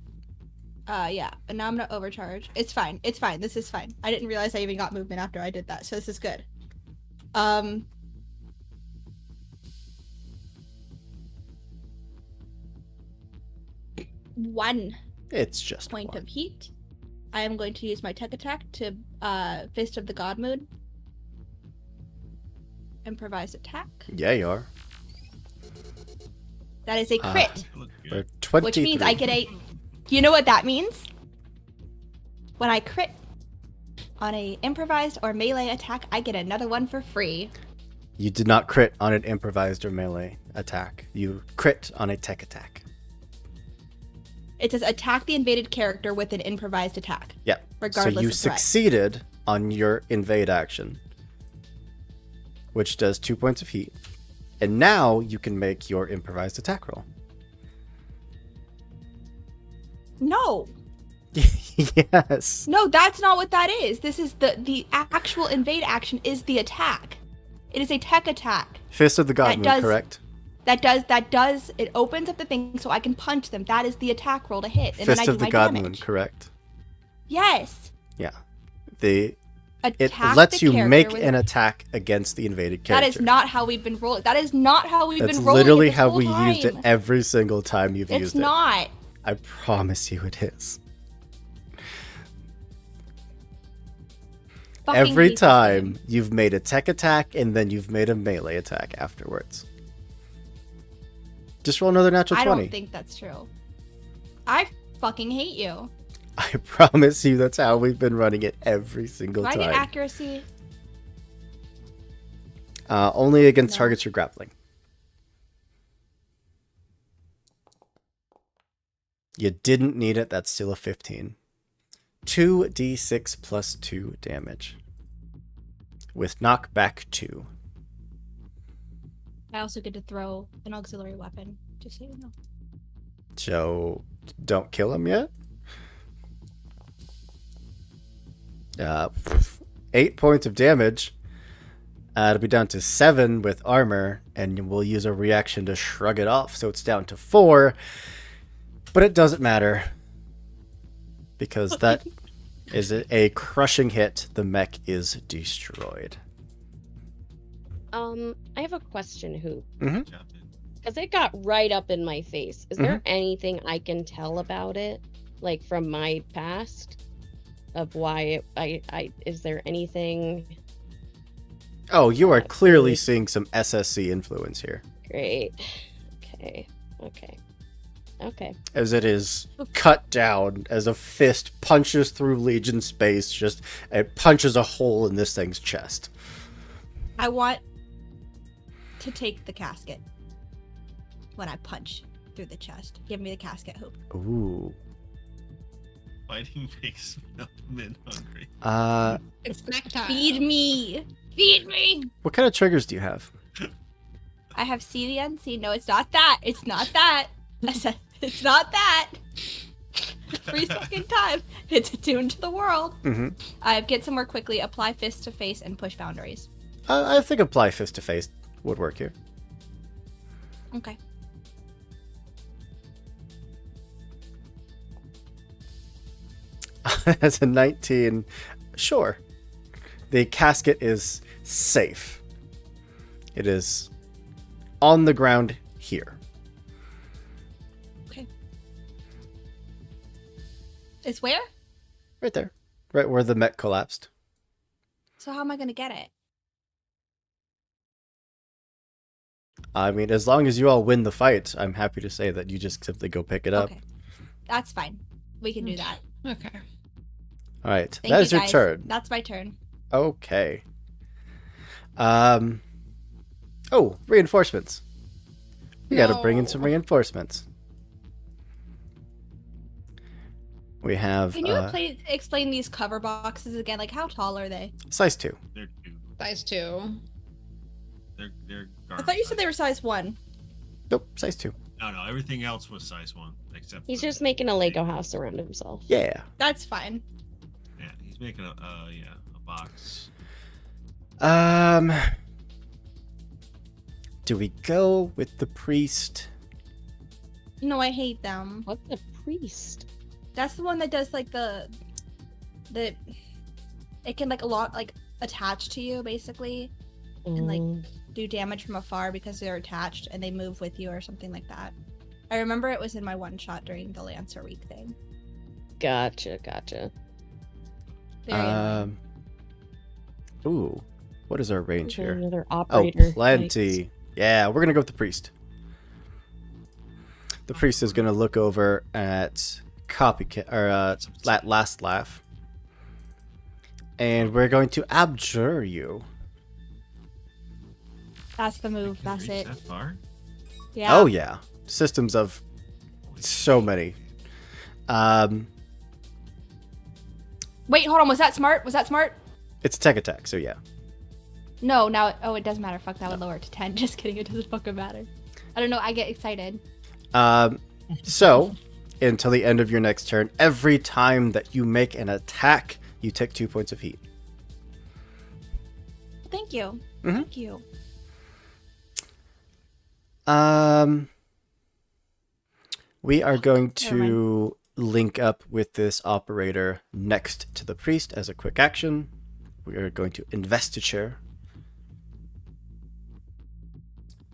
Yeah, and now I'm gonna overcharge. It's fine. This is fine. I didn't realize I even got movement after I did that, so this is good. 1 It's just point 1. of heat. I am going to use my tech attack to Fist of the God Mood. Improvised attack. Yeah, you are. That is a crit, You look good. For 23. which means I get a. You know what that means? When I crit on a improvised or melee attack, I get another one for free. You did not crit on an improvised or melee attack. You crit on a tech attack. It says attack the invaded character with an improvised attack. Yeah. Regardless so you of threat. succeeded on your invade action. which does 2 points of heat. And now you can make your improvised attack roll. No. Yes. No, that's not what that is. This is the actual invade action is the attack. It is a tech attack. Fist of the God Moon, correct? That does it opens up the thing so I can punch them. That is the attack roll to hit. And Fist then I of do the my God damage. Moon, correct? Yes. Yeah. It Attack lets the you character make with an attack against the invaded character. That is not how we've been rolling. That is not how we've That's been rolling. literally this how whole we time. used it every single time you've used It's it. not. I promise you it is. Fucking Every hate this time game. you've made a tech attack and then you've made a melee attack afterwards. Just roll another natural 20. I don't think that's true. I fucking hate you. I promise you that's how we've been running it every single Do I time. get accuracy? Only against No. targets you're grappling. You didn't need it. That's still a 15. 2d6 plus 2 damage. With knockback 2. I also get to throw an auxiliary weapon, just so you know. So, don't kill him yet. 8 points of damage. It'll be down to 7 with armor, and we'll use a reaction to shrug it off, so it's down to 4. But it doesn't matter, because that is a crushing hit. The mech is destroyed. I have a question, Hoop. Mm-hmm. Because it got right up in my face. Is there anything I can tell about it, like from my past, of why is there anything? Oh, you are That's clearly good. seeing some SSC influence here, Great. Okay. as it is cut down as a fist punches through Legion space. Just it punches a hole in this thing's chest. I want to take the casket when I punch through the chest. Give me the casket, Hope. Ooh. Fighting makes men hungry. It's snack time. Feed me! Feed me! What kind of triggers do you have? I have see the unseen. No, it's not that. It's not that. I said, it's not that. Free fucking time. It's attuned to the world. Mm-hmm. Get somewhere quickly, apply fist to face, and push boundaries. I think apply fist to face would work here. Okay. As a 19, sure. The casket is safe. It is on the ground here. Okay. It's where? Right there. Right where the mech collapsed. So how am I gonna get it? I mean, as long as you all win the fight, I'm happy to say that you just simply go pick it up. Okay. That's fine. We can do that. Okay. All right. Thank That you, is your guys. turn. That's my turn. Okay. Oh, reinforcements. We gotta bring in some No. reinforcements. We have Can you explain these cover boxes again? Like, how tall are they? size 2. They're two. Size 2. They're I thought you said they were size 1. Nope, size 2. No, everything else was size 1 except. He's for just the- making a Lego house around himself. Yeah. That's fine. Yeah, he's making a box. Do we go with the priest? No, I hate them. What's a priest? That's the one that does like the it can like attach to you basically and like do damage from afar because they're attached and they move with you or something like that. I remember it was in my one shot during the Lancer Week thing. Gotcha. Very annoying. Ooh, what is our range here? Another Oh, operator. plenty. Yeah, we're gonna go with the priest. The priest is gonna look over at copycat or last laugh, and we're going to abjure you. That's the move. Can That's reach it. That far? Yeah. Oh yeah, systems of so many. Wait, hold on. Was that smart? It's a tech attack, so yeah. No, now it doesn't matter. Fuck, that would lower it to 10. Just kidding, it doesn't fucking matter. I don't know, I get excited. So, until the end of your next turn, every time that you make an attack, you take 2 points of heat. Thank you. Mhm. Thank you. We are going Never mind. to link up with this operator next to the priest as a quick action. We are going to investiture.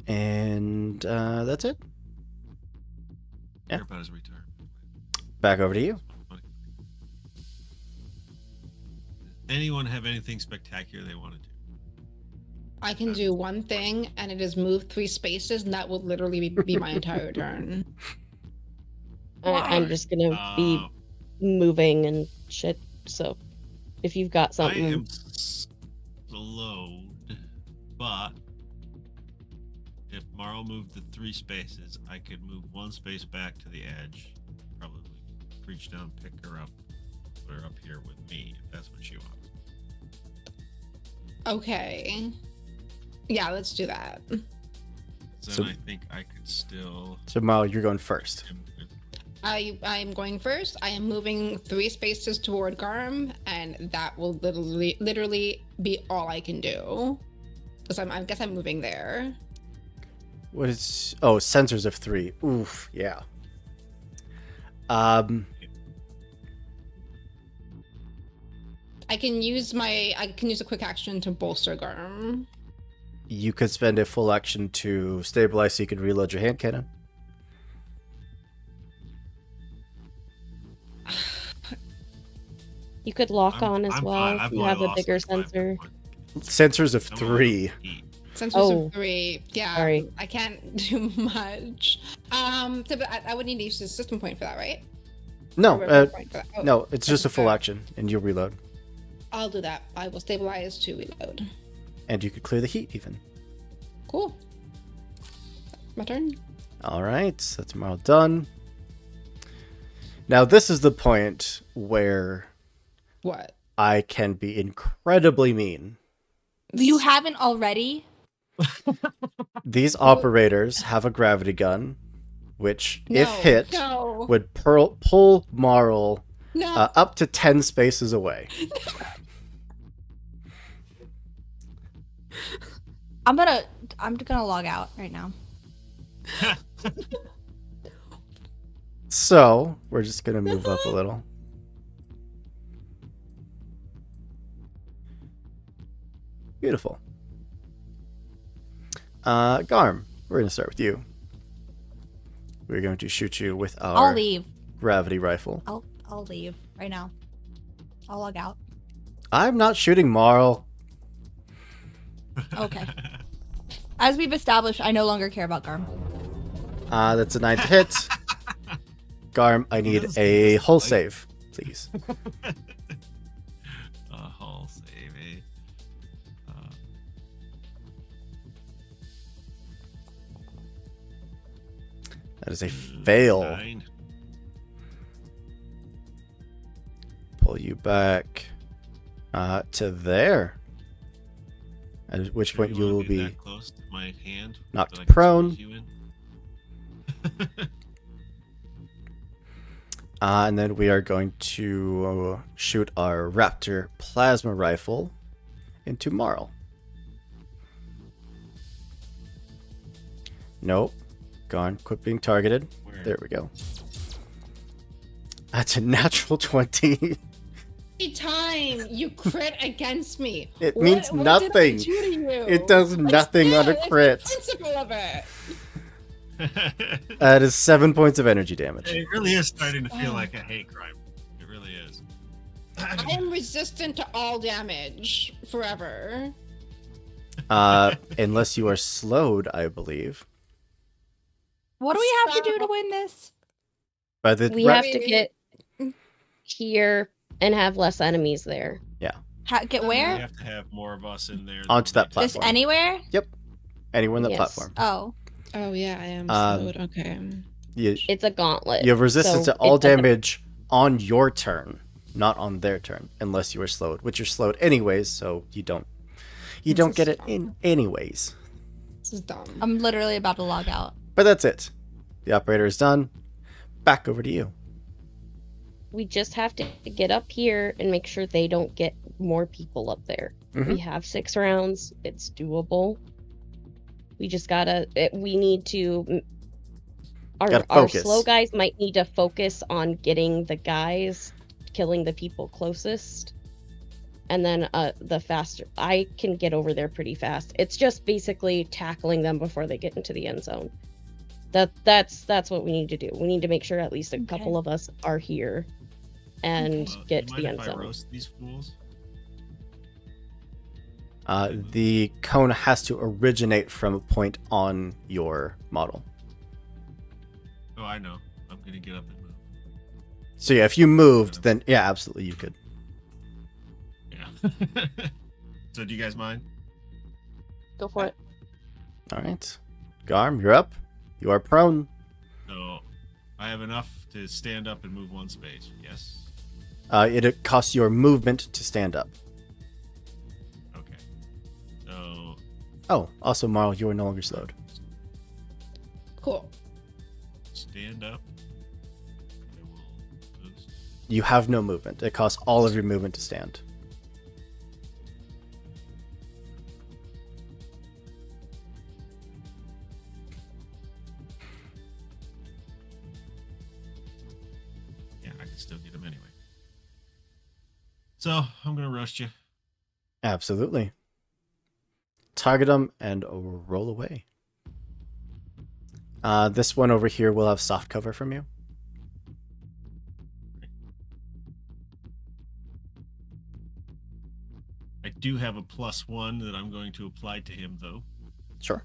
And that's it. Yeah. You're about as retard. Back over to you. Anyone have anything spectacular they want to do? I can do one thing, and it is move 3 spaces, and that will literally be my entire turn. I'm just gonna be moving and shit. So, if you've got I something, am slowed, but if Marl moved the 3 spaces, I could move 1 space back to the edge. Probably reach down, pick her up, put her up here with me, if that's what she wants. Okay. Yeah, let's do that. So I think I could still. So, Mal, you're going first. I am going first. I am moving 3 spaces toward Garm, and that will literally be all I can do. Because I guess I'm moving there. What is... Oh, sensors of 3. Oof, yeah. I can use a quick action to bolster Garm. You could spend a full action to stabilize so you can reload your hand cannon. you could lock on as I'm well fine. if I've you only have a lost bigger like 5 sensor. points. Sensors of I'm 3. on heat. Sensors Oh. of 3. Yeah. Sorry. I can't do much. But I would need to use the system point for that, right? No, Or a point for that. Oh, no, it's just a full okay. action, and you'll reload. I'll do that. I will stabilize to reload. And you could clear the heat, even. Cool. My turn. All right, so that's Marl done. Now, this is the point where What? I can be incredibly mean. You haven't already? These operators have a gravity gun, which, if hit, No. would pull Marl No. up to 10 spaces away. I'm gonna log out right now. So, we're just going to move up a little. Beautiful. Garm, we're going to start with you. We're going to shoot you with I'll our leave. gravity rifle. I'll leave right now. I'll log out. I'm not shooting Marl. Okay. As we've established, I no longer care about Garm. That's a 9 to hit. Garm, I need a hull save, please. A hull save, eh? That is a fail. 9. Pull you back to there. At which point you wanna will be be that close to my hand knocked that I can prone. squeeze you in? And then we are going to shoot our Raptor plasma rifle into Marl. Nope. Gone. Quit being targeted. Where? There we go. That's a natural 20. Every time you crit against me. It means what nothing. Did I do to you? It does nothing on a It's the crit. principle of it. That is 7 points of energy damage. It really is starting to feel like a hate crime. It really is. I am resistant to all damage forever. Unless you are slowed, I believe. What do we have to do to win this? By the we have to get here and have less enemies there. Get We where? have to have more of us in there. Onto that Just platform. anywhere? Anywhere on the Yes. platform. Oh. Oh yeah, I am Um, slowed. Okay. You, It's a gauntlet. you have resistance so to all it doesn't- damage on your turn, not on their turn, unless you are slowed, which you're slowed anyways, so you don't. You This don't is get it dumb. in anyways. This is dumb. I'm literally about to log out. But that's it. The operator is done. Back over to you. We just have to get up here and make sure they don't get more people up there. We have 6 rounds. It's doable. We just gotta. We need to. Gotta Our focus. slow guys might need to focus on getting the guys, killing the people closest, and then the faster. I can get over there pretty fast. It's just basically tackling them before they get into the end zone. That's what we need to do. We need to make sure at least a couple of us are here and get to the end If I zone. roast these fools? The cone has to originate from a point on your model. Oh, I know. I'm gonna get up and move. So yeah, if you moved, then yeah, absolutely you could. Yeah. So do you guys mind? Go for it. All right. Garm, you're up. You are prone. So I have enough to stand up and move 1 space. Yes. It costs your movement to stand up. Okay. So Oh, also, Marl, you are no longer slowed. Cool. stand up. I will boost. You have no movement. It costs all of your movement to stand. Yeah, I can still get him anyway. So I'm gonna roast you. Absolutely. Target them and roll away. This one over here will have soft cover from you. I do have a +1 that I'm going to apply to him, though. Sure.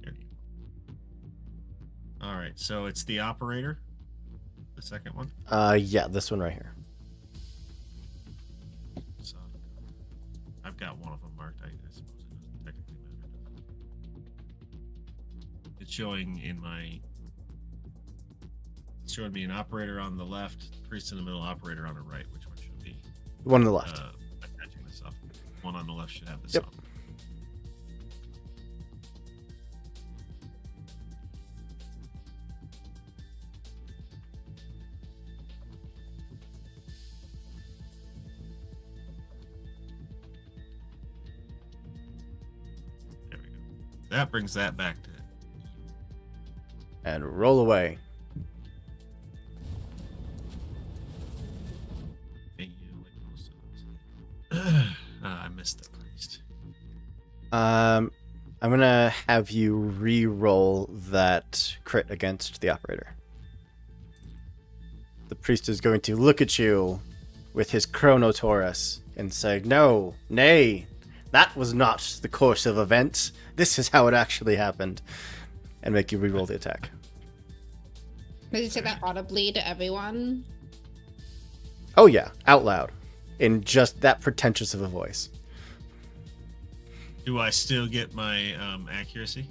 There you go. All right, so it's the operator, the second one. Yeah, this one right here. So I've got one of them marked. I suppose it doesn't technically matter. It's showing in my. It's showing me an operator on the left, priest in the middle, operator on the right. Which one should be? The one on the left. Attaching this up. One on the left should have this Yep. up. There we go. That brings that back to And roll away. I missed the priest. I'm gonna have you re-roll that crit against the operator. The priest is going to look at you with his chronotaurus and say, "No, nay, that was not the course of events. This is how it actually happened," and make you re-roll the attack. Did you say that audibly to everyone? Oh yeah, out loud, in just that pretentious of a voice. Do I still get my accuracy?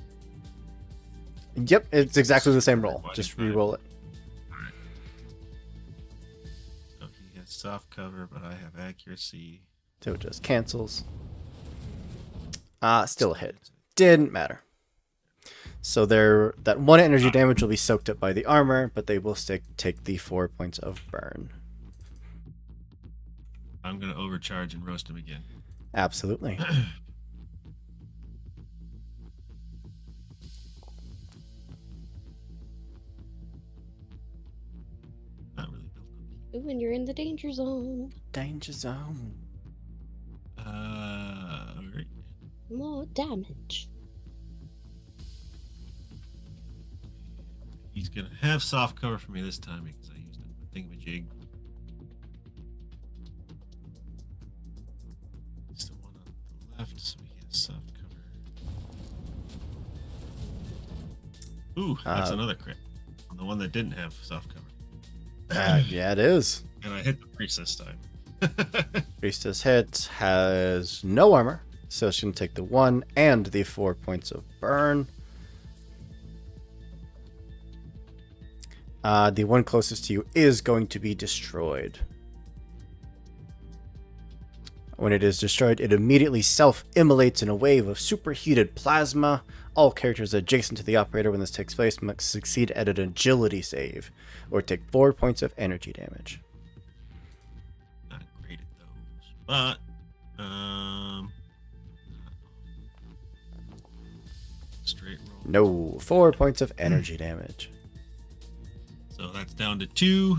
Yep, it's exactly the same roll. Just re-roll it. Alright. So he has soft cover, but I have accuracy. So it just cancels. Still a hit. Didn't matter. So that 1 energy damage will be soaked up by the armor, but they will take the 4 points of burn. I'm gonna overcharge and roast him again. Absolutely. Not really built up. When you're in the danger zone, Danger zone. Alright. more damage. He's gonna have soft cover for me this time because I used a thingamajig. It's the one on the left, so he has soft cover. Ooh, that's another crit. On the one that didn't have soft cover. Yeah, it is. And I hit the priest this time. Priestess hit has no armor, so she's going to take the 1 and the 4 points of burn. The one closest to you is going to be destroyed. When it is destroyed, it immediately self-immolates in a wave of superheated plasma. All characters adjacent to the operator when this takes place must succeed at an agility save, or take 4 points of energy damage. Not great at those, but straight roll. No, 4 points of energy damage. So that's down to 2.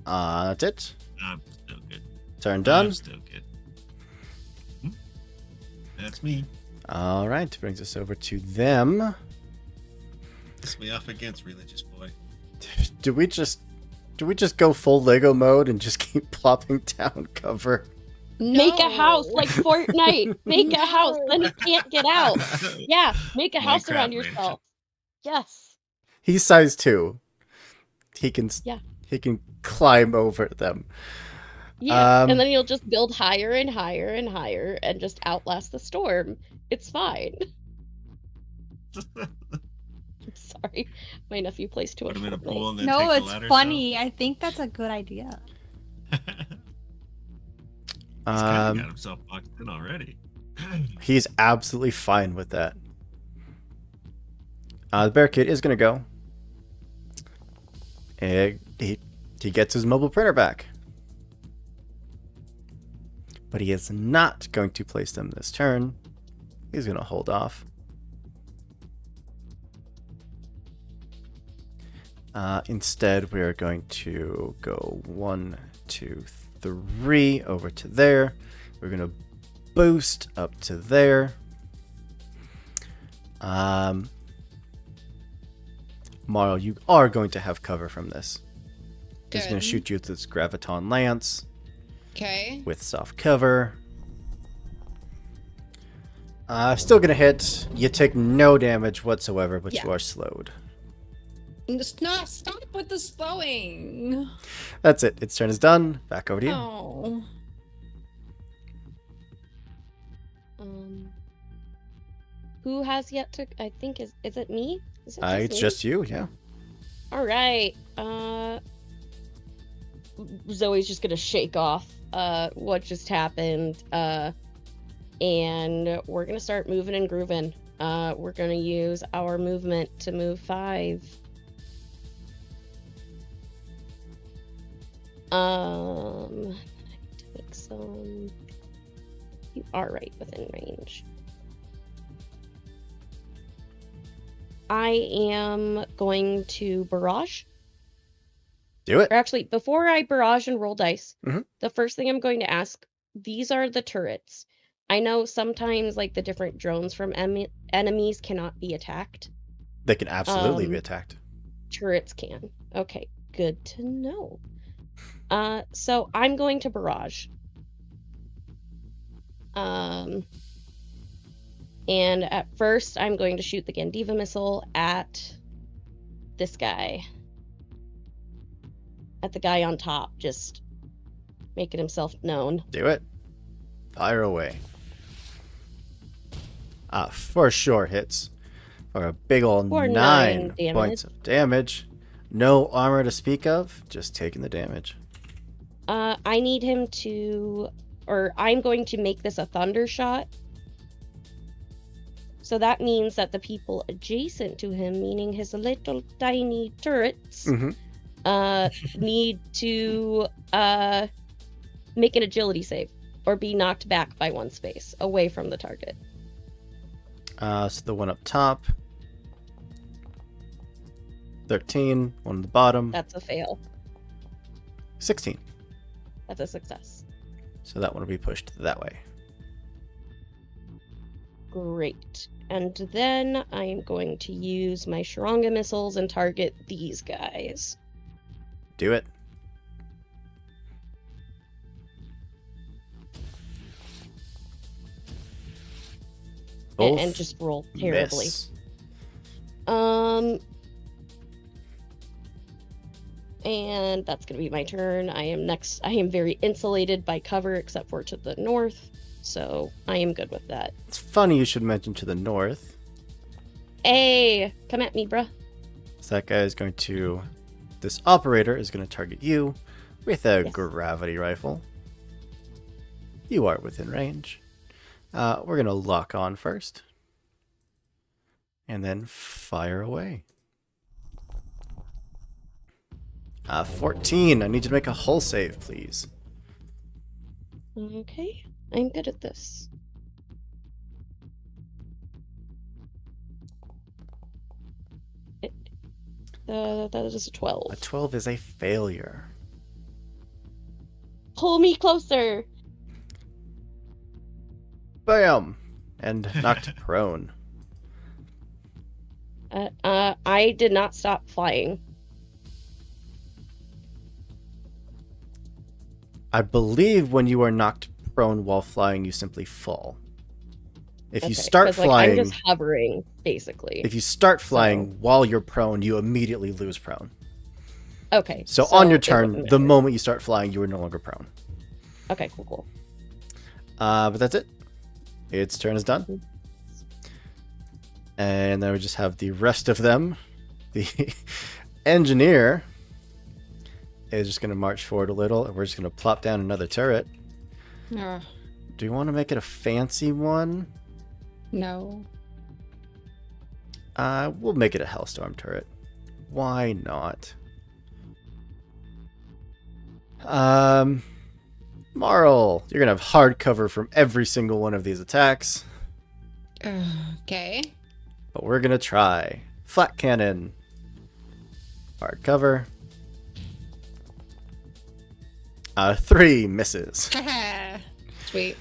That's it. I'm still good. Turn done. I'm still good. That's me. All right, brings us over to them. Piss me off against religious boy. Do we just go full Lego mode and just keep plopping down cover? Make a house No. like Fortnite. Make a house, then he can't get out. Yeah, make a house Minecraft around mansion. yourself. Yes. He's size 2. He can Yeah. he can climb over them. Yeah, and then you'll just build higher and higher and higher and just outlast the storm. It's fine. I'm sorry. My nephew plays to Put him in a Fortnite. pool and then No, take the it's ladder funny. I think that's a good idea. He's kind of got himself boxed in already. He's absolutely fine with that. The barricade is going to go. He gets his mobile printer back. But he is not going to place them this turn. He's going to hold off. Instead, we are going to go 1, 2, 3 over to there. We're going to boost up to there. Marl, you are going to have cover from this. He's going to Good. shoot you with this graviton lance Okay. with soft cover. Still going to hit. You take no damage whatsoever, but Yeah. you are slowed. Just not stop with the slowing. That's it. Its turn is done. Back over to you. Oh. Who has yet to? I think is it me? Is it It's me? just you, yeah. All right. Zoe's just gonna shake off what just happened, and we're gonna start moving and grooving. We're gonna use our movement to move 5. Take some. You are right within range. I am going to barrage. Do it. Or actually, before I barrage and roll dice, Mhm. the first thing I'm going to ask, these are the turrets. I know sometimes like the different drones from enemies cannot be attacked. They can absolutely be attacked. Turrets can. Okay, good to know. So I'm going to barrage. And at first, I'm going to shoot the Gandiva missile at this guy. At the guy on top, just making himself known. Do it. Fire away. For sure hits. For a big ol' For 9 9 points of damage. No armor to speak of, just taking the damage. I need him to, or I'm going to make this a thunder shot. So that means that the people adjacent to him, meaning his little tiny turrets, need to make an agility save or be knocked back by 1 space away from the target. So the one up top. 13. One on the bottom. That's a fail. 16. That's a success. So that one will be pushed that way. Great. And then I am going to use my Sharanga missiles and target these guys. Do it. And Both just roll terribly. miss. And that's gonna be my turn. I am next. I am very insulated by cover except for to the north, so I am good with that. It's funny you should mention to the north. Hey, come at me, bruh. So that guy is going to... This operator is going to target you with a Yes. gravity rifle. You are within range. We're going to lock on first. And then fire away. 14. I need you to make a hull save, please. Okay, I'm good at this. That is a 12. A 12 is a failure. Pull me closer. Bam! And knocked prone. I did not stop flying. I believe when you are knocked prone while flying, you simply fall. If you Okay, start 'cause, flying, I'm just hovering, basically. if you start flying while you're prone, you immediately lose prone. Okay. So on your it turn, wouldn't the matter. moment you start flying, you are no longer prone. Okay, cool. But that's it. Its turn is done. Mhm. And then we just have the rest of them. The engineer is just going to march forward a little, and we're just going to plop down another turret. No. Do you want to make it a fancy one? No. We'll make it a Hellstorm turret. Why not? Marl, you're going to have hard cover from every single one of these attacks. Okay. But we're going to try. Flat cannon. Hard cover. 3 misses. Sweet.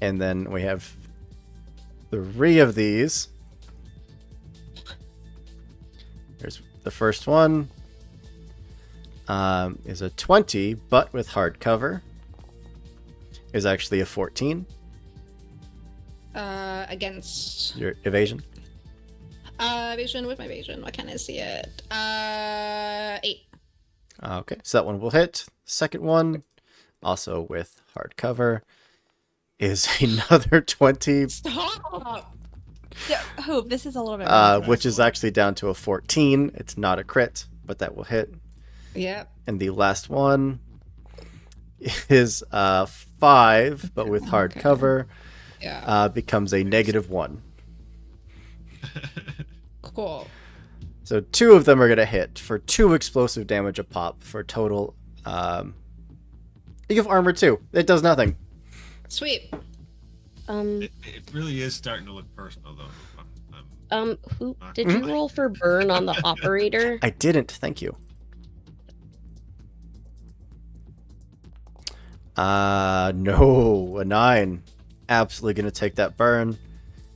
And then we have 3 of these. Here's the first one. Is a 20, but with hard cover. Is actually a 14. Against Your evasion. evasion with my evasion. Why can't I see it? 8. Okay, so that one will hit. Second one, also with hard cover, is another 20, Stop. Yeah, Hoop, this is a little bit ridiculous. which is actually down to a 14. It's not a crit, but that will hit. Yep. And the last one is 5, but with hard Okay. cover, Yeah. becomes a -1. Cool. So 2 of them are going to hit for 2 explosive damage a pop for total. You have armor too. It does nothing. Sweet. It really is starting to look personal, though. Who did you roll for burn on the operator? I didn't. Thank you. No, a 9. Absolutely going to take that burn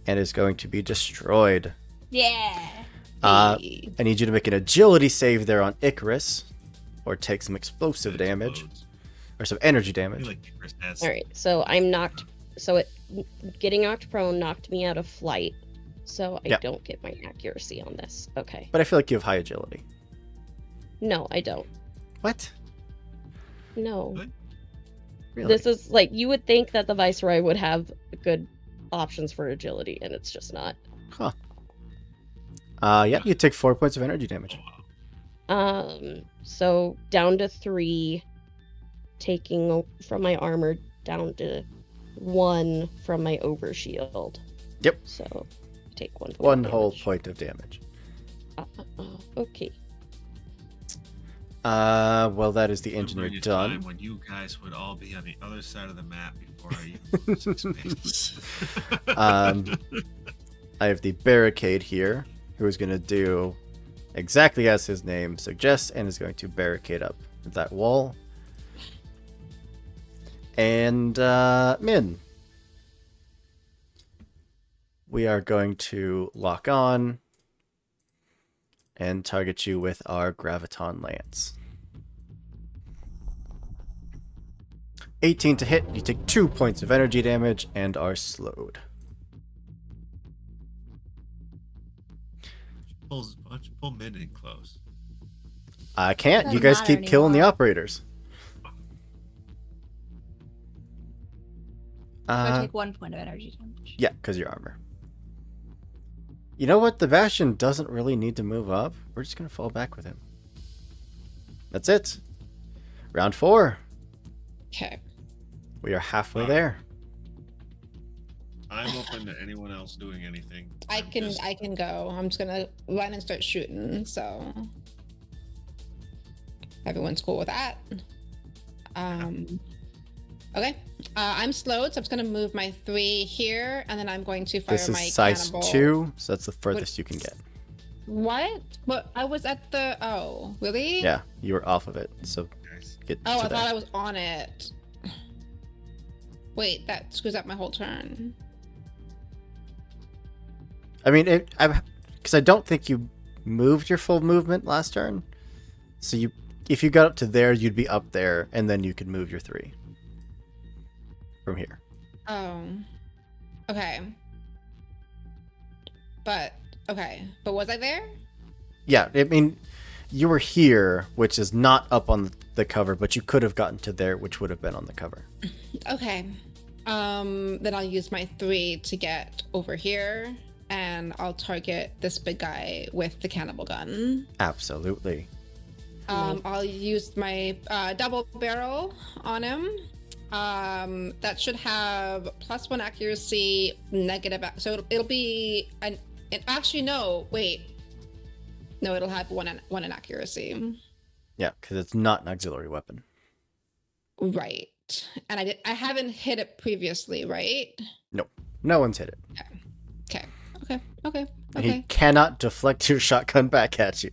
and is going to be destroyed. Yeah. I need you to make an agility save there on Icarus, or take some explosive damage, or some energy I damage. feel like Icarus has. All right, so I'm knocked. So getting knocked prone knocked me out of flight. So I Yeah. don't get my accuracy on this. Okay. But I feel like you have high agility. No, I don't. What? No. What? Really? This is like you would think that the Viceroy would have good options for agility, and it's just not. Huh. Yeah, you take 4 points of energy damage. So down to 3, taking from my armor down to 1 from my overshield. Yep. So I take 1 point. 1 of whole damage. point of damage. Okay. Well, that is the Remember engineer your done. time when you guys would all be on the other side of the map before I even lose space. I have the barricade here, who is going to do exactly as his name suggests, and is going to barricade up that wall. And Min, we are going to lock on and target you with our Graviton Lance. 18 to hit, you take 2 points of energy damage and are slowed. Pull Min in close. I can't. You Doesn't guys matter keep killing the anymore. operators. I take 1 point of energy damage. Yeah, because your armor. You know what? The Bastion doesn't really need to move up. We're just going to fall back with him. That's it. Round 4. Okay. We are halfway Alright. there. I'm open to anyone else doing anything. I I'm can just- I can go. I'm just gonna run and start shooting. So everyone's cool with that. Okay. I'm slowed, so I'm just gonna move my 3 here, and then I'm going to fire This my is size cannonball. 2, so that's the furthest you can get. What? But I was at the. Oh, really? Yeah, you were off of it, so Nice. get Oh, to I there. thought I was on it. Wait, that screws up my whole turn. I mean, because I don't think you moved your full movement last turn. So if you got up to there, you'd be up there, and then you could move your 3 from here. Oh. Okay. But was I there? Yeah, I mean, you were here, which is not up on the cover, but you could have gotten to there, which would have been on the cover. Okay. Then I'll use my 3 to get over here, and I'll target this big guy with the cannibal gun. Absolutely. I'll use my double barrel on him. That should have +1 accuracy, negative. So it'll be an. Actually, no. Wait. No, it'll have one in accuracy. Yeah, because it's not an auxiliary weapon. Right. And I haven't hit it previously, right? No one's hit it. Okay. And he cannot deflect your shotgun back at you.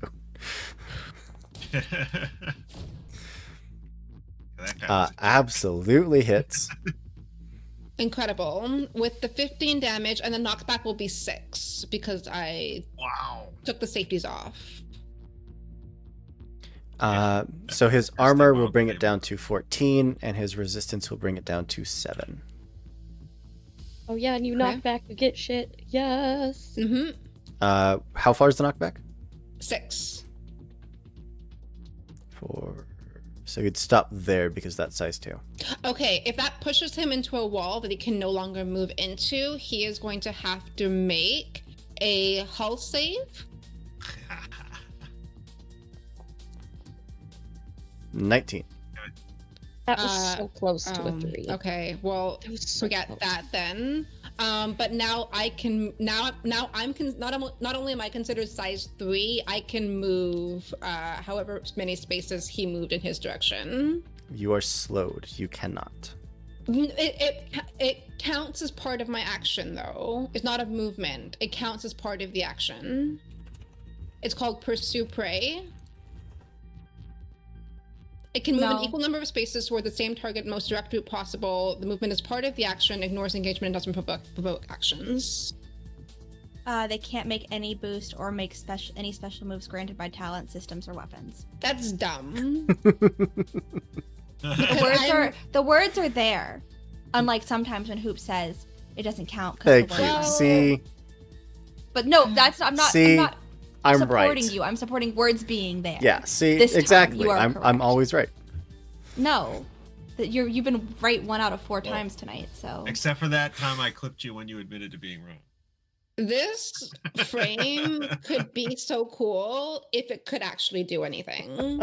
That guy was a- Absolutely hits. Incredible. With the 15 damage, and the knockback will be 6 because I Wow. took the safeties off. So his armor will bring it down to 14, and his resistance will bring it down to 7. Oh yeah, and you Okay. knock back, you get shit. Yes. Mm-hmm. How far is the knockback? 6. So you'd stop there because that's size 2. Okay, if that pushes him into a wall that he can no longer move into, he is going to have to make a hull save. 19. That was so close to a 3. Okay, well, That was so forget close. that then. But now I can not only am I considered size 3, I can move however many spaces he moved in his direction. You are slowed. You cannot. It counts as part of my action though. It's not a movement. It counts as part of the action. It's called pursue prey. It can move an No. equal number of spaces toward the same target most direct route possible. The movement is part of the action, ignores engagement, and doesn't provoke actions. They can't make any boost or make any special moves granted by talent, systems, or weapons. That's dumb. The words are there. Unlike sometimes when Hoop says it doesn't count. 'Cause Thank the you. words Well- See, But no, that's I'm not. See, I'm not I'm supporting right. you. I'm supporting words being there. Yeah, see, This time exactly. you are I'm correct. always right. No, you've been right 1 out of 4 times tonight. So Except for that time I clipped you when you admitted to being wrong. This frame could be so cool if it could actually do anything.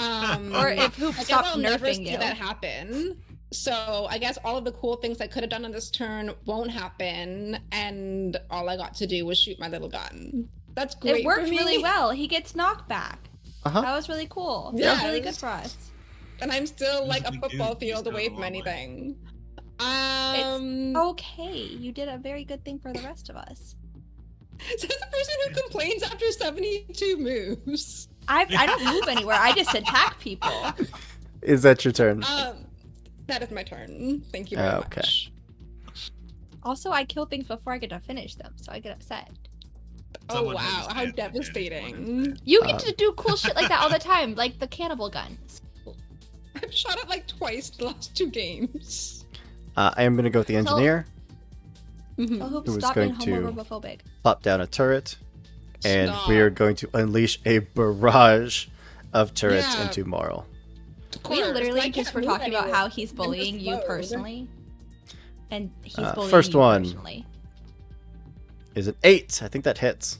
Or if Hoop I guess stopped I'll never nerfing see you. that happen. So I guess all of the cool things I could have done on this turn won't happen, and all I got to do was shoot my little gun. That's great. it worked for me. really well. He gets knocked back. Uh-huh. That was really cool. Yeah. That was really good for us. And I'm still like a Doesn't football good, you field still away have a from long way. anything. Okay, you did a very good thing for the rest of us. Says the person who complains after 72 moves. I don't move anywhere. I just attack people. Is that your turn? That is my turn. Thank you very Okay. much. Also, I kill things before I get to finish them, so I get upset. Oh Someone wow, understands how that, devastating. You get to do cool shit like that all the time, like the cannibal gun. I've shot it like twice the last 2 games. I am going to go with the engineer. Mhm. Oh, Hoop, Who is stop being going to- homophobic. Plop down a turret. And Stop. we are going to unleash a barrage of turrets Yeah. into Marl. Of We course, I literally can't just were move talking about anywhere. how he's I'm bullying just you low. personally. And he's bullying First you one. personally. is an 8. I think that hits.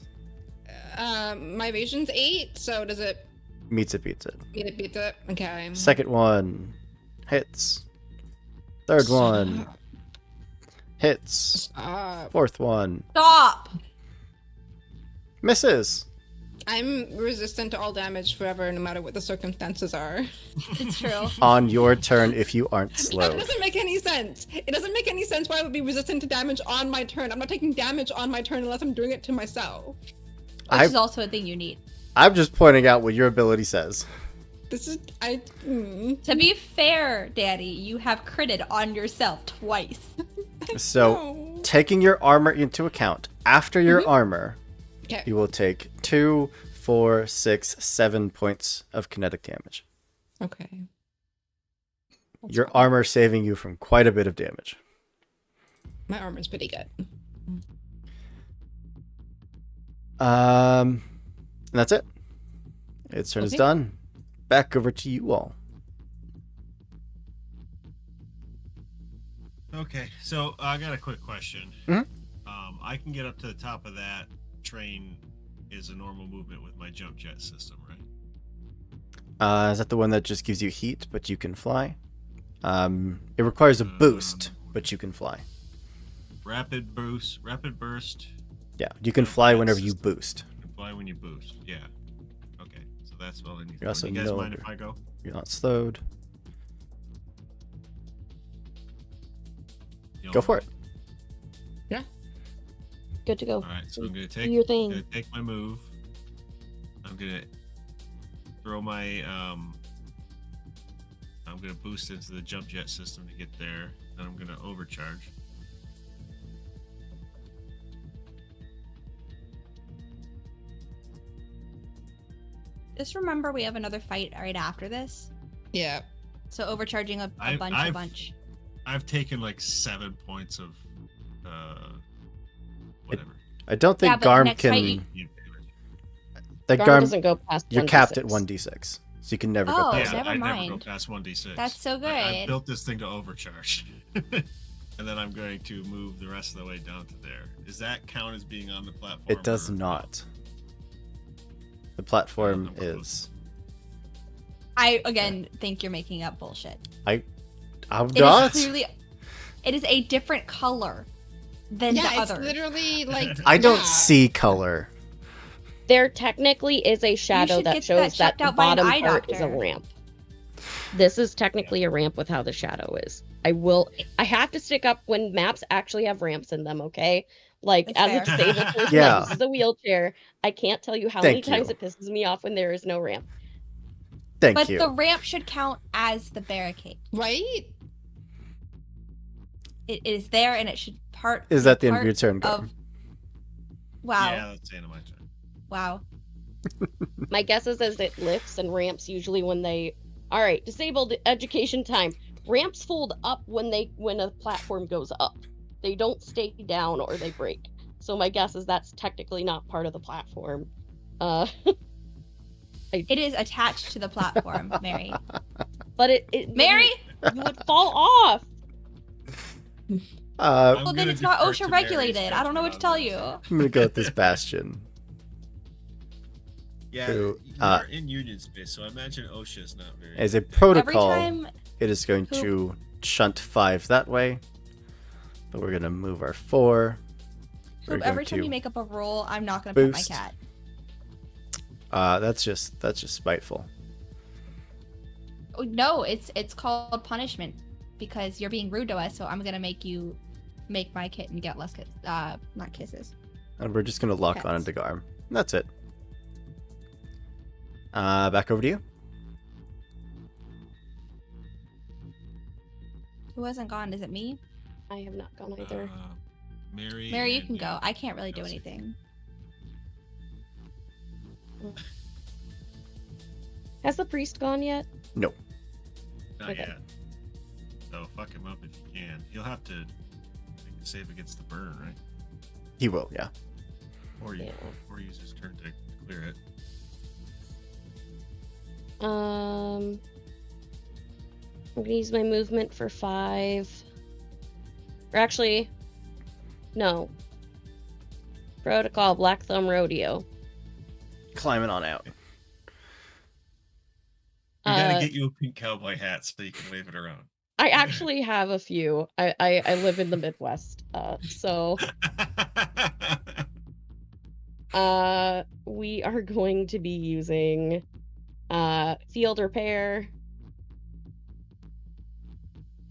My evasion's 8, so does it Meets it, beats it. beat it? Okay. Second one hits. Third one hits. Stop. Fourth one Stop. misses. I'm resistant to all damage forever, no matter what the circumstances are. It's true. On your turn if you aren't That slowed. doesn't make any sense. It doesn't make any sense why I would be resistant to damage on my turn. I'm not taking damage on my turn unless I'm doing it to myself. Which is also a thing you need. I'm just pointing out what your ability says. This is To be fair, Daddy, you have critted on yourself twice. So, No. taking your armor into account, after your armor, Okay. you will take 2, 4, 6, 7 points of kinetic damage. Okay. Your armor saving you from quite a bit of damage. My armor's pretty good. And that's it. Its turn is Okay. done. Back over to you all. Okay, so I got a quick question. Mhm. I can get up to the top of that train is a normal movement with my jump jet system, right? Is that the one that just gives you heat, but you can fly? It requires a boost, but you can fly. Rapid burst. Yeah, you can fly whenever you boost. You can fly when you boost. Yeah. Okay, so that's all I need. You're also Do you guys no mind longer- if I go? You're not slowed. You Go all for right? it. Good to go. All right, so I'm gonna Do take your thing. gonna take my move. I'm gonna throw my I'm gonna boost into the jump jet system to get there. Then I'm gonna overcharge. Just remember we have another fight right after this. Yeah. So overcharging a I've- bunch. I've taken like 7 points of whatever. I don't think Yeah, but Garm next can. fight you- Yeah, That Garm Garm, doesn't go past you're 1d6. capped at 1d6, so you can never go Oh, past yeah, it. never I never mind. go past 1d6. That's so I good. built this thing to overcharge. And then I'm going to move the rest of the way down to there. Does that count as being on the platform? It does or- not. The platform I'm close. is. I again think you're making up bullshit. I'm It not. is clearly it is a different color than Yeah, the it's other. literally like I don't yeah. see color. There technically is a shadow should that get shows that checked the out by an bottom eye part is a doctor. ramp. This is technically a ramp with how the shadow is. I have to stick up when maps actually have ramps in them, okay? Like, That's as a fair. disabled person Yeah. that uses a wheelchair, I can't tell you how many Thank times you. it pisses me off when there is no ramp. Thank But you. the ramp should count as the barricade. Right? It is there and it should part Is be that the end of part your turn, Garm? of- Wow. Yeah, that's the end of my turn. Wow. My guess is as it lifts and ramps usually when they... Alright, disabled education time. Ramps fold up when a platform goes up. They don't stay down or they break. So my guess is that's technically not part of the platform. It is attached to the platform, Mary. But it Mary? you would fall off. I'm Well, then gonna it's not defer OSHA to Mary's regulated. I don't know what to judgment tell on you. this. gonna go with this Bastion. Yeah, Who, you uh, are in union space, so I imagine OSHA is not very. As a good. Every protocol, time it is going Who- to shunt 5 that way. But we're gonna move our 4. We're every going time to- you make up a roll, I'm not gonna pet my boost. cat. That's just spiteful. Oh, no, it's called punishment because you're being rude to us. So I'm gonna make you make my kitten get less not kisses. And we're just gonna lock on Cats. into Garm. That's it. Back over to you. Who hasn't gone? Is it me? I have not gone either. Mary. Mary, you and can go. I can't really do Kelsey. anything. Has the priest gone yet? No. Not Okay. yet. So fuck him up if you can. He'll have to make a save against the burn, right? He will, yeah. Or Yeah. or use his turn to clear it. I'm gonna use my movement for 5. Or actually, no. Protocol Black Thumb Rodeo. Climbing on out. We gotta Uh, get you a pink cowboy hat so you can wave it around. I actually have a few. I live in the Midwest, so we are going to be using field repair.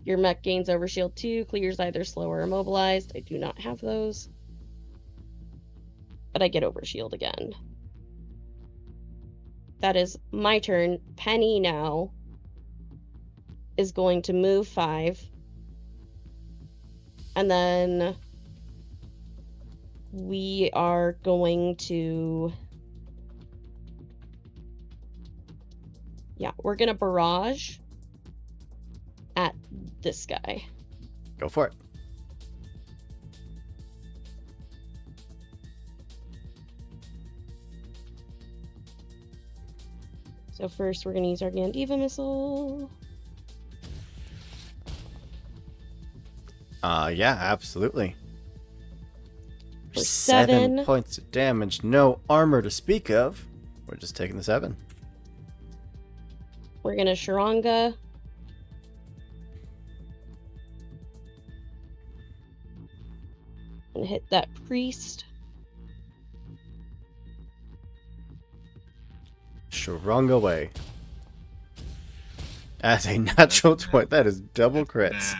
Your mech gains overshield 2, clears either slow or immobilized. I do not have those, but I get overshield again. That is my turn. Penny now is going to move 5. And then we are going to... Yeah, we're going to barrage at this guy. Go for it. So first we're going to use our Gandiva missile. Yeah, absolutely. For 7 7. points of damage, no armor to speak of. We're just taking the 7. We're going to Sharanga. And hit that priest. Shrung away. As a natural 20. That is double crits.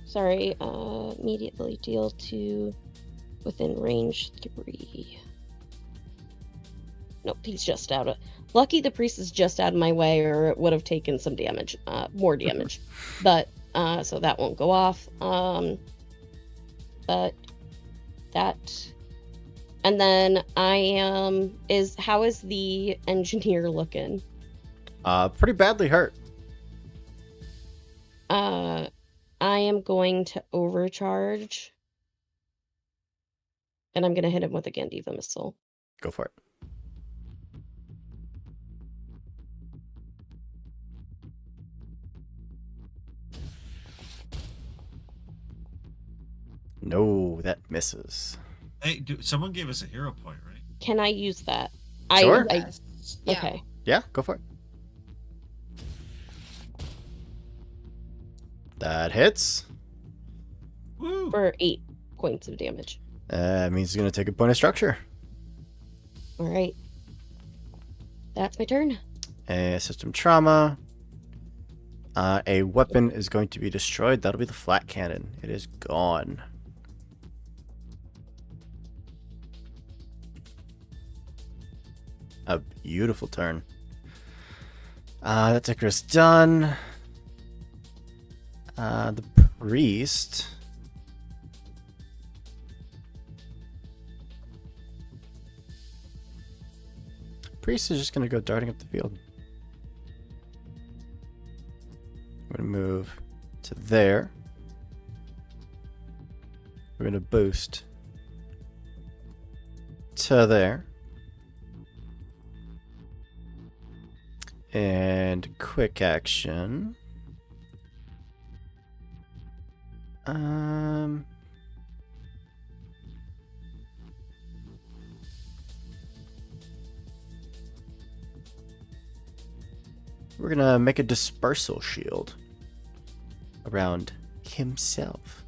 Sorry, immediately deal 2 within range 3. Nope, he's just out of... Lucky the priest is just out of my way, or it would have taken some damage, more damage. But, so that won't go off. But that... And then I am... How is the engineer looking? Pretty badly hurt. I am going to overcharge. And I'm going to hit him with a Gandiva missile. Go for it. No, that misses. Hey, someone gave us a hero point, right? Can I use that? Sure. Yes. Yeah. Okay. Yeah, go for it. That hits. Woo! For 8 points of damage. That means he's going to take a point of structure. All right. That's my turn. System trauma. A weapon is going to be destroyed. That'll be the flat cannon. It is gone. A beautiful turn. That ticker's done. The priest. Priest is just going to go darting up the field. We're going to move to there. We're going to boost to there. And quick action. We're gonna make a dispersal shield around himself.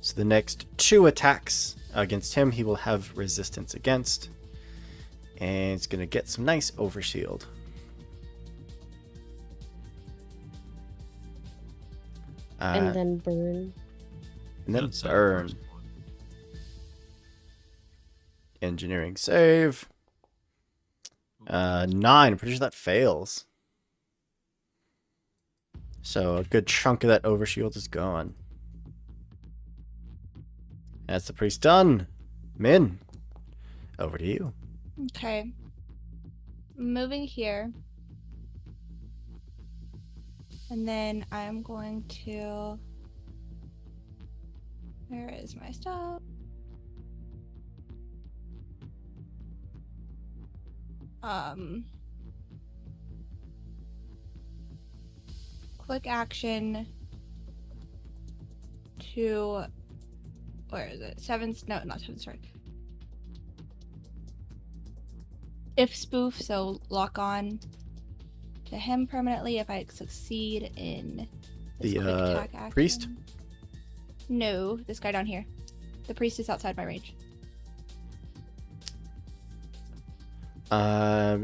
So the next 2 attacks against him, he will have resistance against. And it's gonna get some nice overshield. And then burn. And then Outside burn. first one. Engineering save. 9. Pretty sure that fails. So a good chunk of that overshield is gone. That's the priest done. Min, over to you. Okay. Moving here. And then I'm going to... Where is my stuff? Quick action to, where is it? No, not 7, sorry. If spoof, so lock on to him permanently if I succeed in this The quick attack action. priest? No, this guy down here. The priest is outside my range.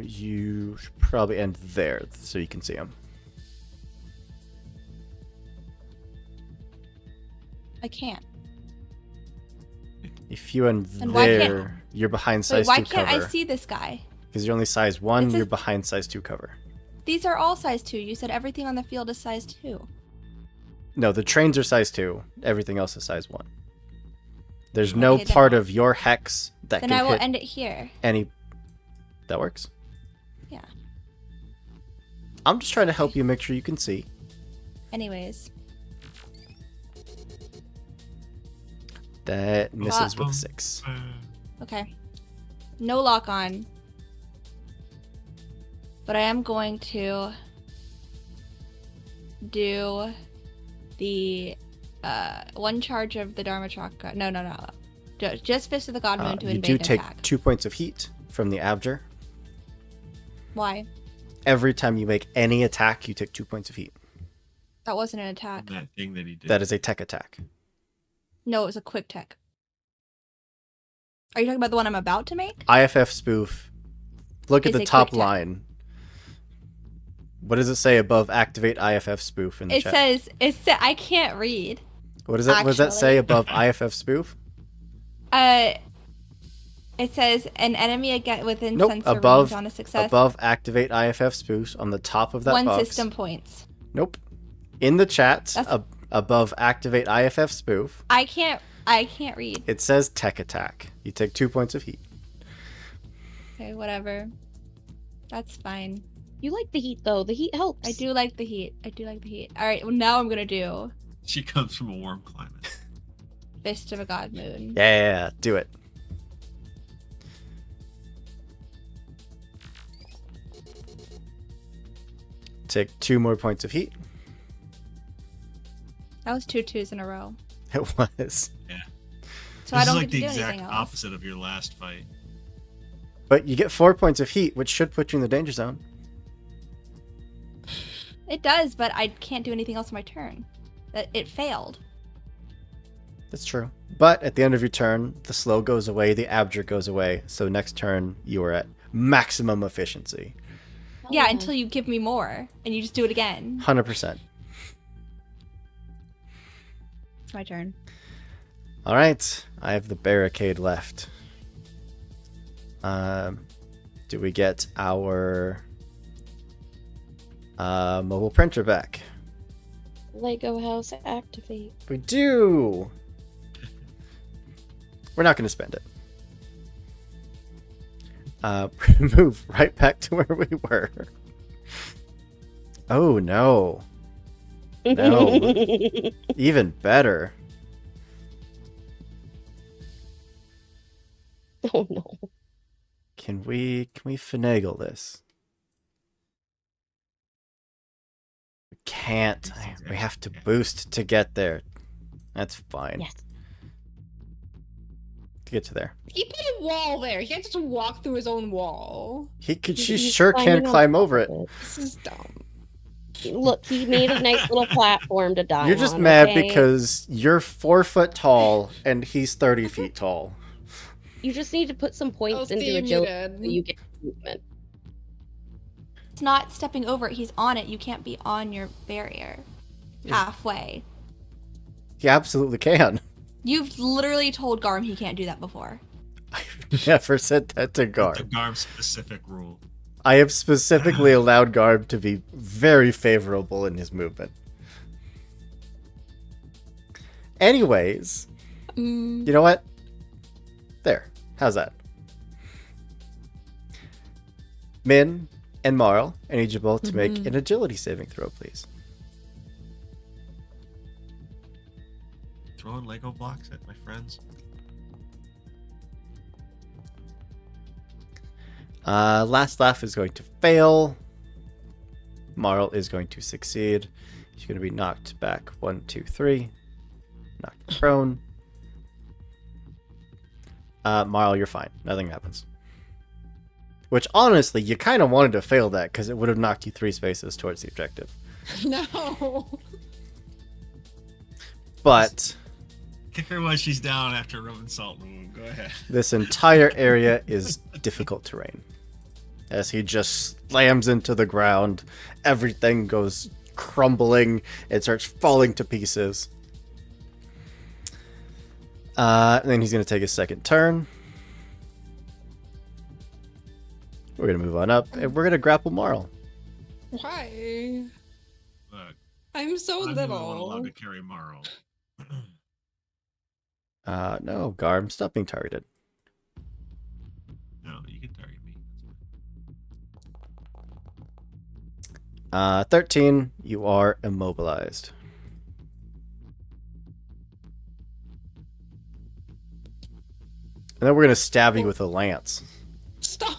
You should probably end there so you can see him. I can't. If you end And why can't- there, you're behind Wait, size why 2 can't cover. I see this guy? Because you're only size 1, It says- you're behind size 2 cover. These are all size 2. You said everything on the field is size 2. No, the trains are size 2. Everything else is size 1. There's Okay, no then part I'll- of your hex that Then can I will hit end it here. any... That works? Yeah. I'm just trying to help you make sure you can see. Anyways. That misses with a 6. Okay. No lock on. But I am going to do the one charge of the Dharma Chakra. No. Just Fist of the God Moon to You invade do and take attack. 2 points of heat from the Abjur. Why? Every time you make any attack, you take 2 points of heat. That wasn't an attack. That thing that he did. That is a tech attack. No, it was a quick tech. Are you talking about the one I'm about to make? IFF spoof. Look at It's the a top quick tech. line. What does it say above activate IFF spoof in the It chat? says I can't read. What does that say actually. above IFF spoof? It says an enemy within Nope, sensor above range on a success. above activate IFF spoofs on the top of that one box. system points. Nope. In the chat That's- above activate IFF spoof, I can't read. it says tech attack. You take 2 points of heat. Okay, whatever. That's fine. You like the heat though. The heat helps. I do like the heat. All right, well now I'm gonna do She comes from a warm climate. Fist of a God Moon. Yeah, do it. Take 2 more points of heat. That was 2 2s in a row. It was. Yeah. So This I don't is like get to the do exact anything else. opposite of your last fight. But you get 4 points of heat, which should put you in the danger zone. It does, but I can't do anything else on my turn. It failed. That's true. But at the end of your turn, the slow goes away, the abjure goes away. So next turn, you are at maximum efficiency. Yeah, until you give me more, and you just do it again. 100%. It's my turn. All right. I have the barricade left. Do we get our mobile printer back? Lego house activate. We do. We're not going to spend it. Move right back to where we were. Oh no. No. Even better. Oh no. Can we finagle this? We can't. We have to boost to get there. That's fine. Yes. To get to there. He put a wall there. He can't just walk through his own wall. She He's sure climbing can on climb top over of it. This is dumb. Look, he made a nice little platform to die You're just on, mad okay? because you're 4 foot tall and he's 30 feet tall. You just need to put some Oh, points into a Steve, joke muted. so you get movement. It's not stepping over it. He's on it. You can't be on your barrier. Halfway. He absolutely can. You've literally told Garm he can't do that before. I've never said that to The Garb. Garm specific rule. I have specifically allowed Garb to be very favorable in his movement. Anyways, you know what? There. How's that? Min and Marl, I need you both to make an agility saving throw, please. Throwing Lego blocks at my friends. Last Laugh is going to fail. Marl is going to succeed. He's going to be knocked back 1, 2, 3. knock you prone. Marl, you're fine. Nothing happens. Which, honestly, you kind of wanted to fail that because it would have knocked you 3 spaces towards the objective. No. But Kick her while she's down after rubbing salt in the wound. Go ahead. this entire area is difficult terrain. As he just slams into the ground, everything goes crumbling. It starts falling to pieces. And then he's going to take his second turn. We're going to move on up, and we're going to grapple Marl. Why? Look, I'm so I'm the only one allowed little. to carry Marl. No, Garm, stop being targeted. No, you can target me. 13, you are immobilized. And then we're going to stab you with a lance. Stop.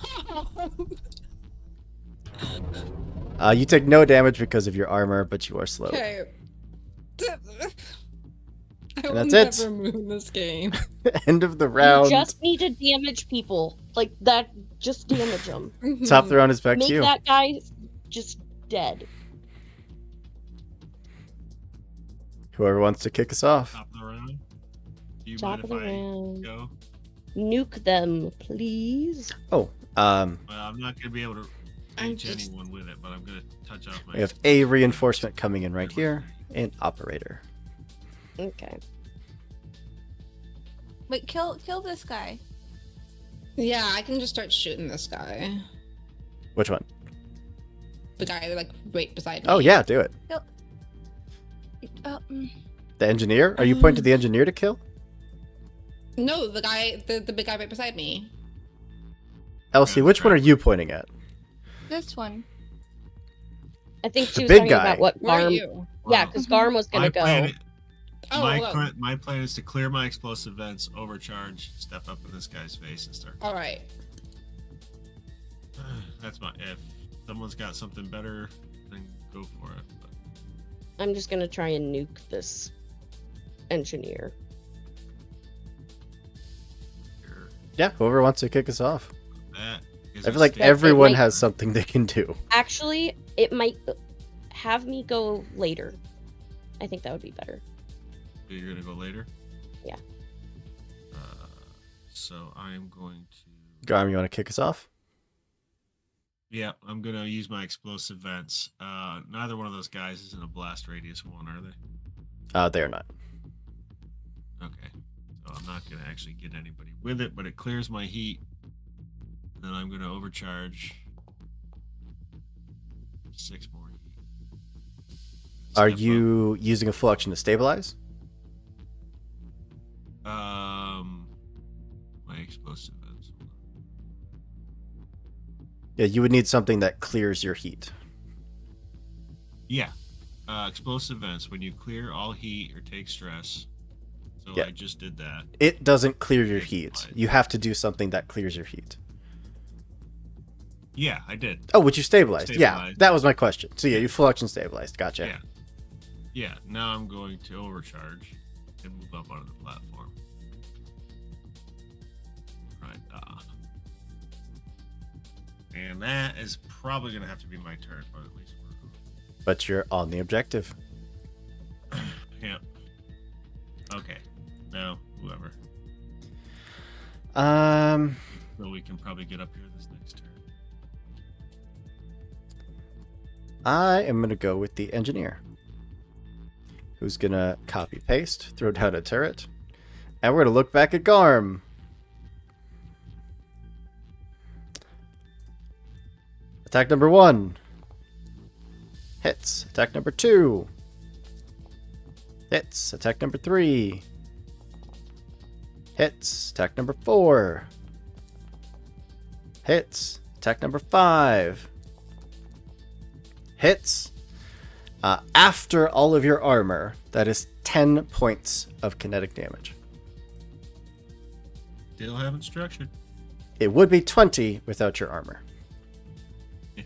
You take no damage because of your armor, but you are slow. Okay. I will that's it. never move this game. End of the You round. just need to damage people like that. Just damage them. Top of the round is back Make to you. that guy just dead. Whoever wants to kick us off. Top of the round. Do you Top mind of if the I round. go? Nuke them, please. Oh, Well, I'm not gonna be able to I'm reach just- anyone with it, but I'm gonna touch off my. we have a reinforcement coming in right here. An operator. Okay. Wait, kill this guy. Yeah, I can just start shooting this guy. Which one? The guy like right beside me. Oh, yeah, do it. Oh, The engineer? Are you pointing to the engineer to kill? No, the guy, the big guy right beside me. Elsie, which one are you pointing at? this one. I think she The was big talking guy. about what Where are Garm. you? Yeah, because Garm was gonna go. Oh, My plan is to clear my explosive vents, overcharge, step up in this guy's face, and start. all right. That's my. If someone's got something better, then go for it. But I'm just gonna try and nuke this engineer. here, Yeah, whoever wants to kick us off. that is I a feel like stand- everyone might- has something they can do. Actually, it might have me go later. I think that would be better. You're gonna go later. Yeah. So I'm going to. Garm, you want to kick us off? Yeah, I'm gonna use my explosive vents. Neither one of those guys is in a blast radius 1, are they? They are not. Okay. So I'm not gonna actually get anybody with it, but it clears my heat. Then I'm gonna overcharge 6 more heat. Are Step you using a full action to stabilize? up. My explosive vents. Hold on. Yeah, you would need something that clears your heat. Yeah. Explosive vents, when you clear all heat or take stress. So Yeah. I just did that. It doesn't clear your heat. Stabilize. You have to do something that clears your heat. Yeah, I did. Oh, would you stabilize? Yeah, Stabilized. that was my question. So yeah, you full action stabilized. Gotcha. Yeah. Yeah, now I'm going to overcharge and move up onto the platform. Right. And that is probably going to have to be my turn, but at least But you're on the objective. yeah. Okay. Now, whoever. So we can probably get up here this next turn. I am gonna go with the engineer, who's gonna copy paste, throw down a turret, and we're gonna look back at Garm. Attack number 1 hits. Attack number 2 hits. Attack number 3 hits. Attack number 4 hits. Attack number 5 hits. After all of your armor, that is 10 points of kinetic damage. Still haven't structured. It would be 20 without your armor. Yeah.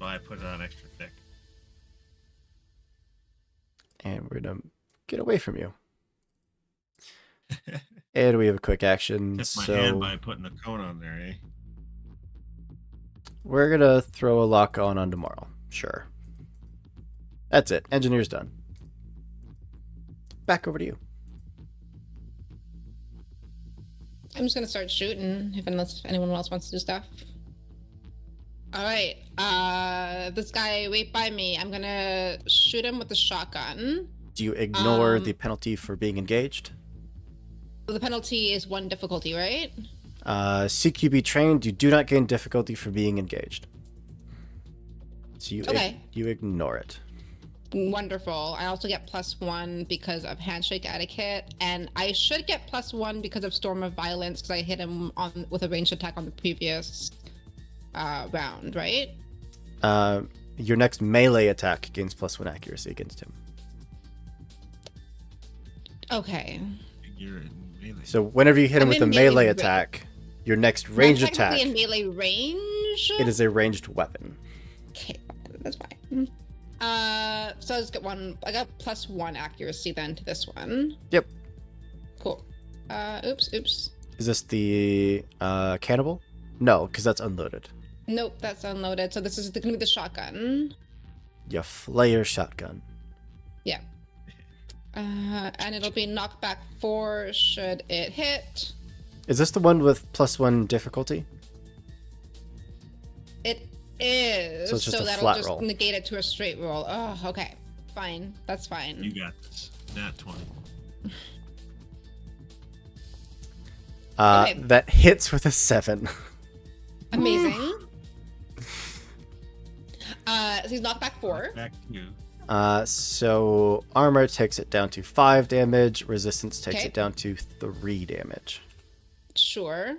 Well, I put it on extra thick. And we're gonna get away from you. And we have a quick action, Tipped my hand so by putting the cone on there, eh? we're gonna throw a lock on tomorrow. Sure. That's it. Engineer's done. Back over to you. I'm just gonna start shooting unless anyone else wants to do stuff. All right. This guy right by me. I'm gonna shoot him with the shotgun. Do you ignore the penalty for being engaged? The penalty is 1 difficulty, right? CQB trained, you do not gain difficulty for being engaged. So you ignore it. Wonderful. I also get +1 because of handshake etiquette, and I should get +1 because of storm of violence because I hit him with a ranged attack on the previous round, right? Your next melee attack gains +1 accuracy against him. Okay. You're in melee. So whenever you hit him I'm with a in melee melee range. attack, your next ranged Not attack, technically in melee range. it is a ranged weapon. Okay, that's fine. So I just get one. I got +1 accuracy then to this one. Yep. Cool. Oops. Is this the cannibal? No, because that's unloaded. Nope, that's unloaded. So this is gonna be the shotgun. You flare shotgun. Yeah. And it'll be knockback 4 should it hit. Is this the one with +1 difficulty? It is. So it's just a that'll flat just roll. negate it to a straight roll. Oh, okay. Fine. That's fine. You got this. Nat 20. Okay. That hits with a 7. Amazing. So he's knocked back 4. Back to you. So armor takes it down to 5 damage. Resistance takes Okay. it down to 3 damage. Sure.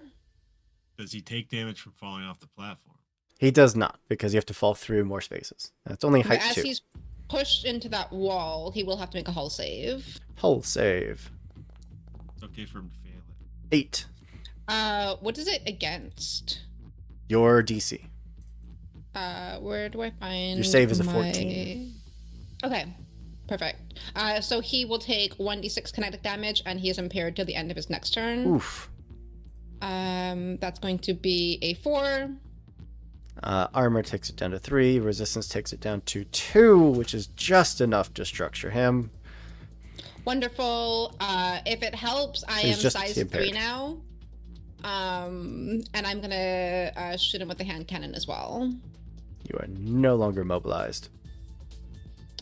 Does he take damage from falling off the platform? He does not, because you have to fall through more spaces. That's only But height as 2. he's pushed into that wall, he will have to make a hull save. Hull save. It's okay for him to fail it. 8. What is it against? Your DC. Where do I find Your save is a my- 14. Okay, perfect. So he will take 1d6 kinetic damage, and he is impaired till the end of his next turn. Oof. That's going to be a 4. Armor takes it down to 3. Resistance takes it down to 2, which is just enough to structure him. Wonderful. If it helps, I So he's am just size impaired. 3 now. And I'm gonna shoot him with the hand cannon as well. You are no longer mobilized.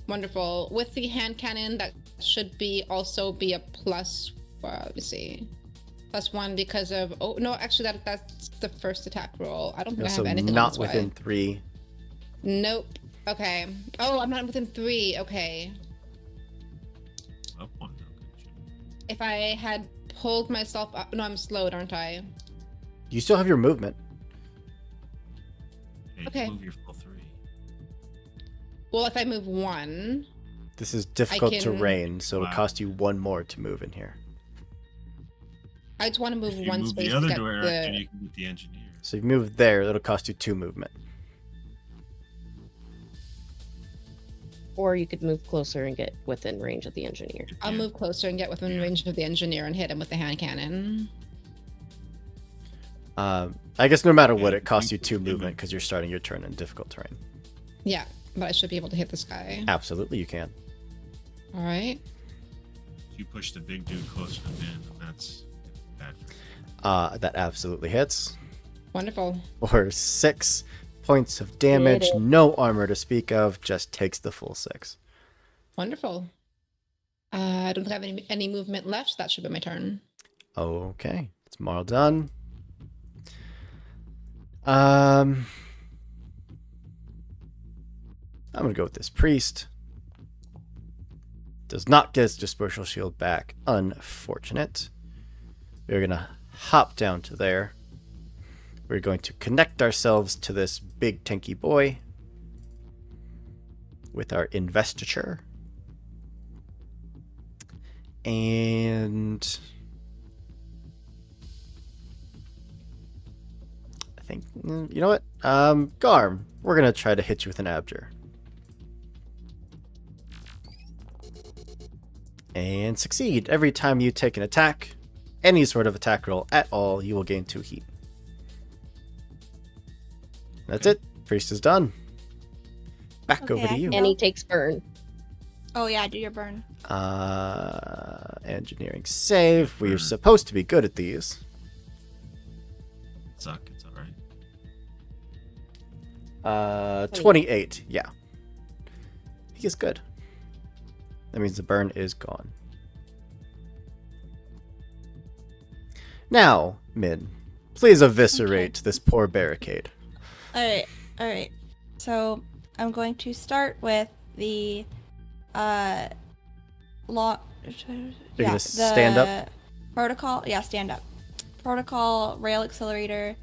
Wonderful. With the hand cannon, that should also be a plus. Let me see. +1 because of. Oh no, actually that's the first attack roll. I don't think I Also have anything not else within 3. Nope. Okay. Oh, I'm not within 3. Okay. Up one, though. Good shit. If I had pulled myself up, no, I'm slowed, aren't I? You still have your movement. Hey, Okay. Move your full 3. Well, if I move 1, This is difficult can- terrain, so it'll Wow. cost you 1 more to move in here. I just want to move If you 1 move space the other to get direction, the. you can get the engineer. So you move there, it'll cost you 2 movement. Or you could move closer and get within range of the engineer. I'll Yeah. move closer and get within range of the engineer and hit him with the hand cannon. I guess no matter what, Yeah, it costs you you 2 can movement move. because you're starting your turn in difficult terrain. Yeah, but I should be able to hit this guy. Absolutely, you can. All right. You push the big dude closer to the end, and that's bad for you. That absolutely hits. Wonderful. For 6 points of damage, Hit it. no armor to speak of, just takes the full 6. Wonderful. I don't think I have any movement left, so that should be my turn. Okay, it's Marl done. I'm gonna go with this priest. Does not get his dispersal shield back. Unfortunate. We're gonna hop down to there. We're going to connect ourselves to this big tanky boy with our investiture. And I think, you know what? Garm, we're going to try to hit you with an abjure. And succeed. Every time you take an attack, any sort of attack roll at all, you will gain 2 heat. That's it. Priest is done. Back Okay, over to I you. can And he takes burn. Oh yeah, do your burn. Engineering save. We are supposed to be good at these. Suck. It's all right. 28. Yeah. He is good. That means the burn is gone. Now, Min, please eviscerate this poor barricade. All right. So I'm going to start with the law. You're gonna stand up? Protocol. Yeah, stand up. Protocol rail accelerator.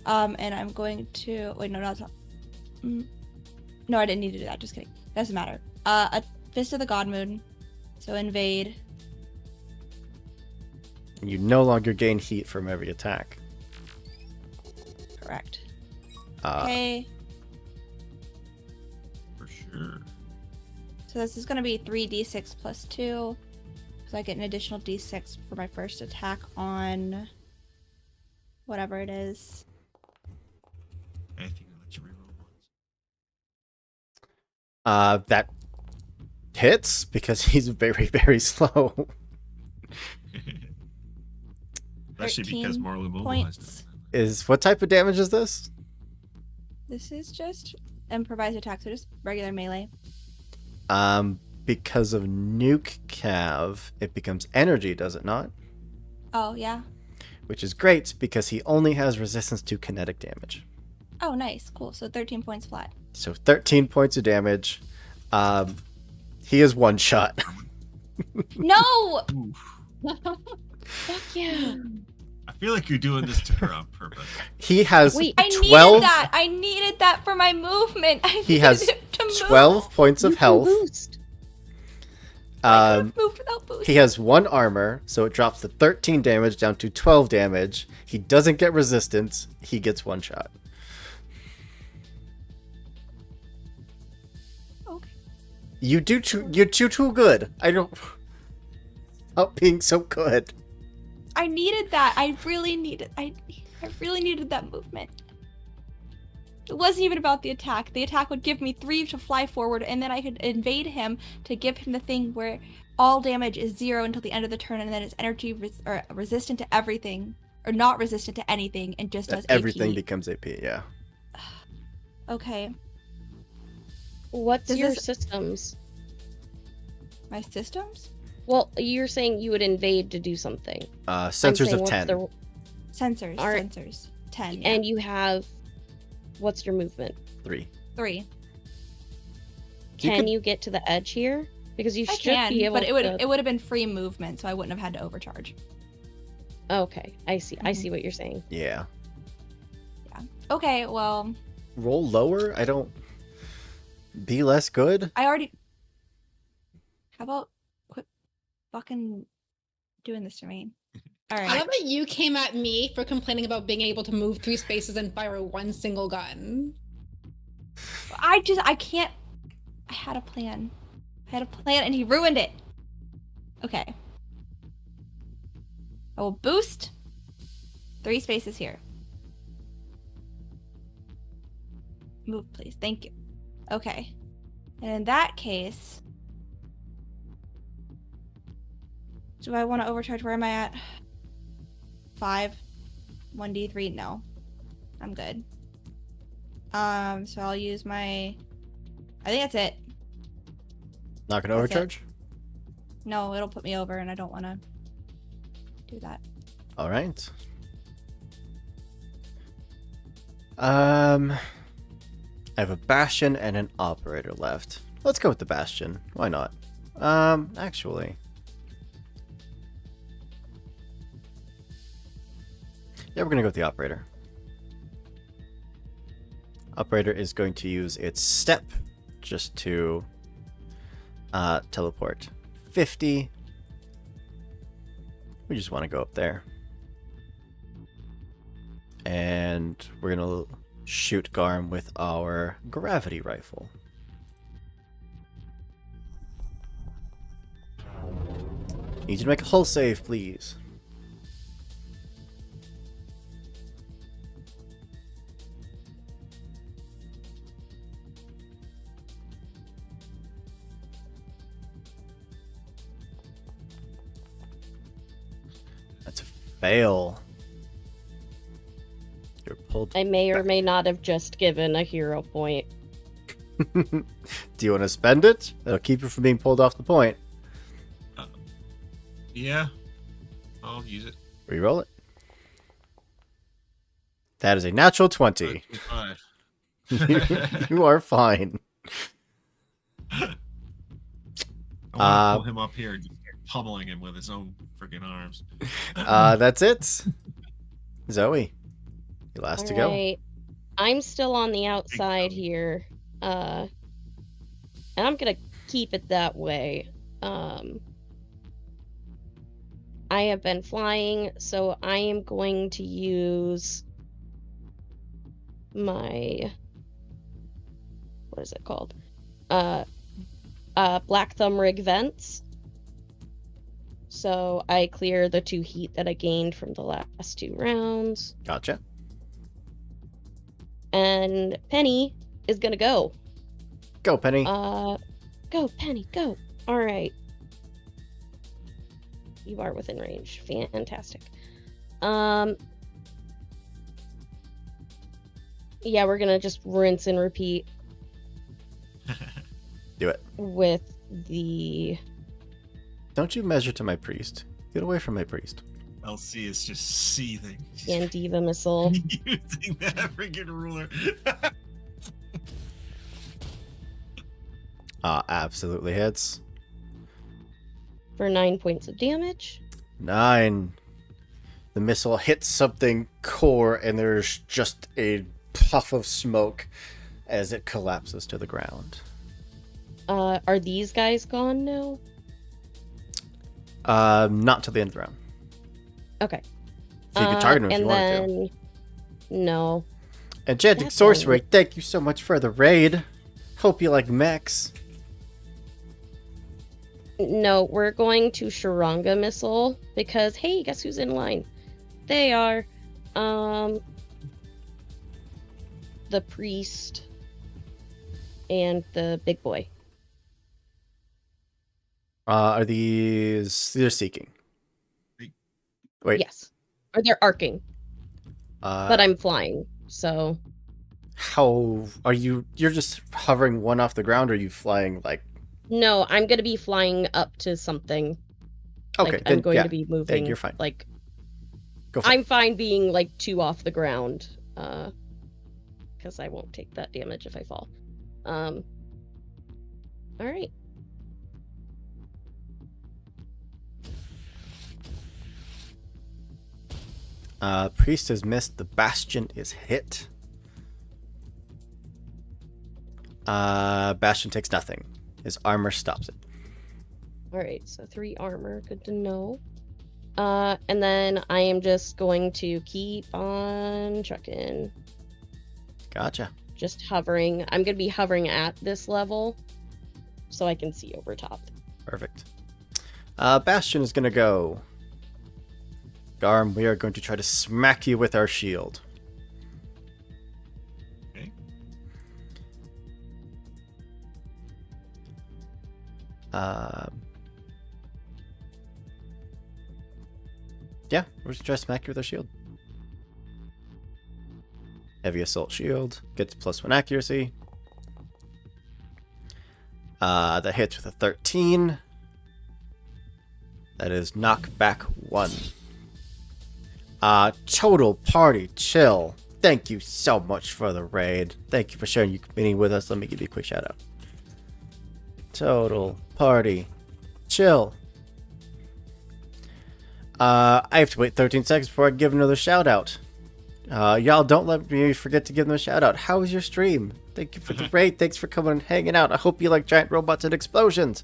And I'm going to wait. No, that's not. No, I didn't need to do that. Just kidding. Doesn't matter. A fist of the God Moon. So invade. You no longer gain heat from every attack. Correct. Okay. For sure. So this is going to be 3d6 plus 2. So I get an additional d6 for my first attack on whatever it is. I think I'll let you reroll once. That hits because he's very, very slow. Especially because 13 more immobilized. points. What type of damage is this? This is just improvised attack, so just regular melee. Because of Nuke Cav, it becomes energy, does it not? Oh, yeah. Which is great because he only has resistance to kinetic damage. Oh, nice. Cool. So 13 points flat. So 13 points of damage. He is one shot. No! Fuck yeah. I feel like you're doing this to her on purpose. He has Wait, I 12. needed that. I needed that for my movement. He has it to move. 12 points You of can health. boost. I could have moved without boost. He has 1 armor, so it drops the 13 damage down to 12 damage. He doesn't get resistance. He gets 1 shot. Okay. You're too good. I don't. Stop being so good. I needed that. I really needed that movement. It wasn't even about the attack. The attack would give me 3 to fly forward, and then I could invade him to give him the thing where all damage is 0 until the end of the turn, and then it's energy resistant to everything, or not resistant to anything, and just does Everything AP. becomes AP. Yeah. Okay. What's Does your this- systems? My systems? Well, you're saying you would invade to do something. I'm Sensors saying of what's 10. the- Sensors. All right. Sensors. 10. Yeah. And you have. What's your movement? 3. 3. Can you get to the edge here? Because you I should can, be able but to. it would have been free movement, so I wouldn't have had to overcharge. Okay, I see. I Mhm. see what you're saying. Yeah. Okay, well, Roll lower. I don't. Be less good. I already. How about quit fucking doing this to me? All I right. love that you came at me for complaining about being able to move 3 spaces and fire 1 single gun. I can't. I had a plan. And he ruined it. Okay. I will boost 3 spaces here. Move, please. Thank you. Okay. And in that case, do I want to overcharge? Where am I at? 5. 1d3. No. I'm good. So I'll use my. I think that's it. Not gonna That's it. overcharge. No, it'll put me over, and I don't want to do that. All right. I have a Bastion and an Operator left. Let's go with the Bastion. Why not? Actually. Yeah, we're gonna go with the Operator. Operator is going to use its step just to teleport 50. We just want to go up there. And we're going to shoot Garm with our gravity rifle. Need you to make a hull save, please. fail. You're pulled. I may or may not have just given a hero point. Do you want to spend it? That'll keep you from being pulled off the point. Yeah. I'll use it. Reroll it. That is a natural 20. 25. You are fine. I want to pull him up here and just start pummeling him with his own freaking arms. That's it. Zoe, you're last to go. Alright. I'm still on the outside here. And I'm gonna keep it that way. I have been flying, so I am going to use my, what is it called? Black Thumb Rig Vents. So I clear the 2 heat that I gained from the last 2 rounds. Gotcha. And Penny is gonna go. Go, Penny. Go, Penny, go. Alright. You are within range. Fantastic. Yeah, we're gonna just rinse and repeat Do it. with the... Don't you measure to my priest. Get away from my priest. LC is just seething. Gandiva Missile. Using that freaking ruler. Absolutely hits. For 9 points of damage. 9. The missile hits something core, and there's just a puff of smoke as it collapses to the ground. Are these guys gone now? Not till the end of the round. Okay. So you can target him if you wanted to. No. Enchanting That's Sorcery, thank you so much for the raid. Hope you like mechs. No, we're going to Sharanga Missile because, hey, guess who's in line? They are, the priest and the big boy. Are they're seeking? Wait. Yes. Or they're arcing, but I'm flying, so... How are you? You're just hovering one off the ground, or are you flying like... No, I'm going to be flying up to something. Okay, Like, then, I'm going yeah, to be then moving. you're fine. Like, Go for it. I'm fine being like 2 off the ground, because I won't take that damage if I fall. All right. Priest has missed. The Bastion is hit. Bastion takes nothing. His armor stops it. All right, so 3 armor, good to know. And then I am just going to keep on chucking. Gotcha. Just hovering. I'm going to be hovering at this level so I can see over top. Perfect. Bastion is going to go. Garm, we are going to try to smack you with our shield. Okay. Yeah, we're just trying to smack you with our shield. Heavy assault shield gets +1 accuracy. That hits with a 13. That is knockback 1. Total party chill. Thank you so much for the raid. Thank you for sharing your community with us. Let me give you a quick shout out. Total party chill. I have to wait 13 seconds before I give another shout out. Y'all don't let me forget to give them a shout out. How was your stream? Thank you for the raid. Thanks for coming and hanging out. I hope you like giant robots and explosions.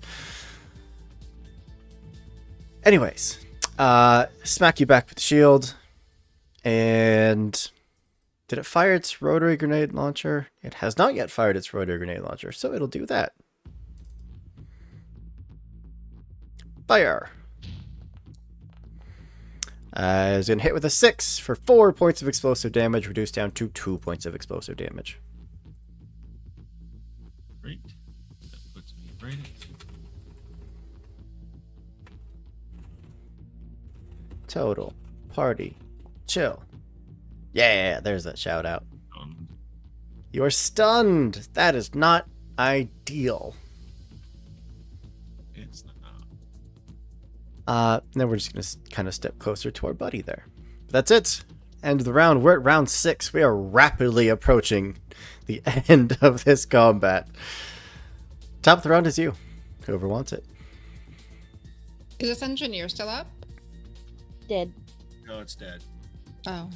Anyways, smack you back with the shield. And did it fire its rotary grenade launcher? It has not yet fired its rotary grenade launcher, so it'll do that. Fire. Is going to hit with a 6 for 4 points of explosive damage, reduced down to 2 points of explosive damage. Great. That puts me right at... Total party. Chill. Yeah, there's that shout out. You are stunned. That is not ideal. It's not. Then we're just gonna kind of step closer to our buddy there. That's it. End of the round. We're at round 6. We are rapidly approaching the end of this combat. Top of the round is you. Whoever wants it. Is this engineer still up? Dead. No, it's dead. Oh.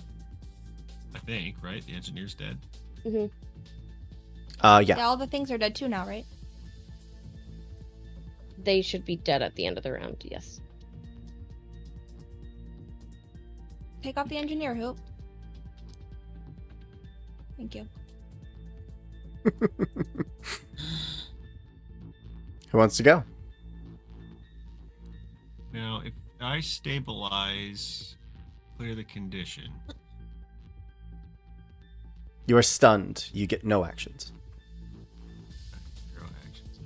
I think, right? The engineer's dead. Hmm. Yeah. Yeah, all the things are dead too now, right? They should be dead at the end of the round, yes. Take off the engineer, Hoop. Thank you. Who wants to go? Now, if I stabilize, clear the condition. You are stunned. You get no actions. 0 actions.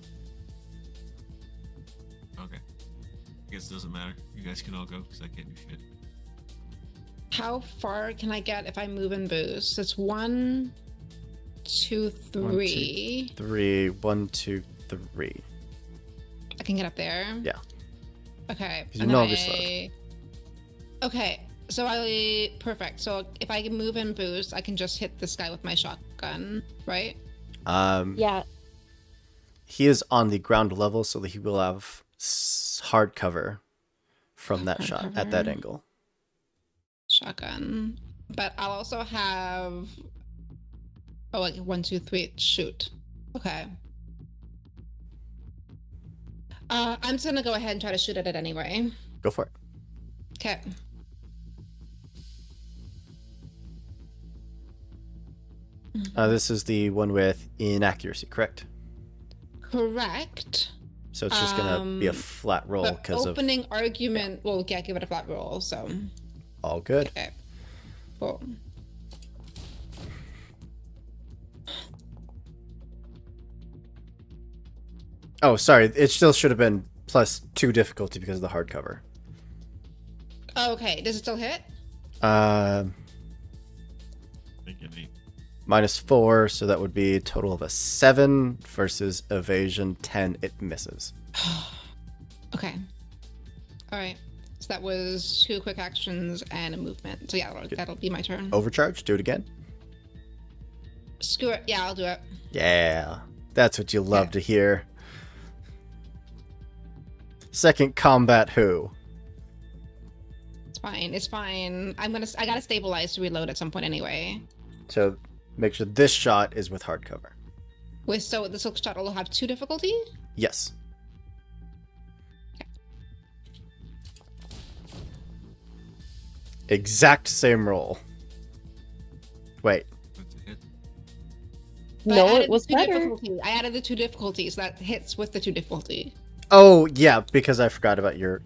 Okay. I guess it doesn't matter. You guys can all go because I can't do shit. How far can I get if I move and boost? It's 1, 2, 3. 3. 1, 2, 3. I can get up there. Yeah. Okay. 'Cause you and know then I'll be slowed. Okay. So perfect. So if I can move and boost, I can just hit this guy with my shotgun, right? Yeah, He is on the ground level, so that he will have hard cover from that Hard shot cover. at that angle. Shotgun. But I'll also have like 1, 2, 3 shoot. Okay. I'm just gonna go ahead and try to shoot at it anyway. Go for it. Okay. This is the one with inaccuracy, correct? Correct. So it's just gonna be a Um, flat roll But because of opening argument, well, yeah, give it a flat roll. So, all good. okay. Cool. Oh, sorry. It still should have been +2 difficulty because of the hardcover. Okay. Does it still hit? Make it 8. -4, so that would be a total of a 7 versus evasion 10. It misses. Okay. All right. So that was 2 quick actions and a movement. So yeah, that'll be my turn. Overcharge. Do it again. Screw it. Yeah, I'll do it. Yeah, that's what you love Okay. to hear. Second combat. Who? It's fine. It's fine. I gotta stabilize to reload at some point anyway. So make sure this shot is with hardcover. So the silk shot will have 2 difficulty. Yes. Exact same roll. Wait. That's a hit. But I no, added it was the 2 better. difficulty. I added the 2 difficulties. That hits with the 2 difficulty. Oh yeah, because I forgot about your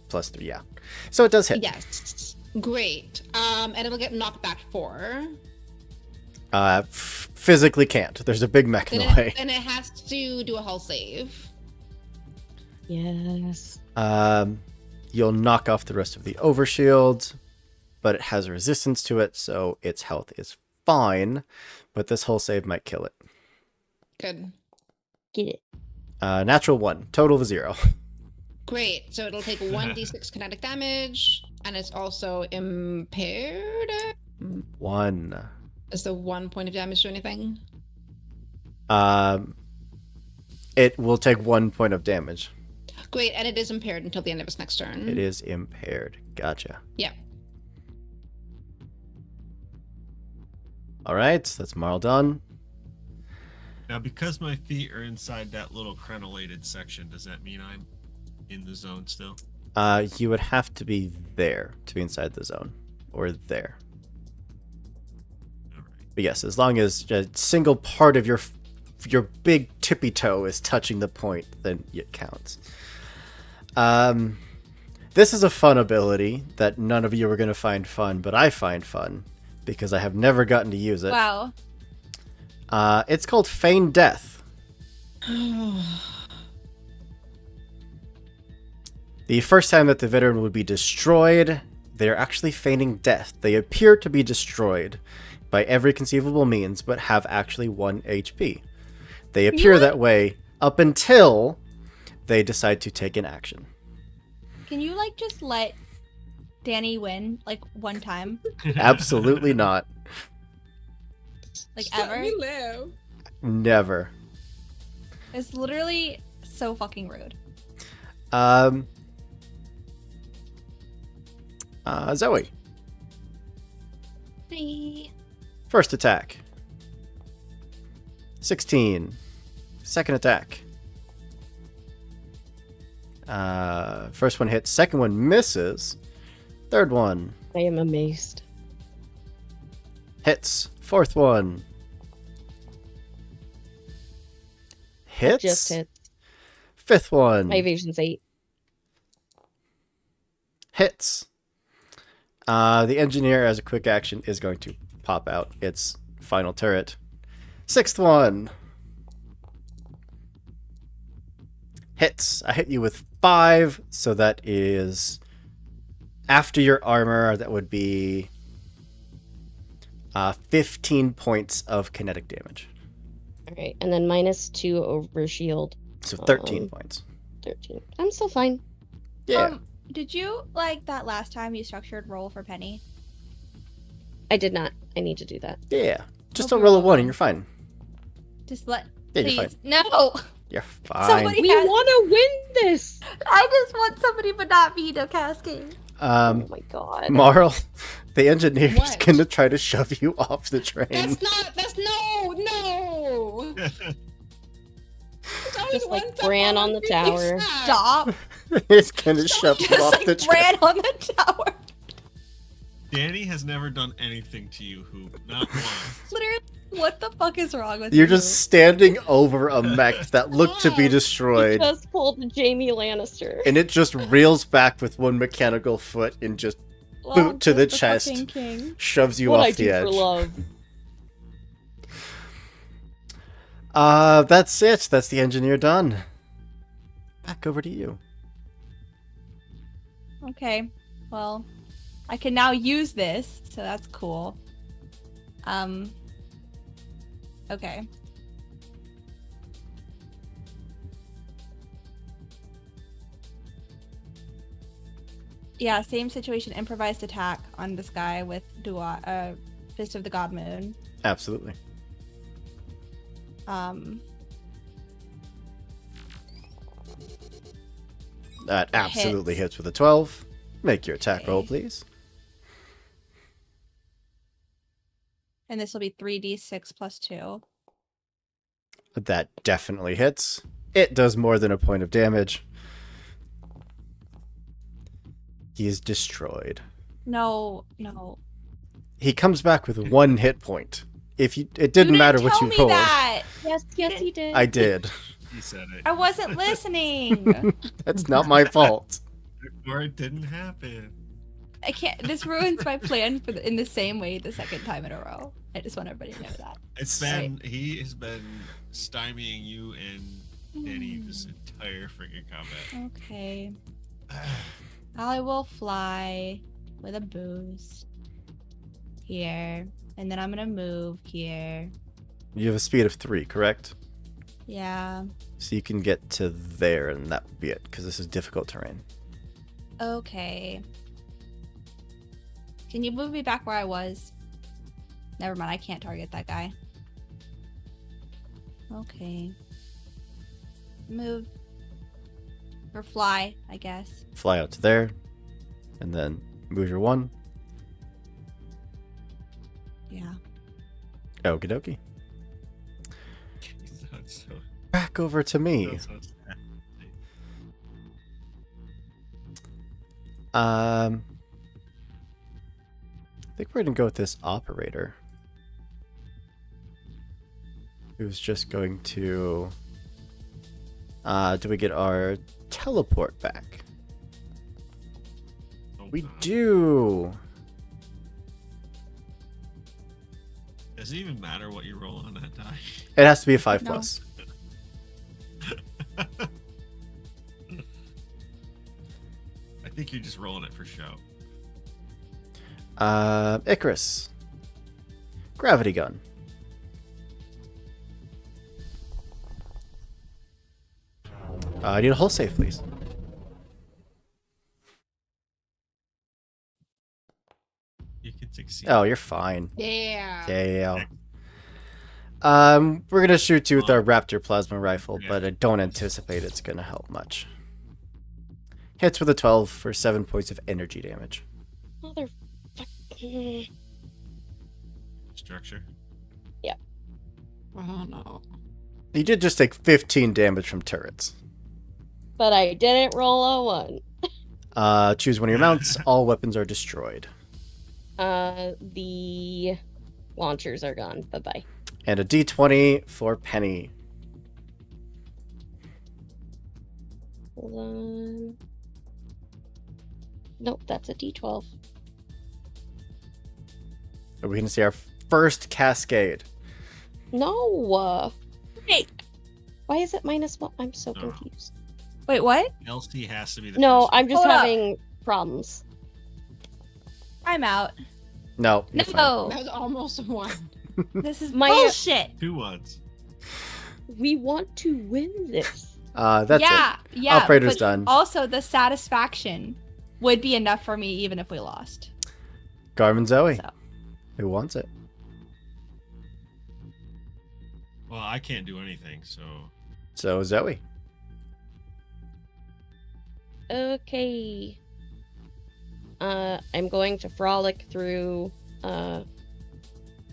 +3. Yeah. So it does hit. Yes. Great. And it'll get knocked back 4. Physically can't. There's a big mech in the way. Then it has to do a hull save. Yes. You'll knock off the rest of the overshield, but it has a resistance to it, so its health is fine. But this hull save might kill it. Good. Get it. Natural 1, total of 0. Great. So it'll take 1d6 kinetic damage, and it's also impaired. 1. Is the 1 point of damage do anything? It will take 1 point of damage. Great, and it is impaired until the end of its next turn. It is impaired. Gotcha. Yeah. All right, that's Marl done. Now, because my feet are inside that little crenellated section, does that mean I'm in the zone still? You would have to be there to be inside the zone, or there. All right. But yes, as long as a single part of your big tippy toe is touching the point, then it counts. This is a fun ability that none of you are going to find fun, but I find fun because I have never gotten to use it. Wow. It's called Feign Death. The first time that the veteran would be destroyed, They're actually feigning death. They appear to be destroyed by every conceivable means, but have actually 1 HP. They appear that way up until they decide to take an action. Can you like just let Danny win like one time? Absolutely not. Like Just let ever? me live. Never. It's literally so fucking rude. Zoe. Hi. First attack. 16. Second attack. First one hits. Second one misses. Third one I am amazed. hits. Fourth one hits. Just hits. Fifth one My evasion's 8. hits. The engineer, as a quick action, is going to pop out its final turret. Sixth one hits. I hit you with 5, so that is after your armor. That would be 15 points of kinetic damage. Alright, and then -2 over shield. So 13 points. 13. I'm still fine. Yeah. Did you like that last time you structured roll for Penny? I did not. I need to do that. Yeah. Just Hope don't roll a you're 1 and you're fine. Just let. Yeah, you're Please. fine. No. You're fine. Somebody- We has- want to win this! I just want somebody, but not me, to cascade. Oh my god. Marl, the engineer's What? gonna try to shove you off the train. That's no. Just like Bran on the tower. Stop. It's gonna shove you Just off like the train. ran on the tower. Danny has never done anything to you, Hoop. Not once. Literally, what the fuck is wrong with You're you? just standing over a mech that looked to be He destroyed, just pulled Jamie Lannister. and it just reels back with one mechanical foot and just Well, boot to the just chest. fucking king. shoves you What off I the do edge. for love. That's it. That's the engineer done. Back over to you. Okay. Well, I can now use this, so that's cool. Okay. Yeah, same situation. Improvised attack on this guy with Fist of the God Moon. Absolutely. That absolutely hits with a 12. Make your attack roll, Okay. please. And this will be 3d6 plus 2. That definitely hits. It does more than a point of damage. He is destroyed. No. He comes back with 1 hit point. It didn't matter what you tell me rolled. that. Yes, he did. I did. He said it. I wasn't listening. That's not my fault. Or it didn't happen. I can't. This ruins my plan in the same way the second time in a row. I just want everybody to know that. It's been he has been stymieing you and Danny this entire freaking combat. Okay. I will fly with a boost here, and then I'm gonna move here. You have a speed of 3, correct? Yeah. So you can get to there, and that would be it, because this is difficult terrain. Okay. Can you move me back where I was? Never mind, I can't target that guy. Okay. Move. Or fly, I guess. Fly out to there, and then move your 1. Yeah. Okie dokie. He sounds so, Back over to me. sounds so sad. I think we're gonna go with this operator, who's just going to. Do we get our teleport back? Oh, We God. do. Does it even matter what you roll on that die? It has to be a 5 No. plus. I think you're just rolling it for show. Icarus. Gravity gun. I need a hull save, please. You can succeed. Oh, you're fine. Yeah. Yeah. We're gonna shoot you with our Raptor plasma rifle, but I don't anticipate it's gonna help much. Hits with a 12 for 7 points of energy damage. Motherfucker. Structure. Oh no. You did just take 15 damage from turrets. But I didn't roll a 1. Choose one of your mounts. All weapons are destroyed. The launchers are gone. Bye-bye. And a d20 for Penny. Hold on. Nope, that's a D12. Are we gonna see our first cascade? No! Wait, Why is it -1? I'm so confused. wait, what? LC has to be the No, first I'm just Hold up. having problems. I'm out. No. You're fine. No, That was almost a 1. this is My- bullshit. 2 ones. We want to win this. That's yeah, it. yeah. Operator's but done. Also, the satisfaction would be enough for me even if we lost. Garmin Zoe. So. Who wants it? Well, I can't do anything, so So Zoe. Okay. I'm going to frolic through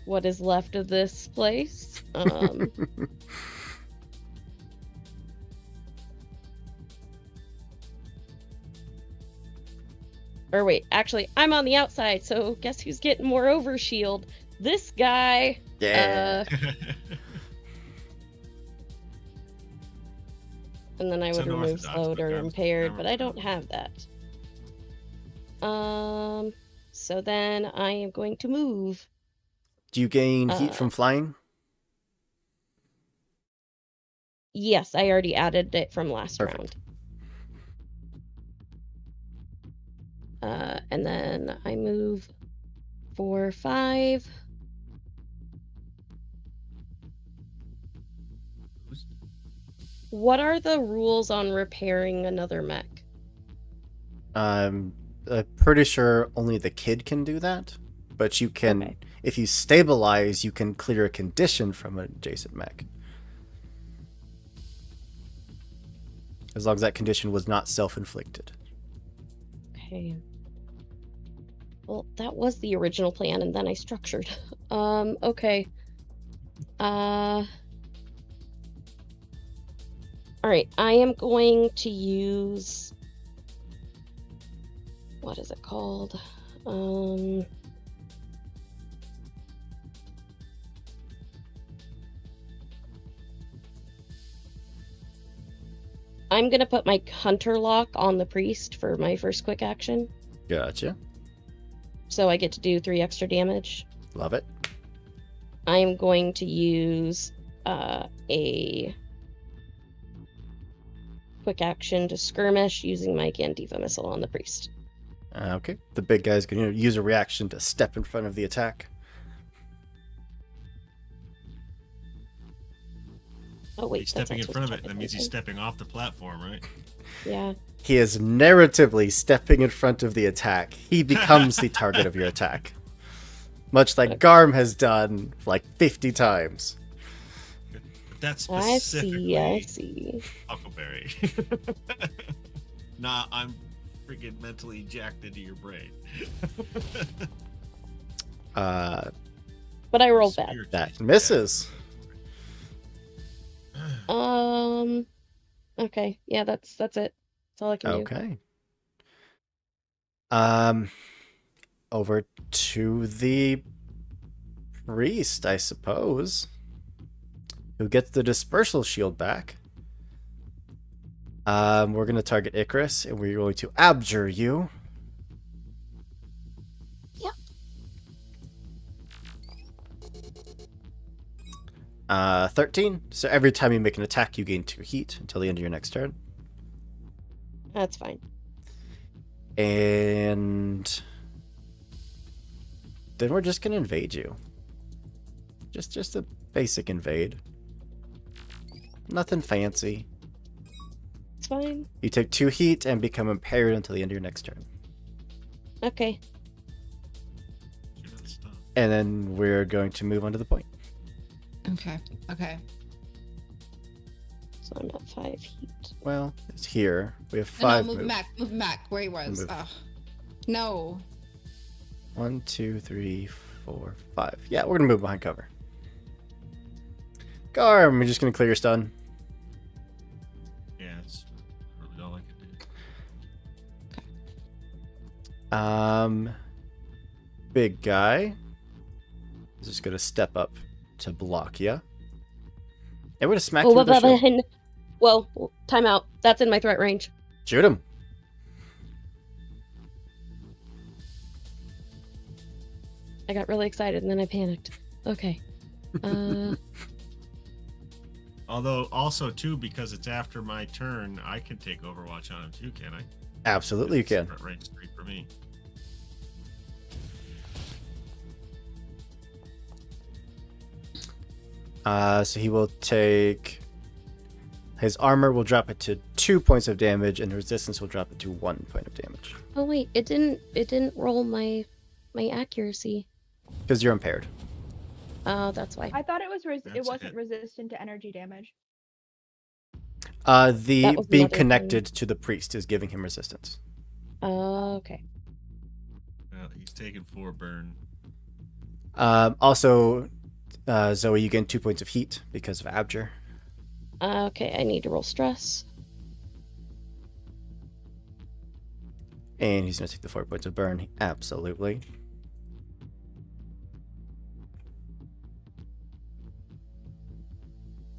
what is left of this place. Or wait, actually, I'm on the outside, so guess who's getting more overshield? This guy. Yeah. And then I So would remove unorthodox, slowed but or never- impaired, never but I mind. don't have that. So then I am going to move. Do you gain heat from flying? Yes, I already added it from last Perfect. round. And then I move 4, 5. What are the rules on repairing another mech? I'm pretty sure only the kid can do that, but you can, Okay. if you stabilize, you can clear a condition from an adjacent mech. As long as that condition was not self-inflicted. Okay. Well, that was the original plan, and then I structured. Okay. Alright, I am going to use... What is it called? I'm gonna put my Hunter Lock on the Priest for my first quick action. Gotcha. So I get to do 3 extra damage. Love it. I'm going to use a quick action to skirmish using my Gandiva missile on the Priest. Okay. The big guy's going to use a reaction to step in front of the attack. Oh wait, he's that's stepping in not front of supposed it. to That means he's happen. stepping off the platform, right? Yeah. He is narratively stepping in front of the attack. He becomes the target of your attack. Much like Garm has done like 50 times. But that's I specifically see, I see. Huckleberry. Nah, I'm freaking mentally jacked into your brain. But I rolled bad. That misses. Okay, yeah, that's it. That's all I can do. Okay. Over to the priest, I suppose, who gets the dispersal shield back. We're going to target Icarus, and we're going to abjure you. Yep. 13. So every time you make an attack, you gain 2 heat until the end of your next turn. That's fine. And Then we're just gonna invade you. Just a basic invade. Nothing fancy. It's fine. You take 2 heat and become impaired until the end of your next turn. Okay. Good stuff. And then we're going to move on to the point. Okay. Okay. So I'm at 5 heat. Well, it's here. We have No, 5 move moves. back. Move back where he was. Move. Ugh. No. 1, 2, 3, 4, 5. Yeah, we're gonna move behind cover. Garm, we're just gonna clear your stun. Yeah, it's really all I can do. Big guy is just gonna step up to block ya. And we're gonna smack you with a shield. Well, time out. That's in my threat range. Shoot him. I got really excited and then I panicked. Okay. Although, also, too, because it's after my turn, I can take Overwatch on him, too, can I? Absolutely, you can. It's range 3 for me. So he will take. His armor will drop it to 2 points of damage, and resistance will drop it to 1 point of damage. Oh wait, it didn't roll my accuracy. Because you're impaired. Oh, that's why. I thought it was That's it a wasn't hit. resistant to energy damage. That The was being another thing. connected to the priest is giving him resistance. Okay. Well, he's taking 4 burn. Also, Zoe, you gain 2 points of heat because of Abjure. Okay, I need to roll stress. And he's going to take the 4 points of burn. Absolutely.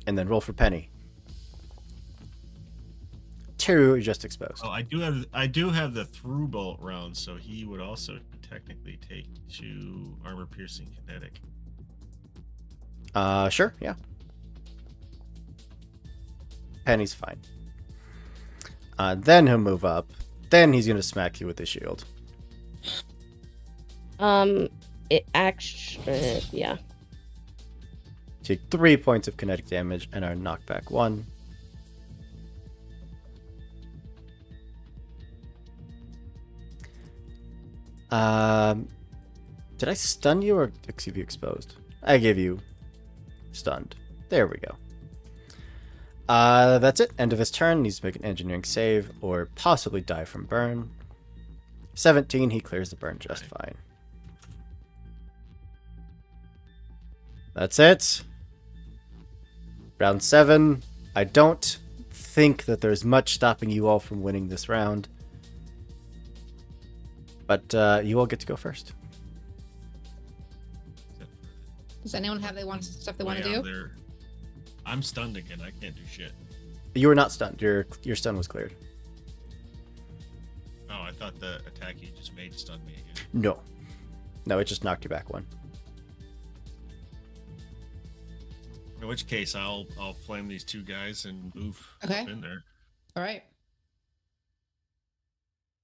And then roll for Penny. 2 just exposed. Oh, I do have the through bolt round, so he would also technically take 2 armor piercing kinetic. Sure, yeah. Penny's fine. Then he'll move up. Then he's gonna smack you with his shield. It actually, yeah. Take 3 points of kinetic damage and are knocked back 1. Did I stun you or give you exposed? I gave you stunned. There we go. That's it. End of his turn. Needs to make an engineering save or possibly die from burn. 17, he clears the burn just fine. That's it. Round 7. I don't think that there's much stopping you all from winning this round. But you all get to go first. Does anyone have stuff they want to Way out do? there. I'm stunned again. I can't do shit. You were not stunned. Your stun was cleared. Oh, I thought the attack you just made stunned me again. No, it just knocked you back 1. In which case, I'll flame these 2 guys and move Okay. up in there. All right.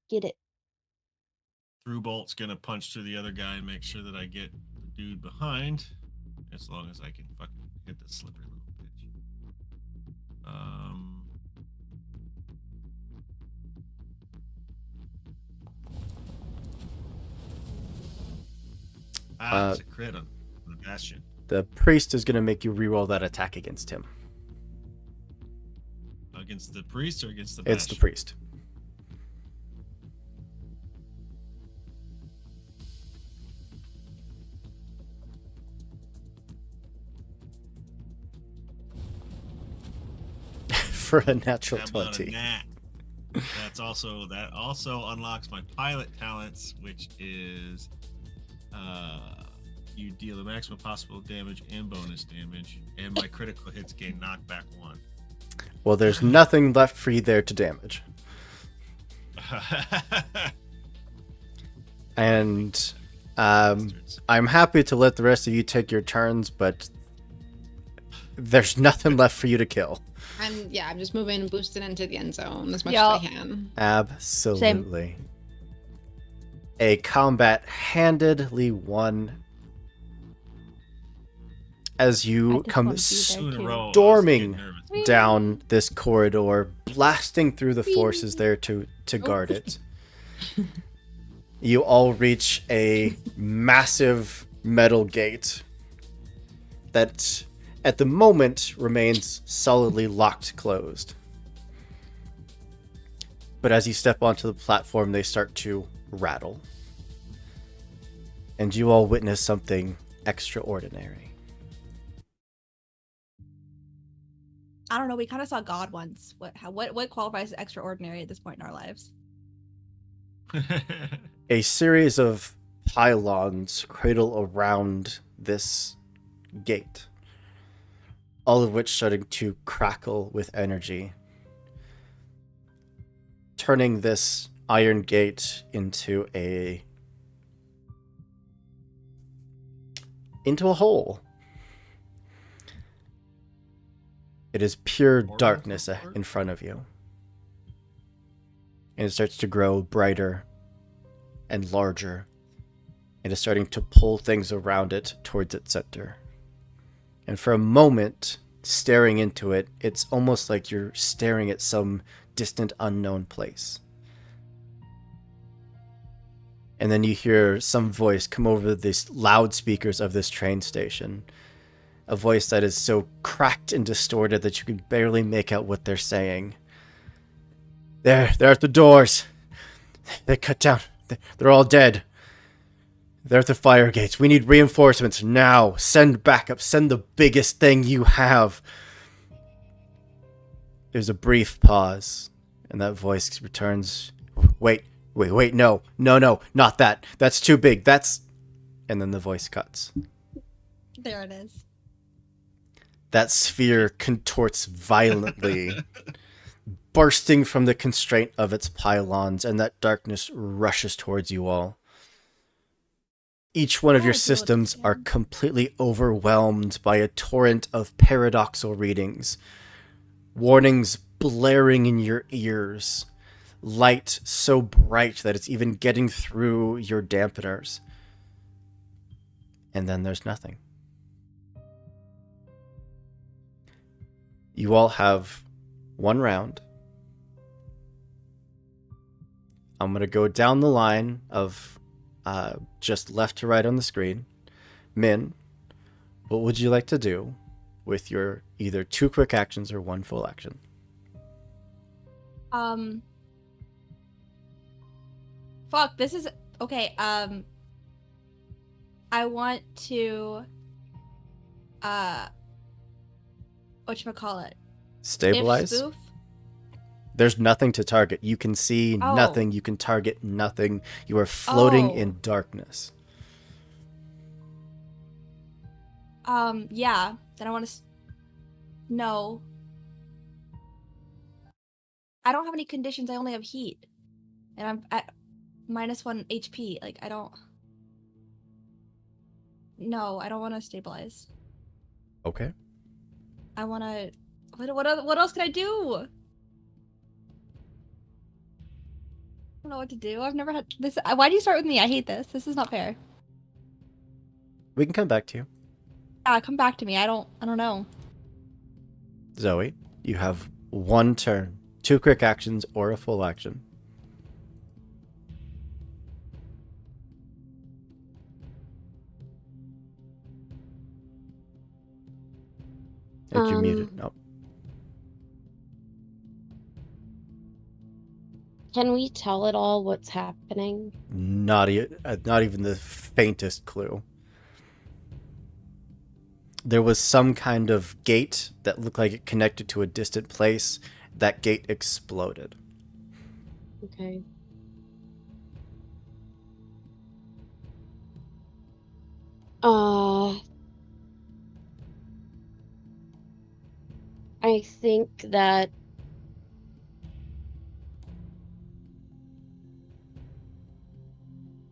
Get it. Through bolt's gonna punch through the other guy and make sure that I get the dude behind, as long as I can fucking hit the slippery little bitch. It's a crit on the Bastion. The priest is going to make you reroll that attack against him. Against the priest or against the Bastion? It's the priest. For a natural How about a 20. nat? That also unlocks my pilot talents, which is you deal the maximum possible damage and bonus damage, and my critical hits gain knockback 1. Well, there's nothing left for you there to damage. And Bastards. I'm happy to let the rest of you take your turns, but there's nothing left for you to kill. And yeah, I'm just moving and boosting into the end zone as much Yup. as I can. Absolutely. A combat handedly won as I you just come wanna be there. Two in a too. row. I was storming getting nervous. down this corridor, blasting through the forces there to guard it. You all reach a massive metal gate that at the moment remains solidly locked closed. But as you step onto the platform, they start to rattle. And you all witness something extraordinary. I don't know. We kind of saw God once. What qualifies as extraordinary at this point in our lives? A series of pylons cradle around this gate, all of which starting to crackle with energy, turning this iron gate into a hole. It is pure darkness in front of you. And it starts to grow brighter and larger. It is starting to pull things around it towards its center. And for a moment, staring into it, it's almost like you're staring at some distant unknown place. And then you hear some voice come over the loudspeakers of this train station. A voice that is so cracked and distorted that you can barely make out what they're saying. They're at the doors. They cut down. They're all dead. They're at the fire gates. We need reinforcements now. Send backup. Send the biggest thing you have. There's a brief pause, and that voice returns. Wait, no, not that. That's too big. And then the voice cuts. There it is. That sphere contorts violently, bursting from the constraint of its pylons, and that darkness rushes towards you all. Each one of your systems are completely overwhelmed by a torrent of paradoxal readings, warnings blaring in your ears, light so bright that it's even getting through your dampeners. And then there's nothing. You all have one round. I'm going to go down the line of just left to right on the screen. Min, what would you like to do with your either 2 quick actions or 1 full action? Fuck, this is okay. I want to whatchamacallit? Stabilize? If spoof? There's nothing to target. You can see nothing. You can target nothing. You are floating in darkness. Yeah. Then I want to... No. I don't have any conditions. I only have heat. And I'm at -1 HP. Like, I don't... No, I don't want to stabilize. Okay. I want to... What else can I do? I don't know what to do. I've never had this. Why do you start with me? I hate this. This is not fair. We can come back to you. Come back to me. I don't know. Zoe, you have 1 turn, 2 quick actions, or a full action. I think you're muted. Nope. Can we tell at all what's happening? Not even the faintest clue. There was some kind of gate that looked like it connected to a distant place. That gate exploded. Okay. I think that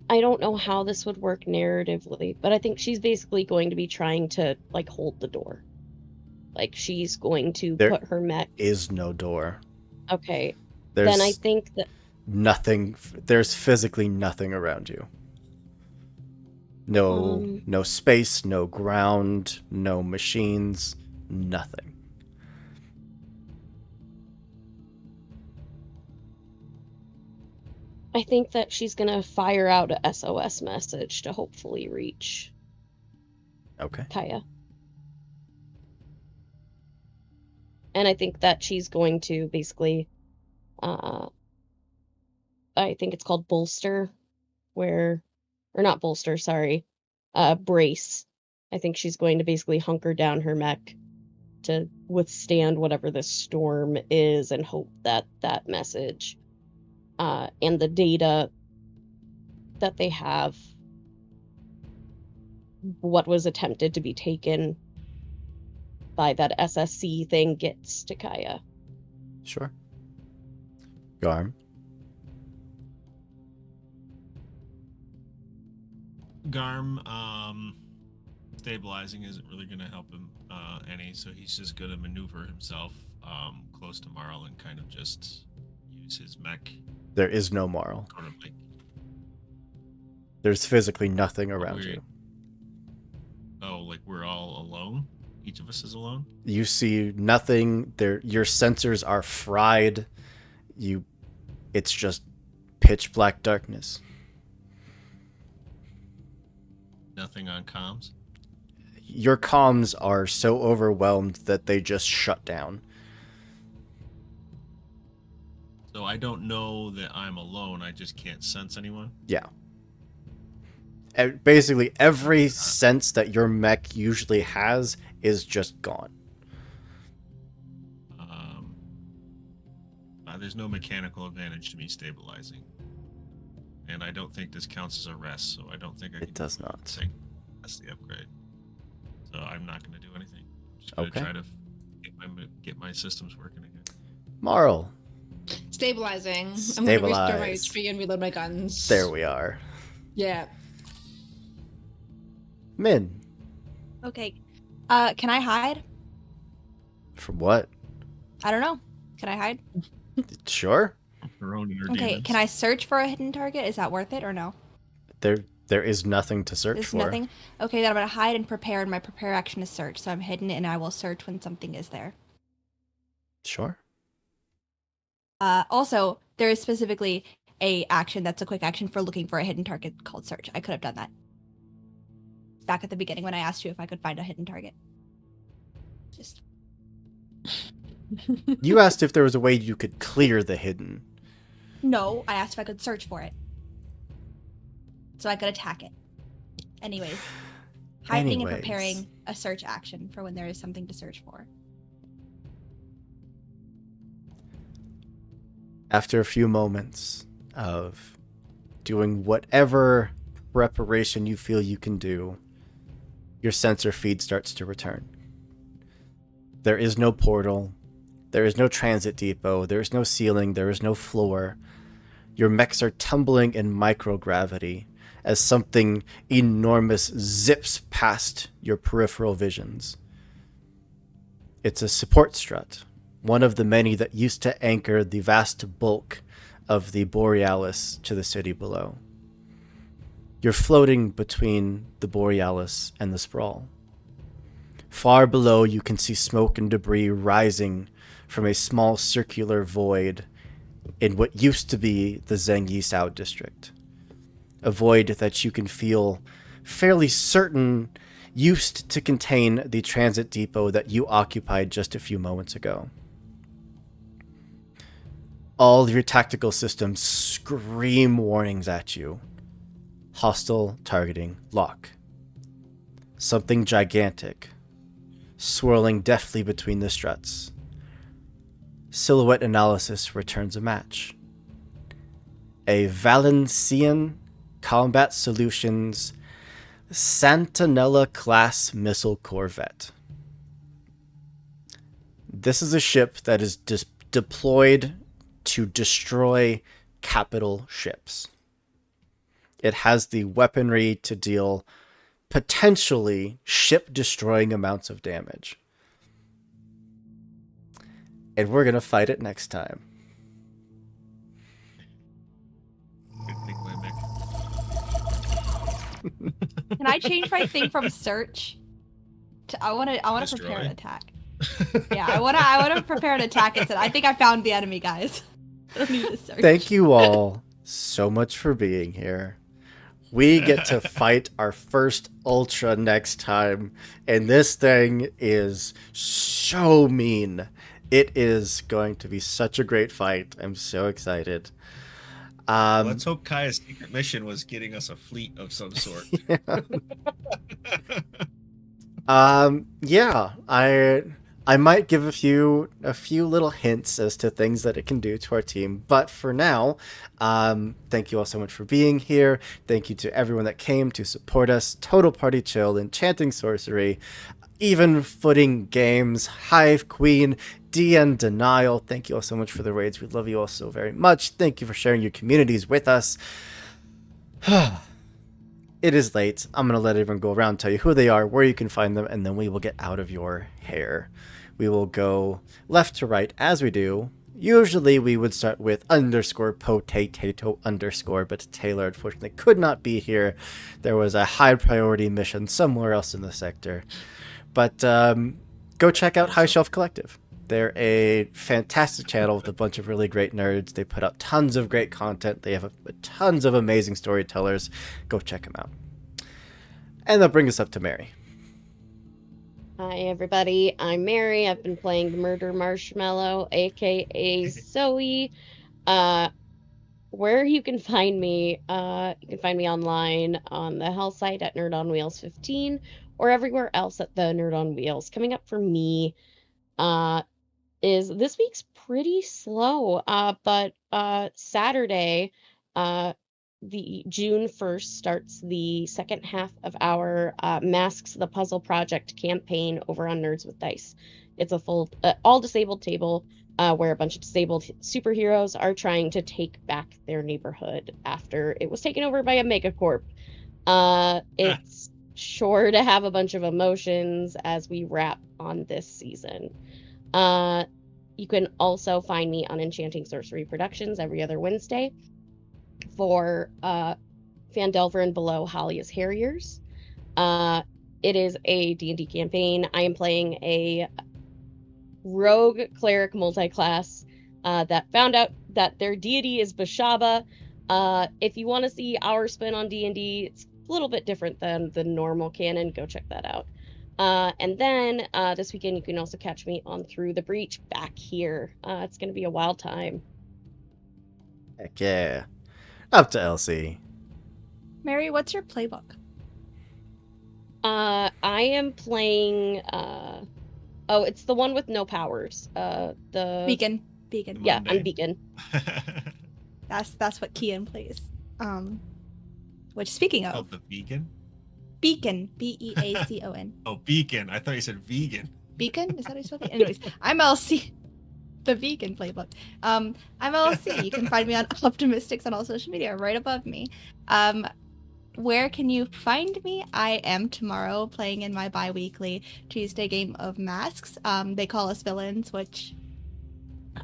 I don't know how this would work narratively, but I think she's basically going to be trying to, like, hold the door. Like, she's going to put her mech... There is no door. Okay. Then I think that... Nothing. There's physically nothing around you. No space, no ground, no machines, nothing. I think that she's gonna fire out a SOS message to hopefully reach Okay. Kaya. And I think that she's going to basically, I think it's called bolster, or not bolster, sorry, brace. I think she's going to basically hunker down her mech to withstand whatever this storm is and hope that that message and the data that they have, what was attempted to be taken by that SSC thing, gets to Kaya. Sure. Garm. Garm, stabilizing isn't really going to help him any, so he's just going to maneuver himself close to Marl and kind of just use his mech. There is no Marl. Sort of like, There's physically nothing around you. oh, like we're all alone? Each of us is alone? You see nothing. Your sensors are fried. It's just pitch black darkness. Nothing on comms? Your comms are so overwhelmed that they just shut down. So I don't know that I'm alone, I just can't sense anyone? Yeah. Basically, every sense that your mech usually has is just gone. There's no mechanical advantage to me stabilizing. And I don't think this counts as a rest, so I don't think I can... It does not. That's the upgrade. So I'm not going to do anything. I'm just going to try to get my systems working again. Marl. Stabilizing. I'm Stabilize. going to restore my HP and reload my guns. There we are. Yeah. Min. Okay. Can I hide? From what? I don't know. Can I hide? Sure. Her own inner Okay, demons. can I search for a hidden target? Is that worth it or no? There is nothing to search There's for. nothing? Okay, then I'm going to hide and prepare, and my prepare action is search. So I'm hidden, and I will search when something is there. Sure. Also, there is specifically a action that's a quick action for looking for a hidden target called search. I could have done that back at the beginning when I asked you if I could find a hidden target. Just... You asked if there was a way you could clear the hidden. No, I asked if I could search for it. So I could attack it. Anyways. Hiding and preparing a search action for when there is something to search for. After a few moments of doing whatever preparation you feel you can do, your sensor feed starts to return. There is no portal. There is no transit depot. There is no ceiling. There is no floor. Your mechs are tumbling in microgravity as something enormous zips past your peripheral visions. It's a support strut, one of the many that used to anchor the vast bulk of the Borealis to the city below. You're floating between the Borealis and the sprawl. Far below, you can see smoke and debris rising from a small circular void in what used to be the Zheng Yisao district. A void that you can feel fairly certain used to contain the transit depot that you occupied just a few moments ago. All your tactical systems scream warnings at you. Hostile targeting lock. Something gigantic, swirling deftly between the struts. Silhouette analysis returns a match. A Valencian Combat Solutions Santanella-class missile corvette. This is a ship that is deployed to destroy capital ships. It has the weaponry to deal potentially ship-destroying amounts of damage. And we're going to fight it next time. Can I change my thing from search to I want to prepare an Destroy. attack. Yeah, I want to prepare an attack instead. I think I found the enemy, guys. I don't need to search. Thank you all so much for being here. We get to fight our first Ultra next time, and this thing is so mean. It is going to be such a great fight. I'm so excited. Let's hope Kaya's secret mission was getting us a fleet of some sort. Yeah, I might give a few little hints as to things that it can do to our team, but for now, thank you all so much for being here. Thank you to everyone that came to support us. Total Party Chill, Enchanting Sorcery, Even Footing Games, Hive Queen, DN Denial. Thank you all so much for the raids. We love you all so very much. Thank you for sharing your communities with us. It is late. I'm going to let everyone go around and tell you who they are, where you can find them, and then we will get out of your hair. We will go left to right as we do. Usually we would start with _potato_, but Taylor unfortunately could not be here. There was a high priority mission somewhere else in the sector. But go check out High Shelf Collective. They're a fantastic channel with a bunch of really great nerds. They put out tons of great content. They have tons of amazing storytellers. Go check them out. And that'll bring us up to Mary. Hi, everybody. I'm Mary. I've been playing the Murder Marshmallow, aka Zoe. Where you can find me, you can find me online on the Hell site at Nerd on Wheels 15, or everywhere else at the Nerd on Wheels. Coming up for me, is this week's pretty slow, but Saturday, the June 1st starts the second half of our Masks the Puzzle Project campaign over on Nerds with Dice. It's a full, all disabled table where a bunch of disabled superheroes are trying to take back their neighborhood after it was taken over by a megacorp. It's sure to have a bunch of emotions as we wrap on this season. You can also find me on Enchanting Sorcery Productions every other Wednesday for Fandelver and Below Halia's Harriers. It is a D&D campaign. I am playing a rogue cleric multi-class that found out that their deity is Bashaba. If you want to see our spin on D&D, it's a little bit different than the normal canon. Go check that out. And then this weekend, you can also catch me on Through the Breach back here. It's going to be a wild time. Heck yeah. Up to Elsie. Mary, what's your playbook? I am playing... oh, it's the one with no powers. The Beacon. Yeah, I'm Beacon. That's what Kian plays. Which, speaking of... Oh, the vegan? Beacon. Beacon. Oh, Beacon. I thought you said vegan. Beacon? Is that what you spelled it? Anyways, I'm LC. The vegan playbook. I'm LC. You can find me on Optimistics on all social media, right above me. Where can you find me? I am tomorrow playing in my bi-weekly Tuesday game of Masks. They call us villains, which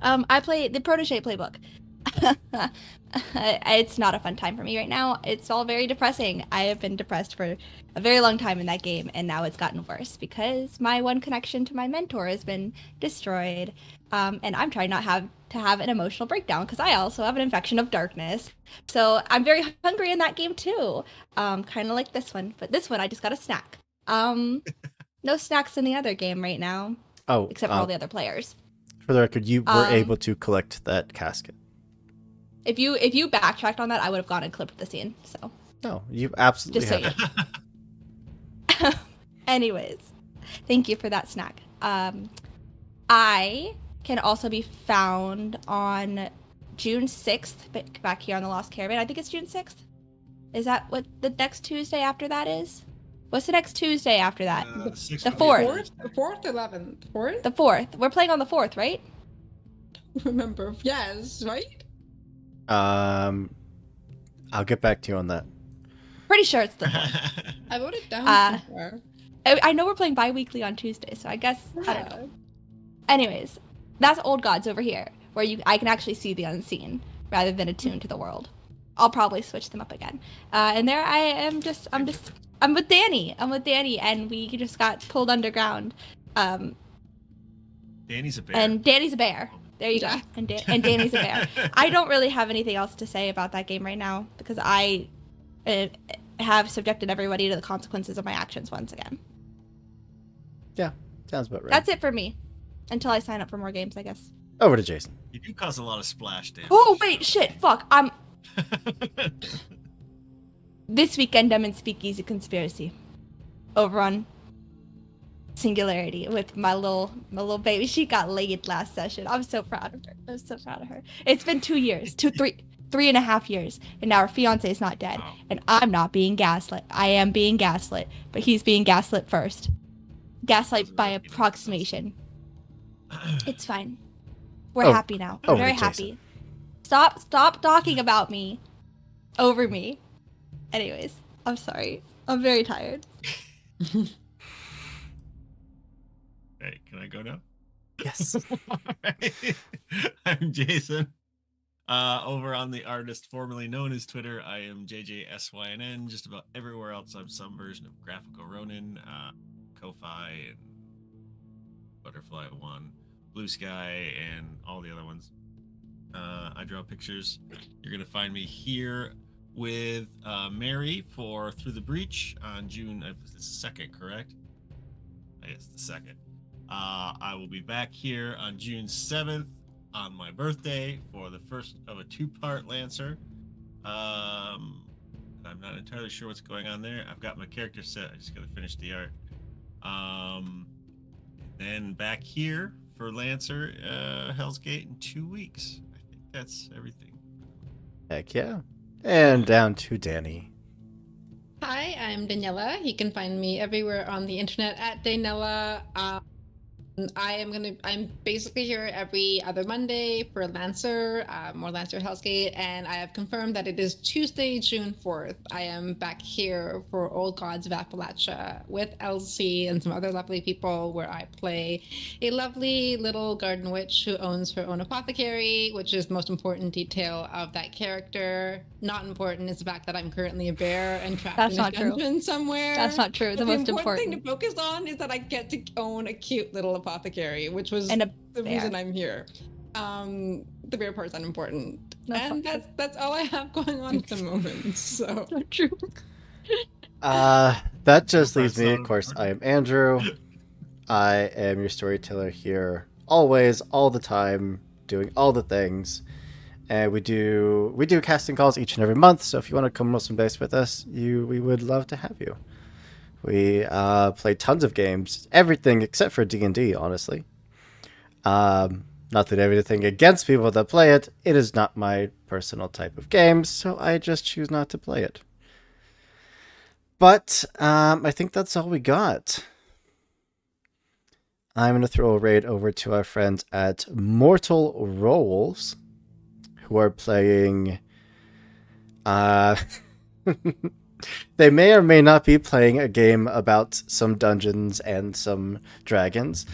I play the Protégé playbook. It's not a fun time for me right now. It's all very depressing. I have been depressed for a very long time in that game, and now it's gotten worse because my one connection to my mentor has been destroyed. And I'm trying not to have an emotional breakdown because I also have an infection of darkness. So I'm very hungry in that game too. Kind of like this one, but this one I just got a snack. No snacks in the other game right now. Oh, except for all the other players. For the record, you were able to collect that casket. If you backtracked on that, I would have gone and clipped the scene. So. No, you absolutely just so have. Anyways, thank you for that snack. I can also be found on June 6th back here on the Lost Caravan. I think it's June 6th. Is that what the next Tuesday after that is? What's the next Tuesday after that? The 4th. The 4th, 11th, 4th? The 4th. We're playing on the 4th, right? Remember. Yes, right? I'll get back to you on that. Pretty sure it's the 4th. I wrote it down somewhere. I know we're playing bi-weekly on Tuesday, so I guess, I don't know. Anyways, that's Old Gods over here, where I can actually see the unseen, rather than attune to the world. I'll probably switch them up again. And there I am. I'm with Danny. And we just got pulled underground. Danny's a bear. And Danny's a bear. There you go. And Danny's a bear. I don't really have anything else to say about that game right now because I have subjected everybody to the consequences of my actions once again. Yeah, sounds about right. That's it for me. Until I sign up for more games, I guess. Over to Jason. You do cause a lot of splash damage. Oh, wait, shit, fuck. This weekend I'm in Speakeasy Conspiracy. Over on Singularity with my little baby. She got laid last session. I'm so proud of her. It's been 2 years. 3.5 years. And now her fiance is not dead. Wow. And I'm not being gaslit. I am being gaslit. But he's being gaslit first. Gaslight by approximation. It's fine. We're happy now. We're very happy. Stop talking about me. Over me. Anyways, I'm sorry. I'm very tired. Hey, can I go now? Yes. I'm Jason. Over on the artist formerly known as Twitter, I am JJSYNN. Just about everywhere else, I'm some version of Graphical Ronin, Ko-Fi, and Butterfly One, Blue Sky, and all the other ones. I draw pictures. You're gonna find me here with Mary for Through the Breach on June. It's the 2nd, correct? Yes, the 2nd. I will be back here on June 7th on my birthday for the first of a 2-part Lancer. I'm not entirely sure what's going on there. I've got my character set. I just got to finish the art. Then back here for Lancer Hell's Gate in 2 weeks. I think that's everything. Heck yeah. And down to Danny. Hi, I'm Daniela. You can find me everywhere on the internet at Daniela. I'm basically here every other Monday for Lancer, more Lancer Hell's Gate, and I have confirmed that it is Tuesday, June 4th. I am back here for Old Gods of Appalachia with Elsie and some other lovely people where I play a lovely little garden witch who owns her own apothecary, which is the most important detail of that character. Not important is the fact that I'm currently a bear and trapped in a dungeon somewhere. That's not true. The most important thing to focus on is that I get to own a cute little apothecary, which was the reason I'm here. The bear part's unimportant. That's all I have going on at the moment. So not true. That just leaves me, of course. I am Andrew. I am your storyteller here, always, all the time, doing all the things. And we do casting calls each and every month. So if you want to come roll some dice with us, we would love to have you. We play tons of games, everything except for D&D, honestly. Not that everything against people that play it. It is not my personal type of game, so I just choose not to play it. But I think that's all we got. I'm going to throw a raid over to our friends at Mortal Rolls, who are playing... They may or may not be playing a game about some dungeons and some dragons.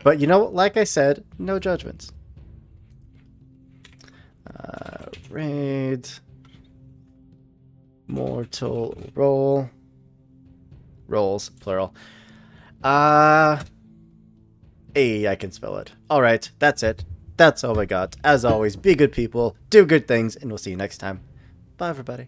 But like I said, no judgments. Raid. Mortal Roll. Rolls, plural. Hey, I can spell it. Alright, that's it. That's all I got. As always, be good people, do good things, and we'll see you next time. Bye, everybody.